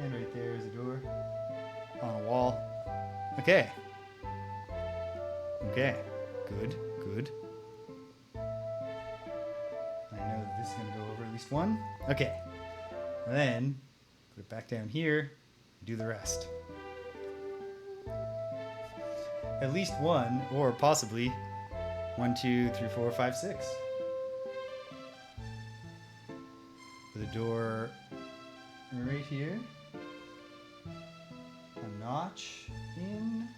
And right there is a door. On a wall. Okay. Okay. Good. Good. I know that this is going to go over at least 1. Okay. And then put it back down here. Do the rest. At least 1, or possibly 1, 2, 3, 4, 5, 6. With a door right here. A notch in.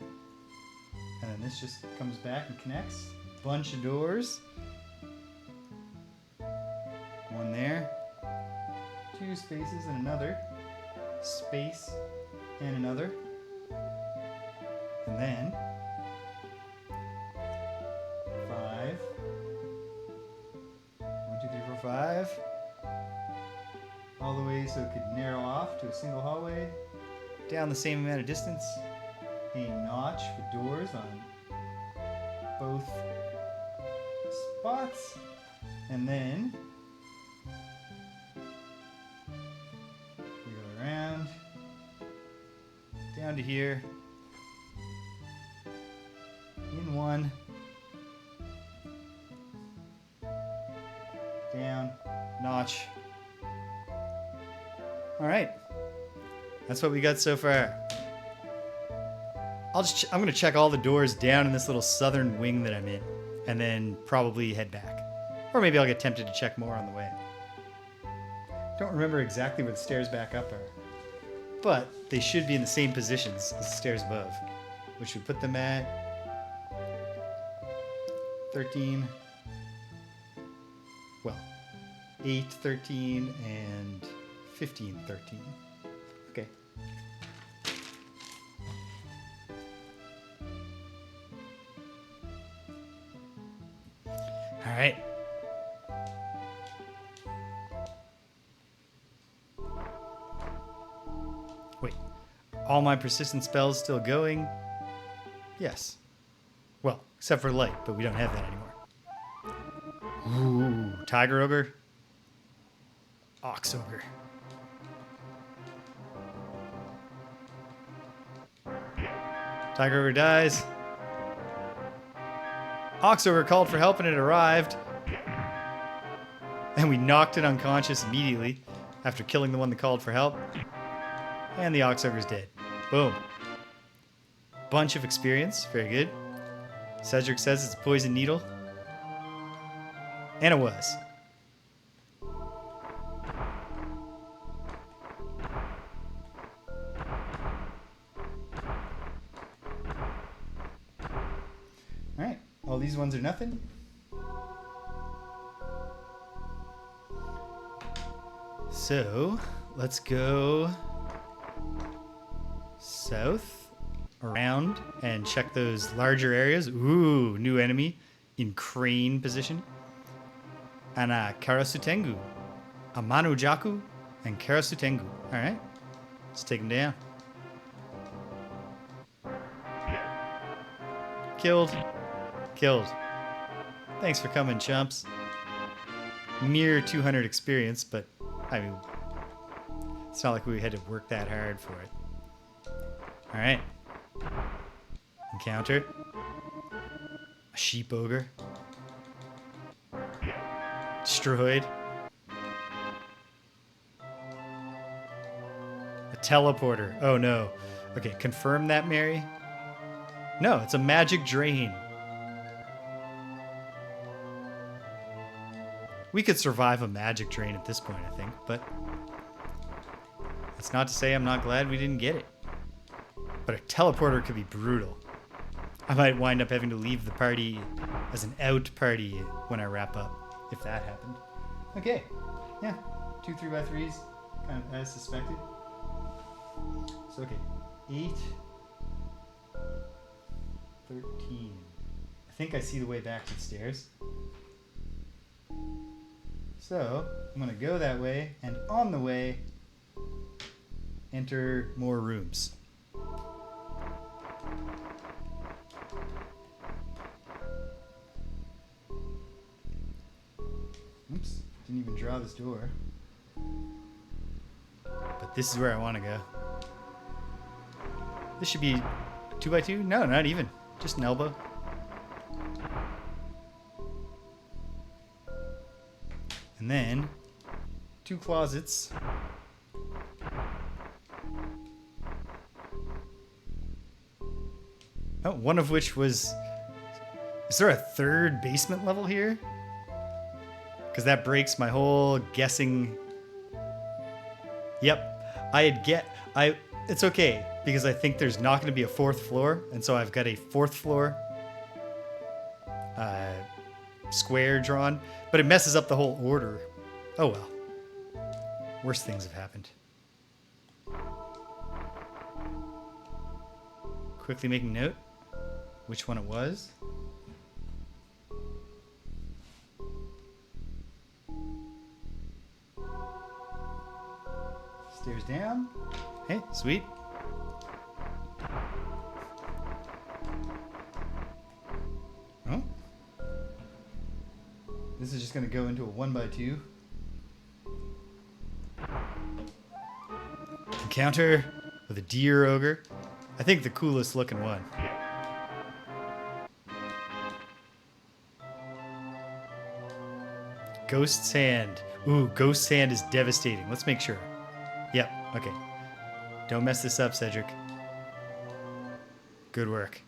And then this just comes back and connects. Bunch of doors. 2 spaces and another space and another. And then 5. 1, 2, 3, 4, 5. All the way so it could narrow off to a single hallway. Down the same amount of distance. A notch for doors on both spots. And then we go around down to here. In 1. Down. Notch. Alright. That's what we got so far. I'm going to check all the doors down in this little southern wing that I'm in. And then probably head back. Or maybe I'll get tempted to check more on the way. Don't remember exactly where the stairs back up are. But they should be in the same positions as the stairs above. Which would put them at 13. Well, 8, 13, and 15, 13. Okay. All right. Wait. All my persistent spells still going? Yes. Well, except for light, but we don't have that anymore. Ooh, Tiger Ogre. Ox Ogre. Tiger Ogre dies. Ox Ogre called for help and it arrived. And we knocked it unconscious immediately after killing the one that called for help. And the Ox Ogre's dead. Boom. Bunch of experience. Very good. Cedric says it's a poison needle. And it was. Alright. All these ones are nothing. So, let's go south, around, and check those larger areas. Ooh, new enemy in crane position. And a Karasutengu, a Manujaku, and Karasutengu. Alright, let's take them down. Killed. Killed. Thanks for coming, chumps. Mere 200 experience, but I mean, it's not like we had to work that hard for it. Alright. Encounter. A sheep ogre. Destroyed. A teleporter. Oh no. Okay, confirm that, Mary. No, it's a magic drain. We could survive a magic drain at this point, I think, but it's not to say I'm not glad we didn't get it. But a teleporter could be brutal. I might wind up having to leave the party as an out party when I wrap up, if that happened. Okay, yeah, 2 3x3s, kind of as suspected. So, okay, 8, 13. I think I see the way back to the stairs. So, I'm going to go that way, and on the way, enter more rooms. Oops, didn't even draw this door. But this is where I want to go. This should be a 2x2? No, not even. Just an elbow. And then 2 closets. Oh, one of which was... Is there a 3rd basement level here? Because that breaks my whole guessing. Yep. It's okay, because I think there's not going to be a 4th floor, and so I've got a 4th floor square drawn, but it messes up the whole order. Oh well. Worse things have happened. Quickly making note which one it was. Stairs down. Hey, sweet. Oh. This is just going to go into a 1x2. Encounter with a deer ogre. I think the coolest looking one. Ghost's Hand. Ooh, Ghost's Hand is devastating. Let's make sure. Yep, okay. Don't mess this up, Cedric. Good work.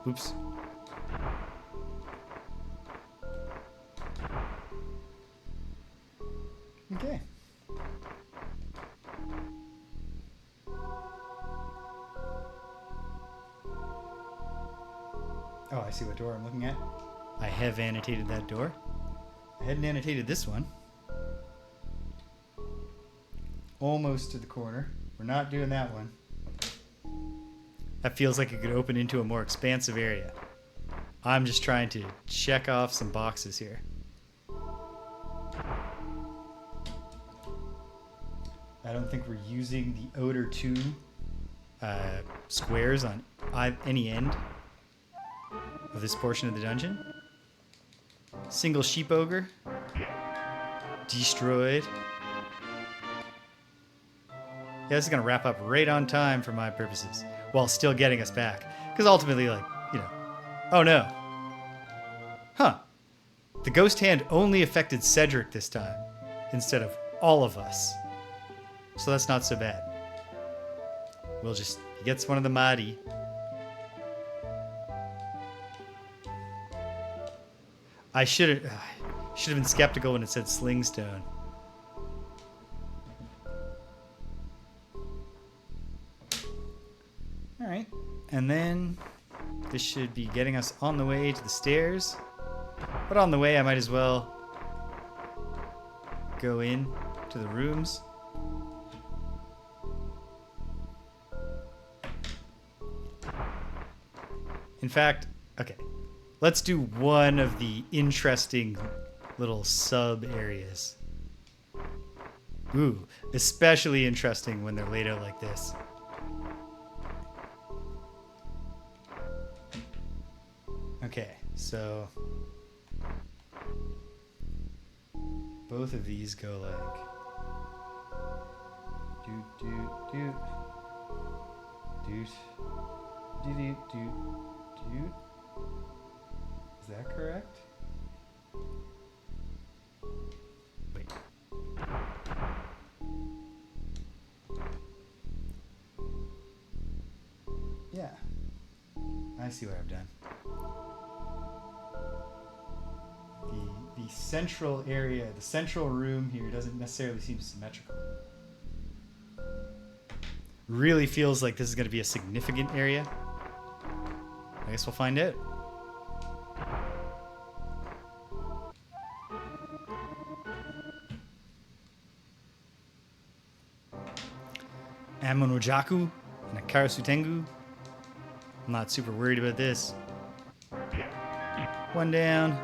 Oops. Okay. Oh, I see what door I'm looking at. I have annotated that door. I hadn't annotated this one. Almost to the corner. We're not doing that one. That feels like it could open into a more expansive area. I'm just trying to check off some boxes here. I don't think we're using the Oder 2 squares on any end of this portion of the dungeon. Single sheep ogre. Destroyed. Yeah, this is going to wrap up right on time for my purposes, while still getting us back. Because ultimately, like, you know... Oh, no. Huh. The Ghost Hand only affected Cedric this time, instead of all of us. So that's not so bad. We'll just... He gets one of the Mahdi. I should have been skeptical when it said Slingstone. Alright, and then this should be getting us on the way to the stairs. But on the way, I might as well go in to the rooms. In fact, okay, let's do one of the interesting little sub areas. Ooh, especially interesting when they're laid out like this. Okay, so both of these go like doot doot doot doot doot doot doot doot. Is that correct? Wait. Yeah. I see what I've done. The central area, the central room here doesn't necessarily seem symmetrical. Really feels like this is going to be a significant area. I guess we'll find out. Amonojaku and a Karasutengu. I'm not super worried about this. One down.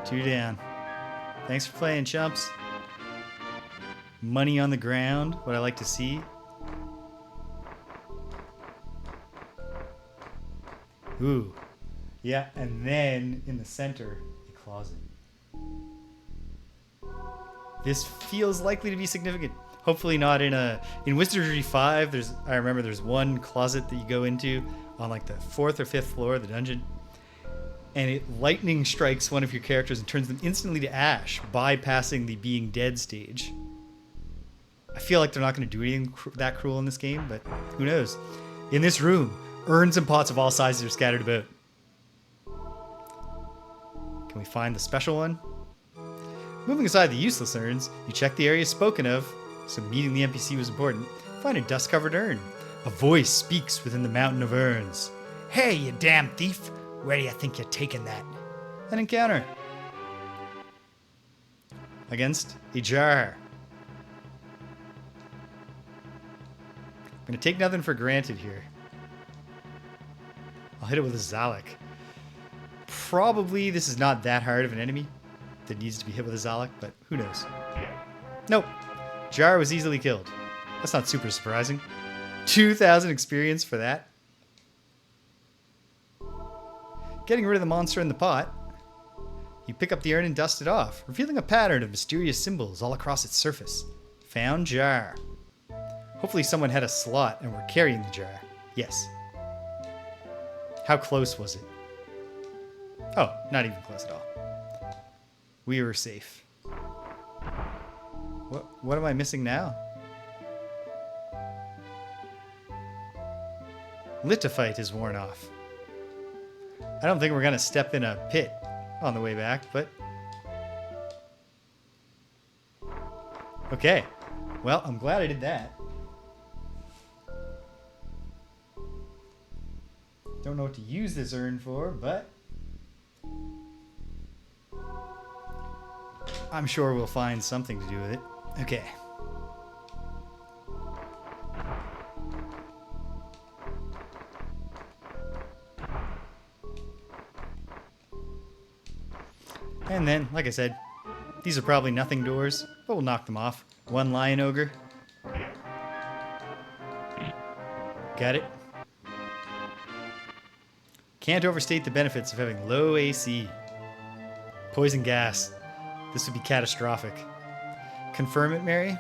Two down. Thanks for playing, chumps. Money on the ground. What I like to see. Ooh. Yeah, and then in the center, a closet. This feels likely to be significant. Hopefully not in Wizardry 5, I remember there's one closet that you go into on like the 4th or 5th floor of the dungeon. And it lightning strikes one of your characters and turns them instantly to ash, bypassing the being dead stage. I feel like they're not going to do anything that cruel in this game, but who knows? In this room, urns and pots of all sizes are scattered about. Can we find the special one? Moving aside the useless urns, you check the area spoken of, so meeting the NPC was important. Find a dust-covered urn. A voice speaks within the mountain of urns. Hey, you damn thief! Where do you think you're taking that? An encounter. Against a jar. going to take nothing for granted here. I'll hit it with a Zalek. Probably this is not that hard of an enemy that needs to be hit with a Zalek, but who knows. Nope. Jar was easily killed. That's not super surprising. 2,000 experience for that. Getting rid of the monster in the pot, you pick up the urn and dust it off, revealing a pattern of mysterious symbols all across its surface. Found jar. Hopefully someone had a slot and were carrying the jar. Yes. How close was it? Oh, not even close at all. We were safe. What am I missing now? Lithophite is worn off. I don't think we're going to step in a pit on the way back, but... Okay. Well, I'm glad I did that. Don't know what to use this urn for, but... I'm sure we'll find something to do with it. Okay. And then, like I said, these are probably nothing doors, but we'll knock them off. One lion ogre. Got it. Can't overstate the benefits of having low AC. Poison gas. This would be catastrophic. Confirm it, Mary?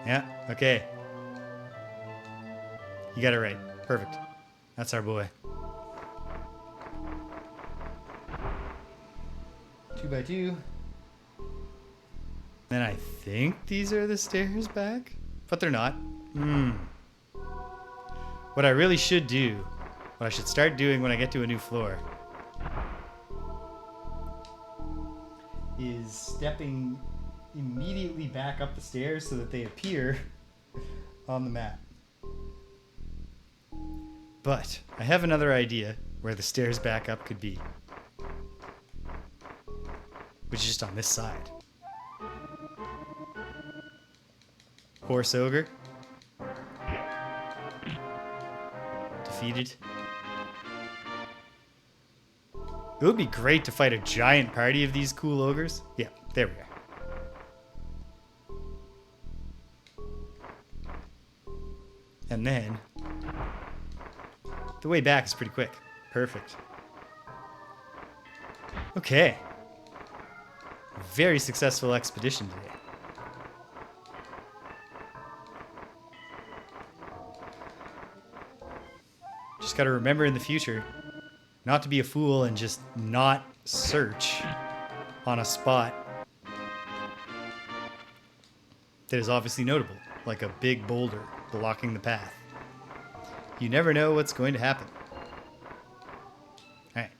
Yeah, okay. You got it right. Perfect. That's our boy. 2x2. Then I think these are the stairs back, but they're not. What I really should do, what I should start doing when I get to a new floor, is stepping immediately back up the stairs so that they appear on the map. But I have another idea where the stairs back up could be, which is just on this side. Horse ogre. Defeated. It would be great to fight a giant party of these cool ogres. Yeah, there we are. And then the way back is pretty quick. Perfect. Okay. Very successful expedition today. Just got to remember in the future not to be a fool and just not search on a spot that is obviously notable, like a big boulder blocking the path. You never know what's going to happen. Alright,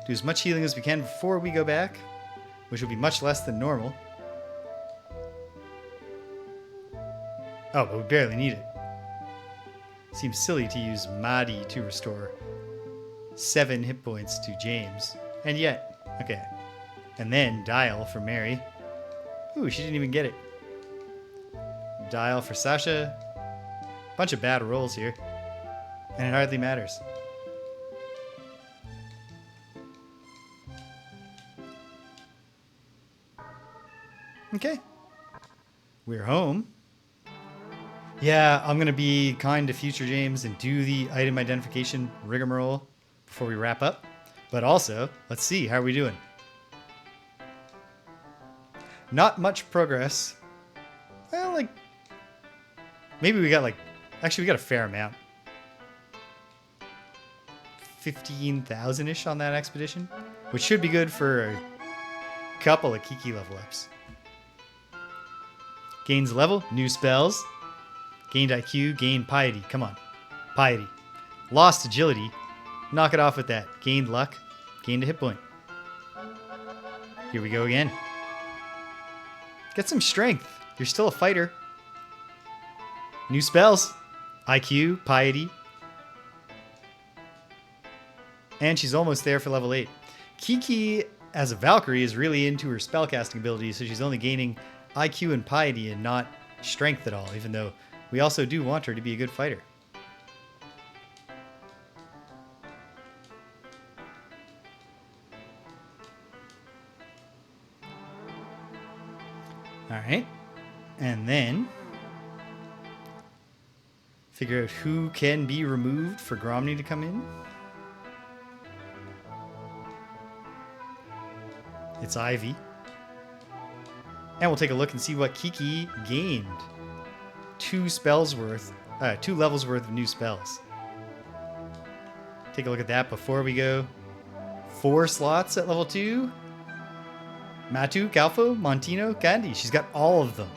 do as much healing as we can before we go back, which will be much less than normal. Oh, but we barely need it. Seems silly to use Mahdi to restore 7 hit points to James. And yet, okay. And then Dial for Mary. Ooh, she didn't even get it. Dial for Sasha. Bunch of bad rolls here. And it hardly matters. Okay. We're home. Yeah, I'm going to be kind to future James and do the item identification rigmarole before we wrap up. But also, let's see, how are we doing? Not much progress. Well, like, maybe we got actually we got a fair amount. 15,000-ish on that expedition, which should be good for a couple of Kiki level ups. Gains level, new spells. Gained IQ, gained piety. Come on. Piety. Lost agility. Knock it off with that. Gained luck. Gained a hit point. Here we go again. Get some strength. You're still a fighter. New spells. IQ, piety. And she's almost there for level 8. Kiki, as a Valkyrie, is really into her spellcasting ability, so she's only gaining IQ and piety and not strength at all, even though we also do want her to be a good fighter. Alright. And then figure out who can be removed for Gromny to come in. It's Ivy. And we'll take a look and see what Kiki gained. 2 levels worth of new spells. Take a look at that before we go. 4 slots at level 2. Matu, Calfo, Montino, Candy. She's got all of them.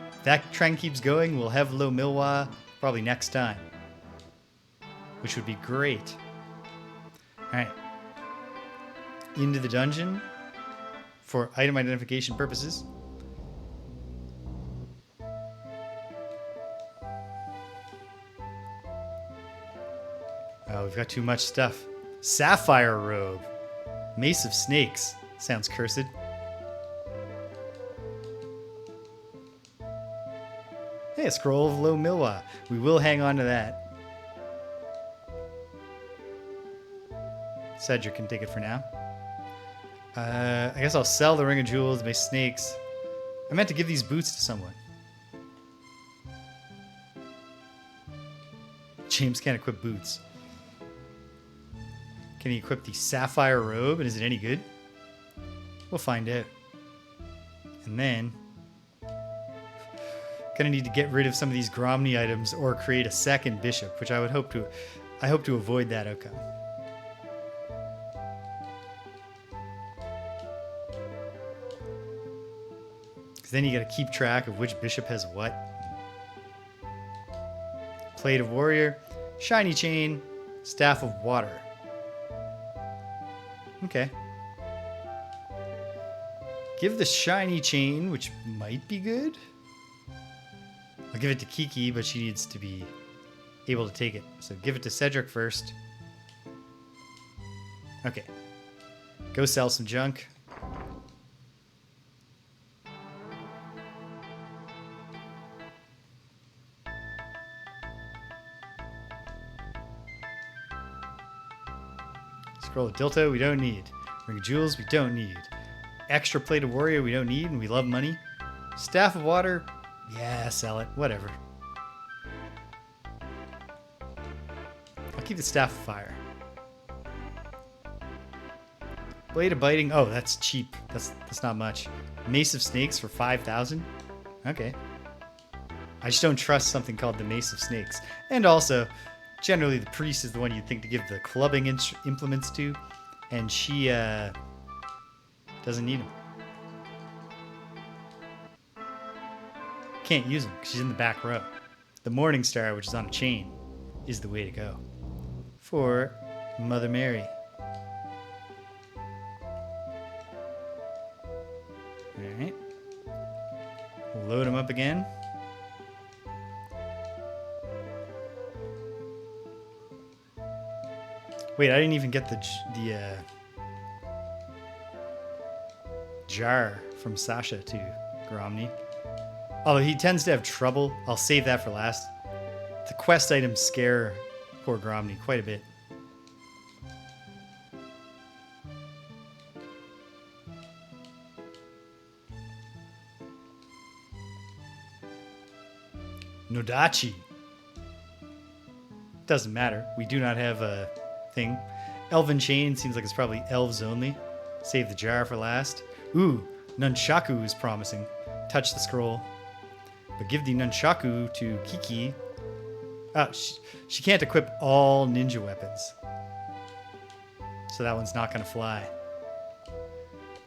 If that trend keeps going, we'll have Lo Milwa probably next time, which would be great. Alright. Into the dungeon for item identification purposes. Oh, we've got too much stuff. Sapphire robe. Mace of Snakes. Sounds cursed. Hey, a scroll of Lo Milwa. We will hang on to that. Cedric can take it for now. I guess I'll sell the Ring of Jewels, my snakes. I meant to give these boots to someone. James can't equip boots. Can he equip the Sapphire robe, and is it any good? We'll find out. And then gonna need to get rid of some of these Gromny items or create a second bishop, which I hope to avoid that outcome. Because then you got to keep track of which bishop has what. Plate of Warrior, Shiny Chain, Staff of Water. Okay. Give the Shiny Chain, which might be good. I'll give it to Kiki, but she needs to be able to take it. So give it to Cedric first. Okay. Go sell some junk. Scroll of Dilto, we don't need. Ring of Jewels, we don't need. Extra Plate of Warrior, we don't need, and we love money. Staff of Water, yeah, sell it. Whatever. I'll keep the Staff of Fire. Blade of Biting, oh, that's cheap. That's not much. Mace of Snakes for 5,000. Okay. I just don't trust something called the Mace of Snakes. And also, generally, the priest is the one you'd think to give the clubbing implements to, and she doesn't need them. Can't use them because she's in the back row. The Morning Star, which is on a chain, is the way to go for Mother Mary. All right, load them up again. Wait, I didn't even get the jar from Sasha to Gromny. Although he tends to have trouble. I'll save that for last. The quest items scare poor Gromny quite a bit. Nodachi. Doesn't matter. We do not have a thing. Elven Chain seems like it's probably elves only. Save the jar for last. Ooh, Nunchaku is promising. Touch the scroll. But give the Nunchaku to Kiki. Oh, she can't equip all ninja weapons. So that one's not going to fly.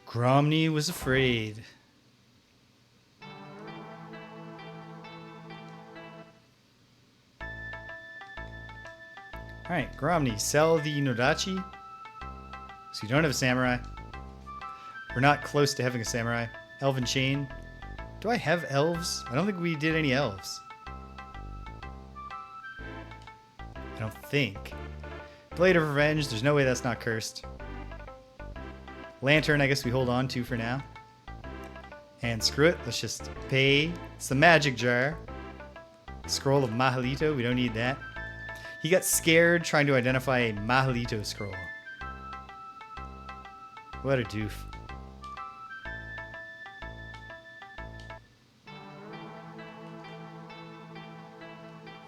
Gromny was afraid. Alright, Gromny, sell the Nodachi. So you don't have a samurai. We're not close to having a samurai. Elven Chain. Do I have elves? I don't think we did any elves. I don't think. Blade of Revenge, there's no way that's not cursed. Lantern, I guess we hold on to for now. And screw it. Let's just pay. It's the magic jar. Scroll of Mahalito. We don't need that. He got scared trying to identify a Mahalito scroll. What a doof.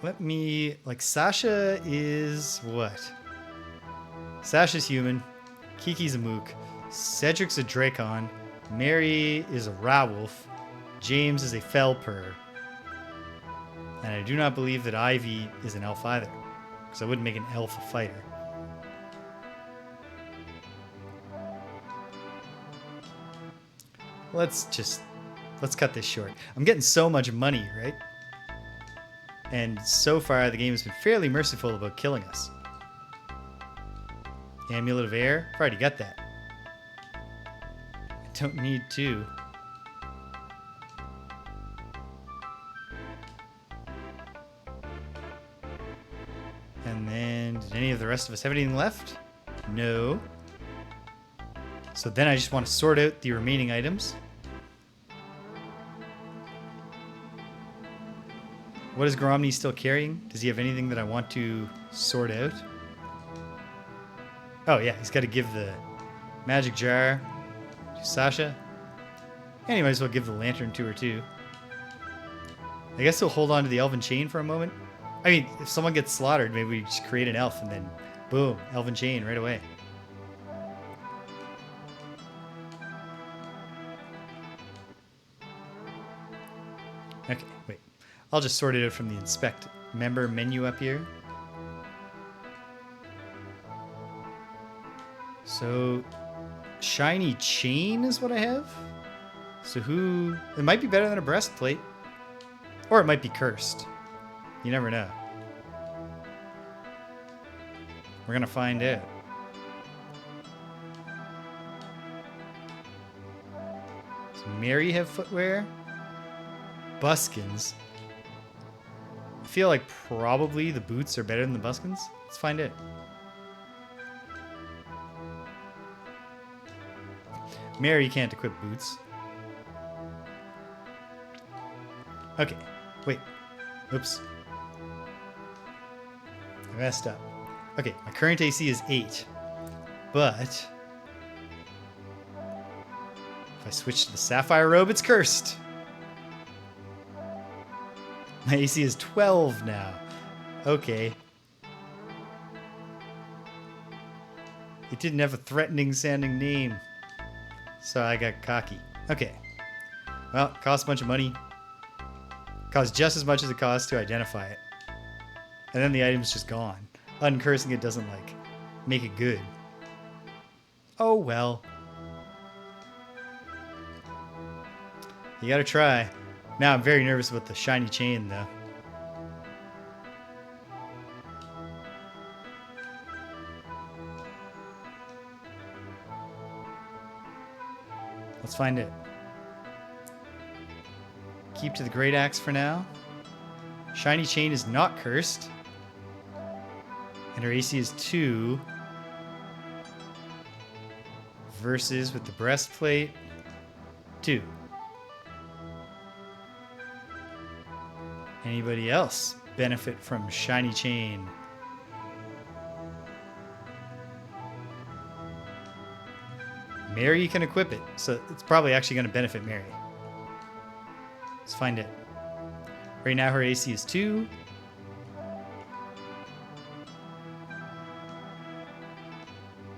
Let me... Like, Sasha is what? Sasha's human. Kiki's a mook. Cedric's a Dracon. Mary is a Rawolf. James is a Felper. And I do not believe that Ivy is an elf either. Because I wouldn't make an elf a fighter. Let's cut this short. I'm getting so much money, right? And so far, the game has been fairly merciful about killing us. Amulet of Air. I've already got that. I don't need two. And then, did any of the rest of us have anything left? No. So then I just want to sort out the remaining items. What is Gromny still carrying? Does he have anything that I want to sort out? Oh yeah, he's got to give the magic jar to Sasha. And he might as well give the lantern to her too. I guess he'll hold on to the elven chain for a moment. I mean, if someone gets slaughtered, maybe we just create an elf and then boom, elven chain right away. Okay, wait. I'll just sort it out from the inspect member menu up here. So, shiny chain is what I have. So who... It might be better than a breastplate. Or it might be cursed. You never know. We're gonna find out. Does Mary have footwear? Buskins. I feel like probably the boots are better than the buskins. Let's find out. Mary can't equip boots. Okay, wait. Oops. I messed up. Okay, my current AC is 8. But if I switch to the Sapphire Robe, it's cursed. My AC is 12 now. Okay. It didn't have a threatening sounding name. So I got cocky. Okay. Well, it costs a bunch of money. Costs just as much as it costs to identify it. And then the item's just gone. Uncursing it doesn't, like, make it good. Oh well. You gotta try. Now I'm very nervous about the shiny chain, though. Let's find it. Keep to the Great Axe for now. Shiny chain is not cursed. And her AC is 2. Versus with the breastplate, 2. Anybody else benefit from shiny chain? Mary can equip it, so it's probably actually going to benefit Mary. Let's find it. Right now her AC is 2.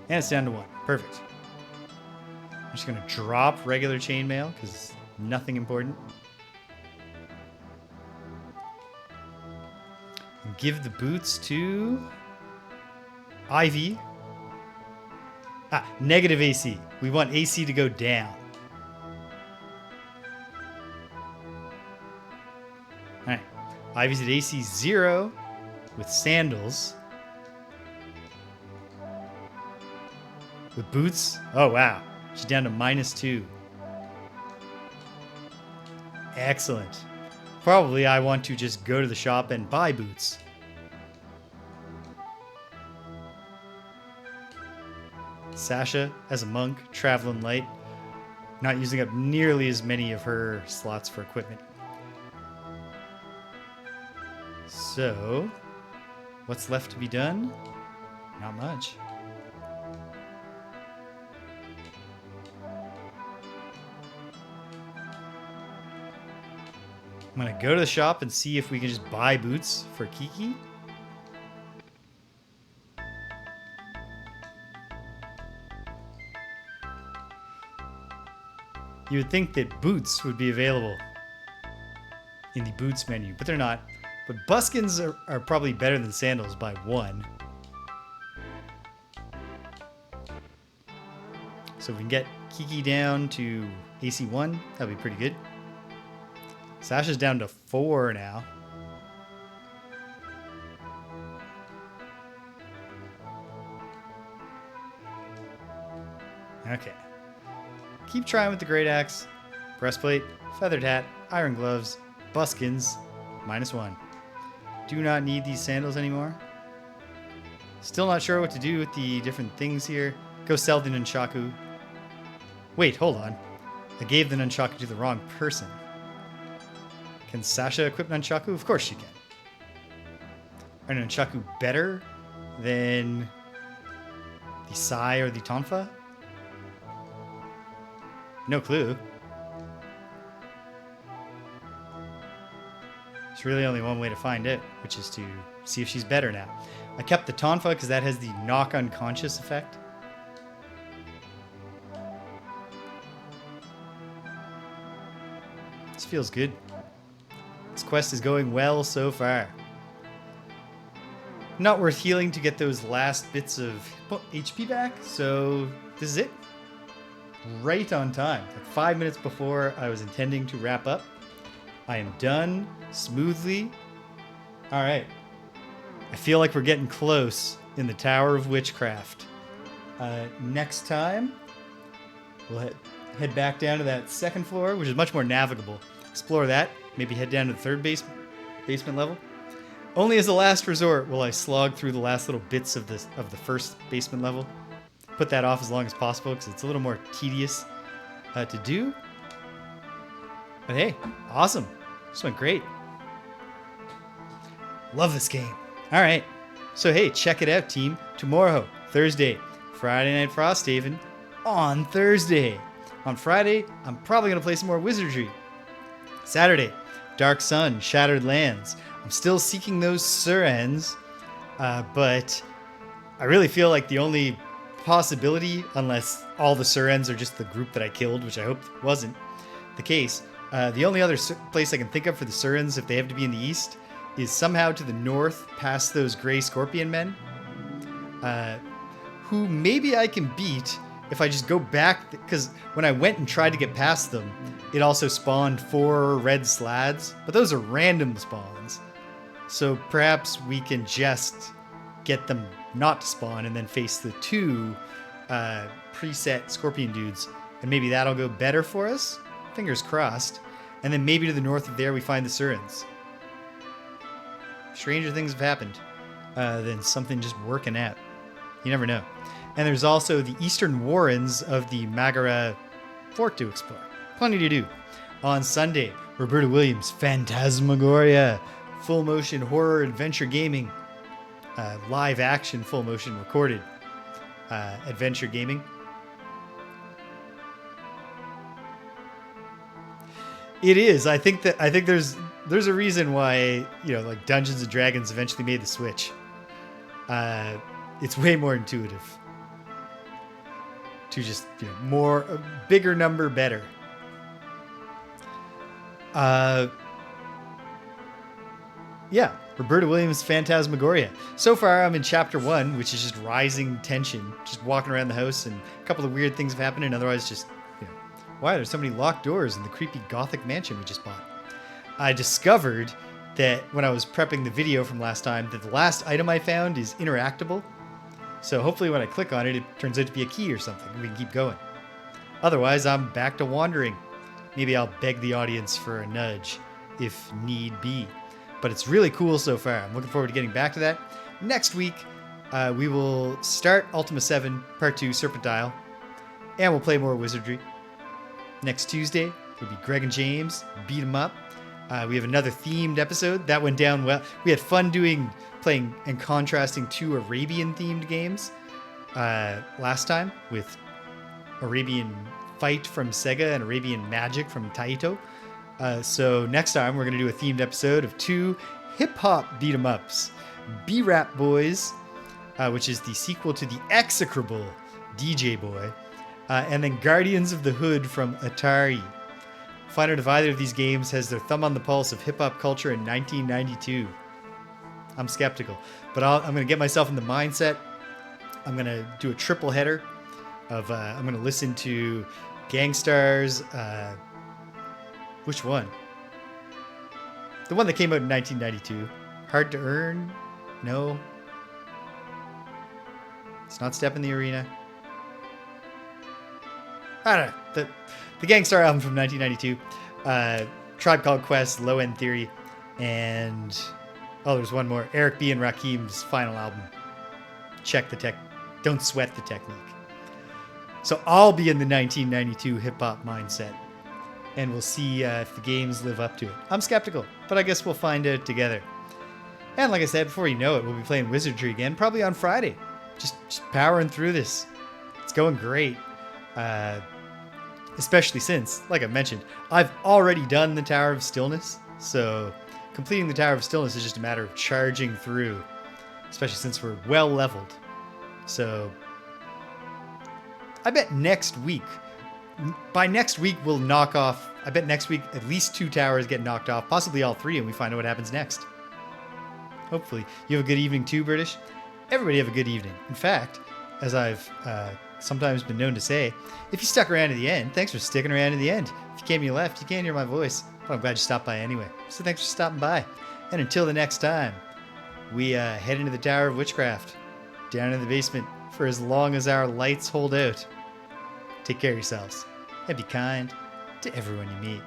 And it's down to 1. Perfect. I'm just going to drop regular chainmail because it's nothing important. And give the boots to Ivy. Negative AC. We want AC to go down. Alright. Ivy's at AC 0 with sandals. With boots? Oh, wow. She's down to -2. Excellent. Probably I want to just go to the shop and buy boots. Sasha as a monk, traveling light. not using up nearly as many of her slots for equipment. So, what's left to be done? Not much. I'm going to go to the shop and see if we can just buy boots for Kiki. You would think that boots would be available in the boots menu, but they're not. But buskins are probably better than sandals by 1. So if we can get Kiki down to AC 1, that'd be pretty good. Sasha's down to 4 now. Okay. Keep trying with the great axe, breastplate, feathered hat, iron gloves, buskins, -1. Do not need these sandals anymore. Still not sure what to do with the different things here. Go sell the nunchaku. Wait, hold on. I gave the nunchaku to the wrong person. Can Sasha equip nunchaku? Of course she can. Are nunchaku better than the sai or the tonfa? No clue. There's really only one way to find it, which is to see if she's better now. I kept the tonfa because that has the knock unconscious effect. This feels good. This quest is going well so far. Not worth healing to get those last bits of HP back, so this is it. Right on time. Like 5 minutes before I was intending to wrap up. I am done smoothly. All right. I feel like we're getting close in the Tower of Witchcraft. Next time, we'll head back down to that second floor, which is much more navigable. Explore that. Maybe head down to the third basement level. Only as a last resort will I slog through the last little bits of the first basement level. Put that off as long as possible because it's a little more tedious to do. But hey, awesome. This went great. Love this game. All right. So hey, check it out, team. Tomorrow, Thursday, Friday Night Frosthaven on Thursday. On Friday, I'm probably going to play some more Wizardry. Saturday, Dark Sun, Shattered Lands. I'm still seeking those Surens, but I really feel like the only possibility, unless all the Surens are just the group that I killed, which I hope wasn't the case, the only other place I can think of for the Surens, if they have to be in the east, is somehow to the north past those gray scorpion men, who maybe I can beat if I just go back, because when I went and tried to get past them, it also spawned 4 red slads, but those are random spawns. So perhaps we can just get them not to spawn and then face the 2 preset scorpion dudes, and maybe that'll go better for us. Fingers crossed. And then maybe to the north of there we find the Surens. Stranger things have happened than something just working out. You never know. And there's also the eastern warrens of the Magara fort to explore. Plenty to do. On Sunday, Roberta Williams' Phantasmagoria, full motion horror adventure gaming, live action full motion recorded adventure gaming. It is. I think there's a reason why, like Dungeons and Dragons eventually made the switch. It's way more intuitive. To just, more, a bigger number, better. Yeah, Roberta Williams' Phantasmagoria. So far, I'm in chapter 1, which is just rising tension. Just walking around the house, and a couple of weird things have happened, and otherwise just, why there's so many locked doors in the creepy gothic mansion we just bought. I discovered that when I was prepping the video from last time, that the last item I found is interactable. So hopefully when I click on it, it turns out to be a key or something, and we can keep going. Otherwise, I'm back to wandering. Maybe I'll beg the audience for a nudge, if need be. But it's really cool so far. I'm looking forward to getting back to that. Next week, we will start Ultima 7, Part 2, Serpentile, and we'll play more Wizardry. Next Tuesday will be Greg and James beat 'em up. We have another themed episode that went down well. We had fun playing and contrasting 2 Arabian themed games last time with Arabian Fight from Sega and Arabian Magic from Taito. So next time we're going to do a themed episode of 2 hip-hop beat-em-ups. B-Rap Boys, which is the sequel to the execrable DJ Boy, and then Guardians of the Hood from Atari. Find out if either of these games has their thumb on the pulse of hip-hop culture in 1992. I'm skeptical, but I'm going to get myself in the mindset. I'm going to do a triple header of I'm going to listen to Gangstar's which one? The one that came out in 1992. Hard to Earn? No. It's not Step in the Arena. I don't know. The Gangstar album from 1992. Tribe Called Quest, Low End Theory, and there's one more. Eric B. and Rakim's final album. Check the tech. Don't sweat the technique. So I'll be in the 1992 hip-hop mindset, and we'll see if the games live up to it. I'm skeptical, but I guess we'll find out together. And like I said, before you know it, we'll be playing Wizardry again, probably on Friday. Just powering through this. It's going great. Especially since, like I mentioned, I've already done the Tower of Stillness, so completing the Tower of Stillness is just a matter of charging through, especially since we're well leveled. So I bet next week, by next week we'll knock off, I bet next week at least 2 towers get knocked off, possibly all 3, and we find out what happens next. Hopefully. You have a good evening too, British. Everybody have a good evening. In fact, as I've sometimes been known to say, if you stuck around to the end, thanks for sticking around to the end. If you came and you left, you can't hear my voice, but I'm glad you stopped by anyway. So thanks for stopping by. And until the next time, we head into the Tower of Witchcraft, down in the basement, for as long as our lights hold out. Take care of yourselves, and be kind to everyone you meet.